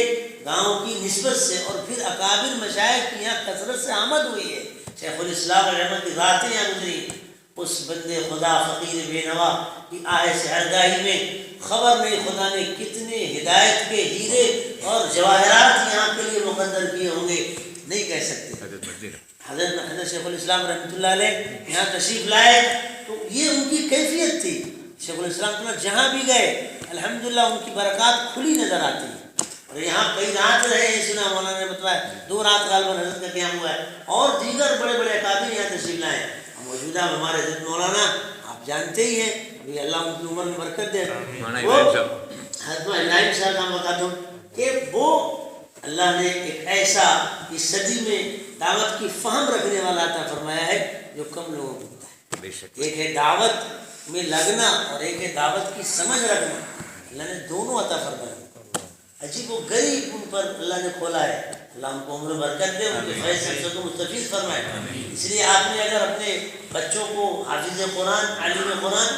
گاؤں کی نسبت سے اور پھر اکابر مشائخ کی یہاں کثرت سے آمد ہوئی ہے. شیخ الاسلام رحمت کی ذاتیں یہاں گزری. اس بندے خدا فقیر بے نوا کی آہ سے ہرگاہی میں خبر نہیں خدا نے کتنے ہدایت کے ہیرے اور جواہرات یہاں کے لیے مقدر کیے ہوں گے، نہیں کہہ سکتے. حضرت شیخ الاسلام رحمۃ اللہ علیہ یہاں تشریف لائے تو یہ ان کی کیفیت تھی. شیخ الاسلام جہاں بھی گئے الحمدللہ ان کی برکات کھلی نظر آتی ہے. اور یہاں کئی رات رہے ہیں، سنا مولانا نے بتایا 2 رات غالباً حضرت کا قیام ہوا ہے. اور دیگر بڑے بڑے اکابر یہاں تشریف لائے. موجودہ ہمارے حضرت مولانا آپ جانتے ہی ہیں، ابھی اللہ ان کی عمر میں برکت دے. وہ حضرت ابراہیم صاحب کا بتا دوں کہ وہ اللہ نے ایک ایسا اس صدی میں دعوت کی فہم رکھنے والا عطا فرمایا ہے جو کم لوگوں کو ہوتا ہے. ایک ہے دعوت میں لگنا اور ایک ہے دعوت کی سمجھ رکھنا. اللہ نے دونوں عطا فرمایا. عجیب و غریب ان پر اللہ نے کھولا ہے. اللہ ان کو عمر برکت دے، ان کے فیض سے کو مستفید فرمائے. اس لیے آپ نے اگر اپنے بچوں کو حافظ قرآن، عالم قرآن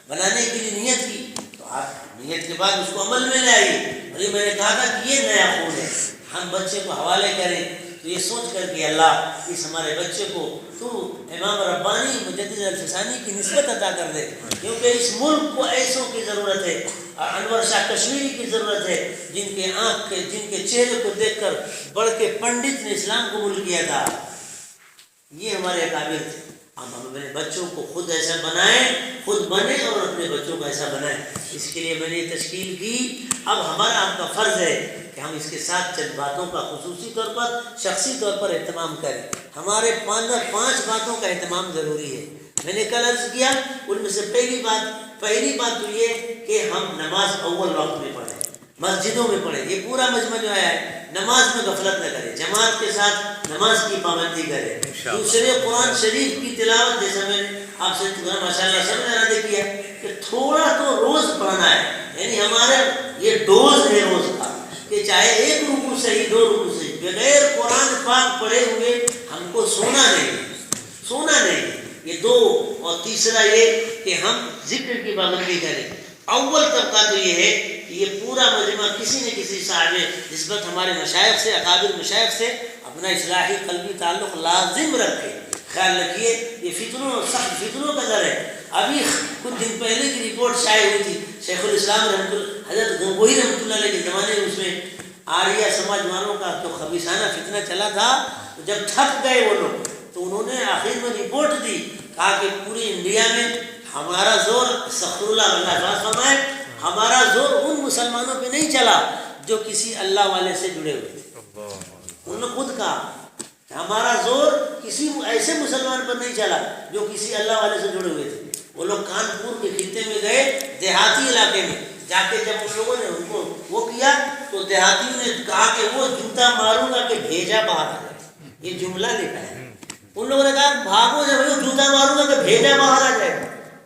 بنانے کے لیے نیت کی تو آپ نیت کے بعد اس کو عمل میں لائیے. اور یہ میں نے کہا تھا کہ یہ نیا خون ہے. ہم بچے کو حوالے کریں تو یہ سوچ کر کہ اللہ اس ہمارے بچے کو تو امام ربانی مجدد الفسانی کی نسبت عطا کر دے، کیونکہ اس ملک کو ایسوں کی ضرورت ہے. انور شاہ کشمیری کی ضرورت ہے جن کے آنکھ کے، جن کے چہرے کو دیکھ کر بڑھ کے پنڈت نے اسلام قبول کیا تھا. یہ ہمارے اکابر تھے. ہم اپنے بچوں کو خود ایسا بنائیں، خود بنیں اور اپنے بچوں کو ایسا بنائیں. اس کے لیے میں نے یہ تشکیل کی. اب ہمارا آپ کا فرض ہے کہ ہم اس کے ساتھ چند باتوں کا خصوصی طور پر، شخصی طور پر اہتمام کریں. ہمارے 5 باتوں کا اہتمام ضروری ہے. میں نے کل عرض کیا ان میں سے پہلی بات تو یہ کہ ہم نماز اول وقت میں پڑھیں، مسجدوں میں پڑھیں. یہ پورا مجمع جو آیا ہے نماز میں غفلت نہ کرے، جماعت کے ساتھ نماز کی پابندی کرے. دوسرے قرآن شریف کی تلاوت، جیسا میں نے آپ سے ماشاءاللہ سب نے ارادہ کیا کہ تھوڑا تو روز پڑھنا ہے. یعنی ہمارا یہ ڈوز ہے روز کا کہ چاہے 1 رکوع صحیح 2 رکوع صحیح، بغیر قرآن پاک پڑھے ہوئے ہم کو سونا نہیں. یہ 2. اور تیسرا یہ کہ ہم ذکر کی پابندی کریں. اول طبقہ تو یہ ہے کہ یہ پورا مجمع کسی نہ کسی صاحب نسبت ہمارے مشائخ سے، اکابر مشائخ سے اپنا اصلاحی قلبی تعلق لازم رکھے. خیال رکھیے یہ فتنوں، سخت فتنوں کا در ہے. ابھی کچھ دن پہلے کی رپورٹ شائع ہوئی تھی شیخ الاسلام حضرت گنگوہی رحمۃ اللہ علیہ کے زمانے میں، اس میں آریہ سماج والوں کا جو خبیثانہ فتنہ چلا تھا، جب تھک گئے وہ لوگ تو انہوں نے آخر میں رپورٹ دی، کہا کہ پوری انڈیا میں ہمارا زور، استغفر اللہ اللہ فرمائے، ہمارا زور ان مسلمانوں پہ نہیں چلا جو کسی اللہ والے سے جڑے ہوئے تھے. انہوں نے خود کہا کہ ہمارا زور کسی ایسے مسلمان پر نہیں چلا جو کسی اللہ والے سے جڑے ہوئے تھے. وہ لوگ کانپور کے خطے میں گئے، دیہاتی علاقے میں جا کے جب ان لوگوں نے ان کو وہ کیا تو دیہاتیوں نے کہا کہ وہ جوتا ماروں گا کہ بھیجا باہر آ جائے. یہ جملہ لکھا ہے. ان لوگوں نے کہا بھاگو جب وہ جوتا ماروں گا کہ بھیجا باہر آ جائے.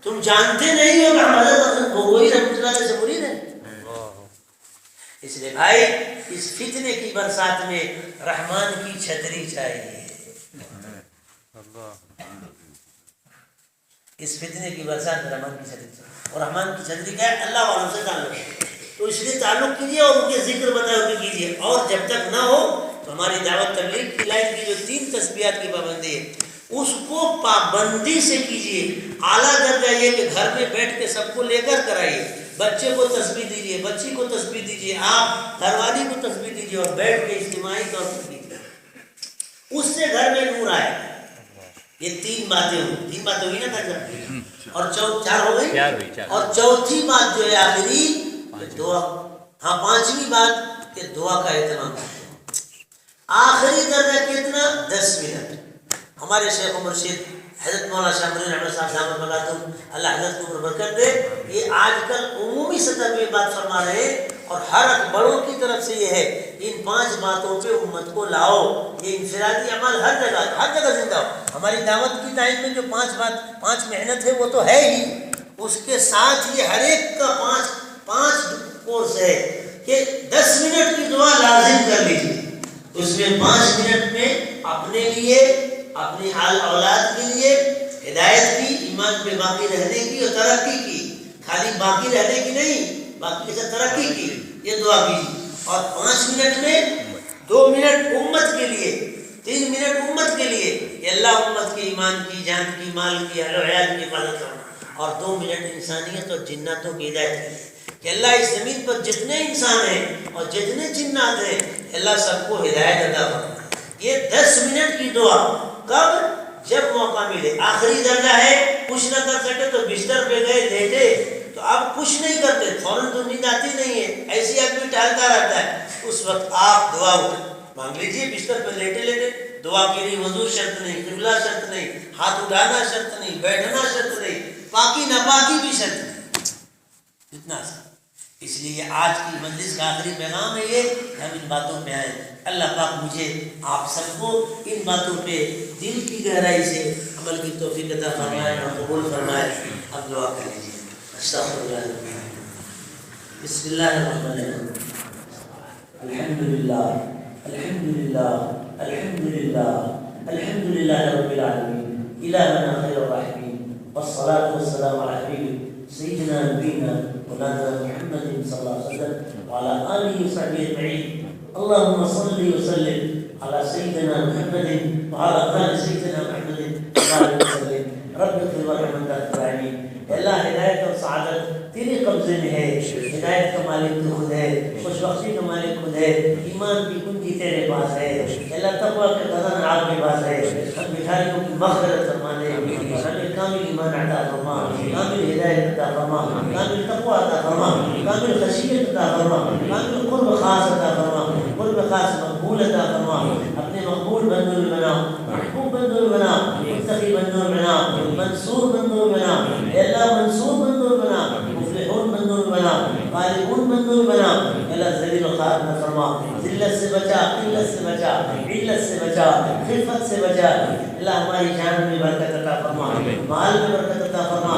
تم جانتے نہیں ہو کہ ہم حضرت گنگوہی رحمۃ اللہ علیہ سے مرید ہیں. اس لیے بھائی اس فتنے کی برسات میں رحمان کی چھتری چاہیے. اس فتنے کی برسات میں رحمان کی چھتری چاہیے. اور رحمان کی چھتری کیا ہے؟ اللہ والوں سے تعلق ہے. تو اس لیے تعلق کیجیے اور ان کے ذکر بتائے کیجیے. اور جب تک نہ ہو تو ہماری دعوت تبلیغ کی لائن کی جو 3 تسبیحات کی پابندی ہے اس کو پابندی سے کیجیے. اعلیٰ درجہ یہ کہ گھر میں بیٹھ کے سب کو لے کر کرائیے. بچے کو تسبیح دیجیے، بچی کو تسبیح دیجیے، آپ گھر والی کو تسبیح دیجیے اور بیٹھ کے اجتماعی طور پر کیجیے. اس سے گھر میں نور آئے. یہ 3 باتیں ہوئی. 3 باتیں ہوئی نا تھا اور 4 ہو گئی. اور چوتھی بات جو ہے آخری دعا. ہاں 5ویں بات کہ دعا کا اہتمام. آخری درجہ کتنا؟ 10 منٹ. ہمارے شیخ و مرشد حضرت مولانا شاہ مرید احمد صاحب دامت برکاتہم اللہ حضرت کو برکت دے، یہ آج کل عمومی سطح پہ بات فرما رہے ہیں اور ہر بڑوں کی طرف سے یہ ہے ان 5 باتوں پہ امت کو لاؤ. یہ انفرادی عمل ہر جگہ زندہ ہو. ہماری دعوت کی ٹائم میں جو 5 محنت ہے وہ تو ہے ہی، اس کے ساتھ یہ ہر ایک کا 5 کورس ہے کہ 10 منٹ کی دعا لازم کر لیجیے. اس میں 5 منٹ میں اپنے لیے، اپنی اولاد کے لیے ہدایت کی، ایمان پہ باقی رہنے کی اور ترقی کی. خالی باقی رہنے کی نہیں، باقی سے ترقی کی یہ دعا کیجیے. اور 5 منٹ میں 2 منٹ امت کے لیے، 3 منٹ امت کے لیے کہ اللہ امت کے ایمان کی، جان کی، مال کی، اہل و عیال کی حفاظت کرنا. اور 2 منٹ انسانیت اور جناتوں کی ہدایت کے لیے کہ اللہ اس زمین پر جتنے انسان ہیں اور جتنے جنات ہیں اللہ سب کو ہدایت عطا فرمائے. یہ 10 منٹ کی دعا کب؟ جب موقع ملے. آخری درجہ ہے کچھ نہ کر سکے تو بستر پہ گئے لیٹے تو اب کچھ نہیں کرتے، فوراً تو نیند آتی نہیں ہے، ایسی آدمی ٹہلتا رہتا ہے. اس وقت آپ دعا مانگ لیجیے بستر پہ لیٹے لیٹے. دعا کے لیے وضو شرط نہیں، قبلہ شرط نہیں، ہاتھ اٹھانا شرط نہیں، بیٹھنا شرط نہیں، پاکی ناپاکی بھی شرط نہیں. اتنا سا. اس لیے آج کی مجلس کا آخری پیغام ہے یہ کہ ہم ان باتوں پہ آئیں. اللہ پاک مجھے آپ سب کو ان باتوں پہ دل کی گہرائی سے عمل کی توفیق عطا فرمائے اور قبول فرمائے. اب دعا کر لیجیے. استغفر اللہ. بسم اللہ الرحمن الرحیم. الحمدللہ الحمدللہ الحمدللہ الحمدللہ رب العالمین الہنا خیر الراحمین والصلاة والسلام علی حبیب سیدنا نبینا مولانا محمد صلی اللہ علیہ وسلم وعلى آلہ وصحبہ اجمعین. اللهم صل وسلم على سيدنا محمد وعلى آل سيدنا محمد وبارك وسلم. رب اغفر وارحم وانت الراحمین. اللہ ہدایت اور سعادت تیرے قبضے میں ہے. ہدایت کا مالک تو خود ہے، خوش بخشی کا مالک خود ہے، ایمان کی کنجی تیرے پاس ہے. اللہ تقوی کے خزانہ آپ کے پاس ہے. ہم بھکاریوں کی مغفرت فرما دے اور ہمیں کامل ایمان عطا فرما، کامل ہدایت عطا فرما، کامل تقوی عطا فرما، کامل خشیت عطا فرما، کامل قرب خاص عطا فرما، قرب خاص مقبول عطا فرما. اپنے مقبول بندوں میں بنا، محبوب بندوں میں بنا، متقی بندوں میں بنا، منصور بندوں میں بنا. اللہ منصور بندوں میں بنا، مفلحون بندوں میں بنا، غالبون بندوں میں بنا. اللہ ذلیل و خوار نہ فرما. ذلت سے بچا، قلت سے بچا، علت سے بچا، خفت سے بچا. اللہ ہماری جان میں برکت عطا فرما، مال میں برکت عطا فرما،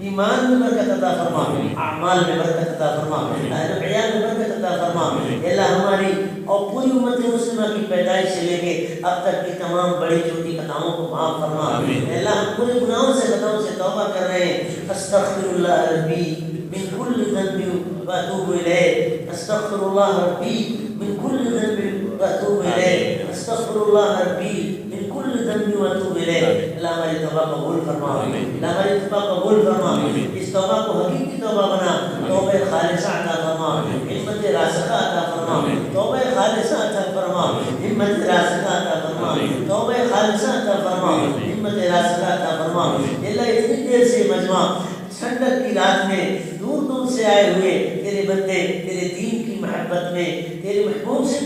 ایمان میں برکت عطا فرما، اعمال میں برکت عطا فرما، اہل و عیال میں برکت عطا فرما. اللہ ہماری اور پوری امت مسلمہ کی پیدائش سے لے کے اب تک کی تمام بڑی چھوٹی خطاؤں کو معاف فرما. اللہ ہم پورے گناہوں سے خطاؤں سے توبہ کر رہے ہیں. استغفر اللہ ربی من كل ذنب وأتوب إليه أستغفر الله ربي من كل ذنب وأتوب إليه أستغفر الله ربي من كل ذنب وأتوب إليه اللہ ہماری توبہ قبول فرما اللہ ہماری توبہ قبول فرما اس توبہ کو حقیقی توبہ بنا توبہ خالصہ عطا فرما ہمت راسخہ عطا فرما توبہ خالصہ عطا فرما ہمت راسخہ عطا فرما توبہ خالصہ عطا فرما ہمت راسخہ عطا فرما اللہ اتنی دیر سے مجمع ٹھنڈک کی رات میں دور دور سے آئے ہوئے تیرے بندے تیرے دین کی محبت میں تیرے محبوب سے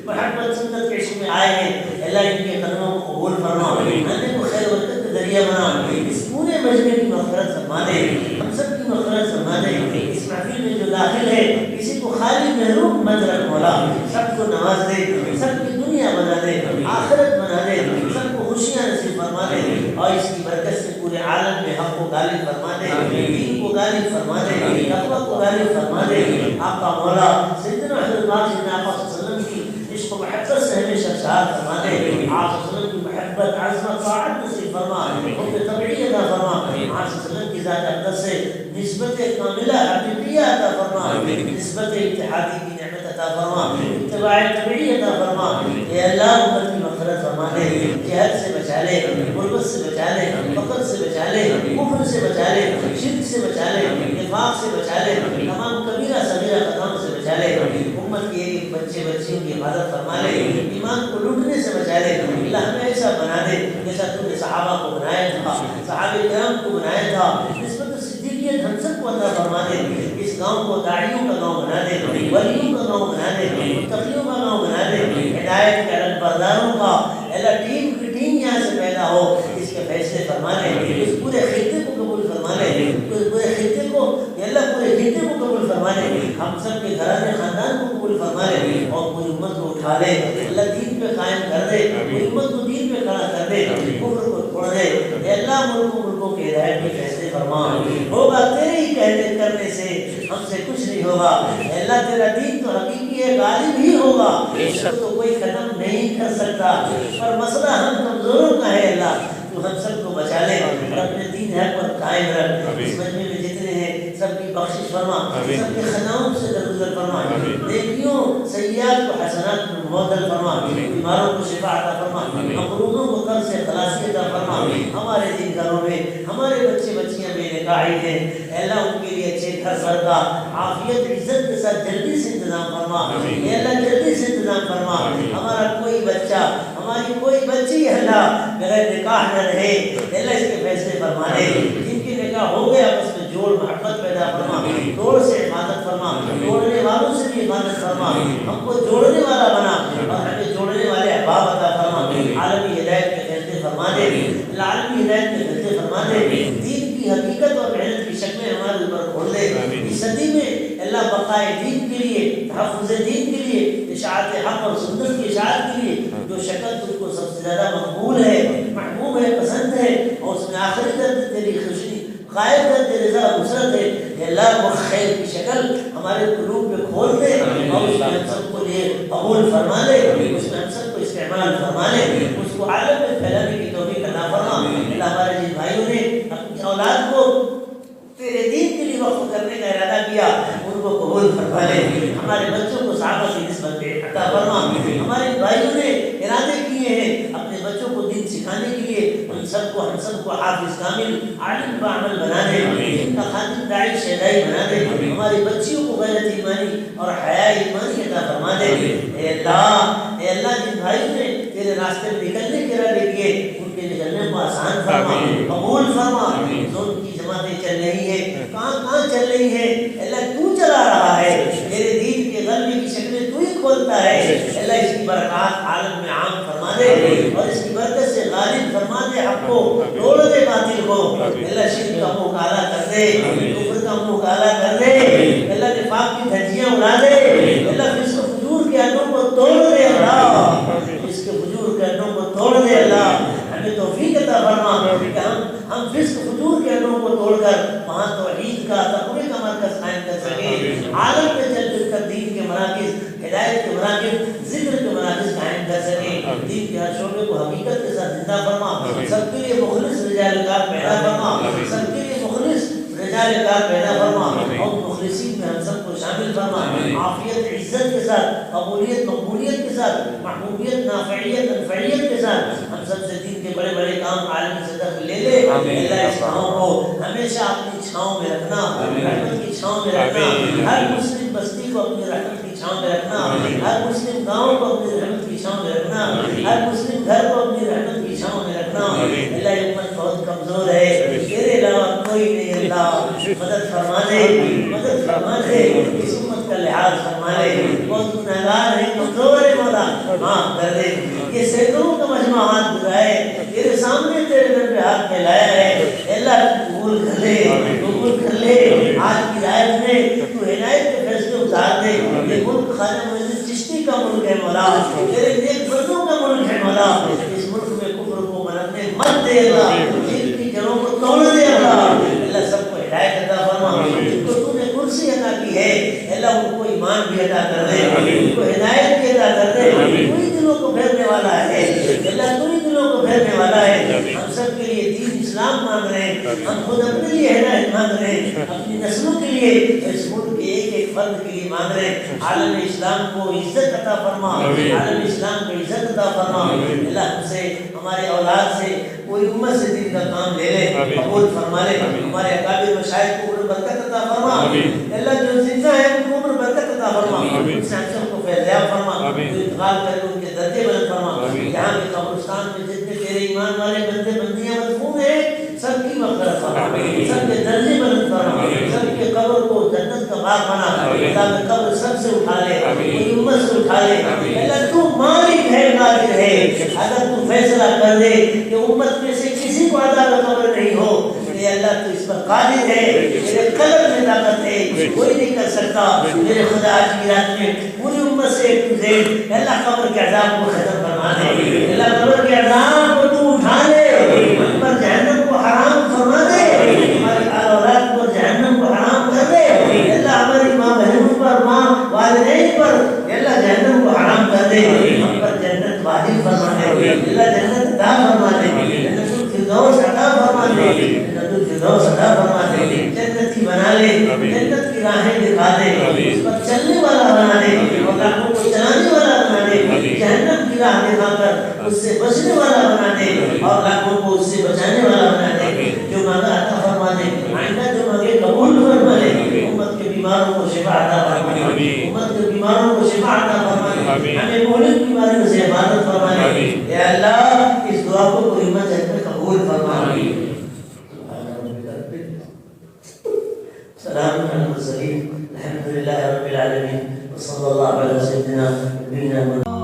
محبت سنت کے عشق میں آئے ہیں اللہ ان کے قدموں کو قبول فرما آنے کو خیر برکت کا ذریعہ بنا اس پورے مجمع کی مغفرت فرما دے ہم سب کی مغفرت فرما دے اس محفل میں جو داخل ہے کسی کو خالی محروم مت رکھ مولا سب کو نواز دے سب کی دنیا بنا دے آخرت بنا دے سب کو خوشیاں نصیب فرما دے اور اس کی برکت سے پورے عالم میں حق کو غالب فرما دے دین کو غالب فرما دے تقویٰ کو غالب فرما دے آقا مولا سیدنا حضرت پاک سیدنا آقا صلی اللہ علیہ وسلم کی عشق و محبت سے ہمیشہ شاد فرما دے آپ صلی اللہ علیہ وسلم کی محبت عظمت طاعت نصیب فرما حب طبعی عطا فرما آپ صلی اللہ علیہ وسلم کی ذات اقدس سے نسبت کاملہ حقیقیہ عطا فرما نسبت اتحادی کی نعمت عطا فرما اتباع طبعی عطا فرما اے اللہ امت کی مغفرت فرما دے جہل سے بچا لے غربت سے بچا لے فقر سے بچا لے کفر سے بچا لے شرک سے بچا لے نفاق سے بچا لے تمام کبیرہ صغیرہ قدام سے بچا لے امت کی ایک بچے بچیوں کی حفاظت فرما لے ایمان کو لوٹنے سے بچا لے اللہ ہمیں ایسا بنا دے جیسا تو نے صحابہ کو بنایا تھا صحابہ کرام کو بنایا تھا نسبت صدیقیت ہم سب کو عطا فرما دے اس گاؤں کو داعیوں کا گاؤں بنا دے ولیوں کا گاؤں بنا دے متقیوں کا گاؤں بنا دے ہدایت کے علم برداروں کا اللہ ٹیم کی ٹیم یہاں سے پیدا ہو اس کے فیصلے فرما لے اس پورے خطے کو قبول فرما لے اس پورے خطے کو اللہ پورے خطے کو قبول فرما لے ہم سب کے گھرانے خاندان کو قبول فرما لے اور پوری امت کو اٹھا لے اللہ دین پہ قائم کر دے پوری امت کو دین پہ کھڑا کر دے کفر کو چھوڑ دے اللہ ملکوں کے ہدایت کے فیصلے فرما ہوگا تیرے ہی کہنے کرنے سے ہم سے کچھ نہیں ہوگا اللہ تیرا دین تو حقیقی ہے غالب ہی ہوگا اس کو تو کوئی ختم نہیں کر سکتا پر مسئلہ ہم کمزوروں کا ہے اللہ تو ہم سب کو بچا لے اور اپنے دین ہے پر قائم رکھ اس مجمع میں جتنے ہیں سب کی بخشش فرما سب کے خطاؤں سے درگزر فرما نیکیوں سیئات کو حسنات میں مبدل فرما بیماروں کو شفا عطا فرما مقروضوں کو قرض سے خلاصی عطا فرما ہمارے دن گھروں میں ہمارے بچے بچیاں بے نکاحی ہیں اللہ ان کے لیے اچھے گھر بھر کا عافیت عزت کے ساتھ جلدی سے انتظام فرما اے اللہ جلدی سے انتظام فرما ہمارا کوئی بچہ ہماری کوئی بچی اللہ بغیر نکاح نہ رہے اللہ اس کے فیصلے فرما دے جن کی نکاح ہو گیا اس میں جوڑ محبت پیدا فرما توڑ سے حفاظت فرما توڑنے والوں سے بھی حفاظت فرما ہم کو جوڑنے والا بنا اور ہمیں جوڑنے والے احباب عطا فرما عالمی ہدایت کے فیصلے فرما دے عالمی ہدایت کے فیصلے فرما دے دین کی حقیقت اور محنت کی شکلیں ہمارے اوپر کھول دے اس صدی میں اللہ بقائے دین کے لیے تحفظ دین کے لیے اشاعت حق اور سنت کی اشاعت کے لیے جو شکل تجھ کو سب سے زیادہ مقبول ہے محبوب ہے پسند ہے اور اس میں آخری درد تیری خوشی قائد کر تیرے رضا نصرت ہے اے اللہ وہ خیر کی شکل ہمارے قلوب میں کھول دے اور اس میں ہم سب کو لیے قبول فرما دے اس میں ہم سب کو استعمال فرما دے اس کو عالم میں پھیلانے کی توفیق عطا فرما اللہ ہمارے جن بھائیوں نے اپنی اولاد کو تیرے دین کے لیے وقف کرنے کا ارادہ کیا ان کو قبول فرما لے ہمارے بچوں کو صحابہ کی نسبت پہ عطا فرما ہمارے بھائیوں نے ارادے کیے ہیں اپنے بچوں کو دین سکھانے کے لیے ہم سب کو حافظ کامل عالم بعمل بنا دے ان کا خادم داعی شہدائی بنا دے ہماری بچیوں کو غیرت ایمانی اور حیا ایمانی عطا فرما دے اے اللہ جن بھائیوں نے تیرے راستے میں نکلنے کے ارادے کیے ان کے نکلنے کو آسان فرما قبول فرما زون کی جماعتیں چل رہی ہیں کہاں چل رہی ہیں اللہ تو چلا رہا ہے تیرے دین کے غلبے کی شکلیں تو ہی کھولتا ہے اللہ اس کی برکات عالم میں عام فرما دے اور اس کی برکت سے غالب فرما دے حق کو توڑ دے باطل کو اللہ شرک کا منہ کالا کر دے کفر کا منہ کالا کر دے اللہ نفاق کی دھجیاں اڑا دے اللہ فسق و فجور کے اڈوں کو توڑ دے اللہ اس کے فجور کے اڈوں کو توڑ دے اللہ ہمیں توفیق عطا فرما کہ ہم فسق فجور کے اڈوں کو توڑ کر وہاں توحید کا تقوی کا مرکز قائم کر سکیں عالم میں چل پھر کر دین کے مراکز ہدایت کے مراکز ذکر کے مراکز قائم کر سکیں دین کے ہر شعبے کو حقیقت کے ساتھ زندہ فرما سب کے لیے مخلص رجال کار پیدا فرما سب کے لیے مخلص رجال کار پیدا فرما اور مخلصین میں ہم سب کو شامل فرما، عافیت عزت کے ساتھ، قبولیت مقبولیت کے ساتھ، محبوبیت نافعیت انفعیت کے ساتھ ہم سب سے دین کے بڑے بڑے کام عالمی صدق لے لے۔ اللہ اس کاموں کو ہمیشہ اپنی چھاؤں میں رکھنا، رحمت کی چھاؤں میں رکھنا، ہر مسلم بستی کو اپنی رحمت کی چھاؤں میں رکھنا، ہر مسلم گاؤں کو اپنی رحمت کی چھاؤں میں رکھنا، ہر مسلم گھر کو اپنی رحمت کی چھاؤں میں رکھنا۔ اللہ یہ امت بہت کمزور ہے، تیرے علاوہ کوئی نہیں، اللہ مدد فرما دے، مدد فرما دے، اس امت کا لحاظ فرما لے، بہت گنہگار ہے، کمزور ہے، مولا معاف کر دے۔ یہ سینکڑوں کا مجمع ہاتھ بلائے تیرے سامنے تیرے گھر پہ ہاتھ پھیلایا ہے، اللہ قبول کر لے، قبول کر لے۔ آج کی رات میں تو ہدایت کے فیصلے اتار دے۔ یہ ملک خواجہ معین الدین چشتی کا ملک ہے مولا، تیرے نیک بندوں کا ملک ہے مولا، اس ملک میں کفر کو مننے مت دے اللہ، ان کی جڑوں کو توڑ دے اللہ۔ اللہ سب کو ہدایت عطا فرما، جن کو تو نے کرسی عطا کی ہے اللہ ان کو ایمان بھی عطا کر دے، ان کو ہدایت بھی عطا کر دے۔ تو ہی دلوں کو پھیرنے والا ہے اللہ، تو ہی دلوں کو پھیرنے والا ہے۔ ہم سب کے لیے دین اسلام مانگ رہے ہیں، ہم خود اپنے لیے ہدایت مانگ رہے ہیں، اپنی نسلوں کے لیے، اس ملک کے ایک ایک فرد کے لیے مانگ رہے ہیں۔ عالم اسلام کو عزت عطا فرما، عالم اسلام کو عزت عطا فرما۔ اللہ ہم سے، ہمارے اولاد سے، پوری امت سے دین کا کام لے لے، قبول فرما لے۔ ہمارے اکابر مشائخ کو عمر برکت عطا فرما، اللہ جو زندہ ہے ان کو عمر برکت عطا فرما، ان سے ہم سب کو فیضیاب فرما، جو انتقال کر کے ان کے درجے بلند فرما۔ یہاں کے قبرستان میں جتنے تیرے ایمان والے بندے بندیاں مدفون ہیں سب کی مغفرت فرما، سب کے درجے بلند فرما، سب کے قبر کو جنت کا باغ بنا، اللہ قبر سب سے اٹھا لے، پوری امت سے اٹھا لے۔ اللہ تو مالک ہے، قادر ہے، اگر تو فیصلہ کر دے کہ امت میں سے کسی کو عذاب قبر نہیں ہو، اے اللہ تو اس پر قادر ہے، میرے قلب میں طاقت ہے، کوئی نہیں کر سکتا۔ میرے خدا آج کی رات میں پوری امت سے ایک تو زید اللہ قبر کے عذاب کو ختم فرما دے، اللہ قبر کے عذاب کو تو اٹھا لے، ہم پر جہنم کو حرام فرما دے، ہماری آل اولاد پر جہنم کو حرام کر دے، اللہ ہماری ماں بہنوں پر، ماں والدین پر اللہ جہنم کو حرام کر دے، ہم پر جنت واجب فرما دے، اللہ جنت عطا فرما دے، جنت الفردوس عطا فرما دے، جنت الفردوس عطا فرما دے، جنتی بنا لے، جنت کی راہیں دکھا دے، اس پر چلنے والا بنا دے اور لاکھوں کو چلانے والا بنا دے، جہنم کی راہ دکھا کر اس سے بچنے والا بنا دے اور لاکھوں کو اس سے بچانے والا بنا دے۔ جو مانگا عطا فرما دے، آئندہ جو مانگے قبول فرما لے، امت کے بیماروں کو شفا عطا فرما دے، امت کے بیماروں کو شفا عطا فرما دے، ہمیں مہلک بیماریوں سے حفاظت فرما دے۔ اے اللہ اس دعا کو پوری امت میں قبول فرما دے۔ سلام علی المرسلین، الحمدللہ رب العالمین، وصلی اللہ علی سیدنا نبینا محمد۔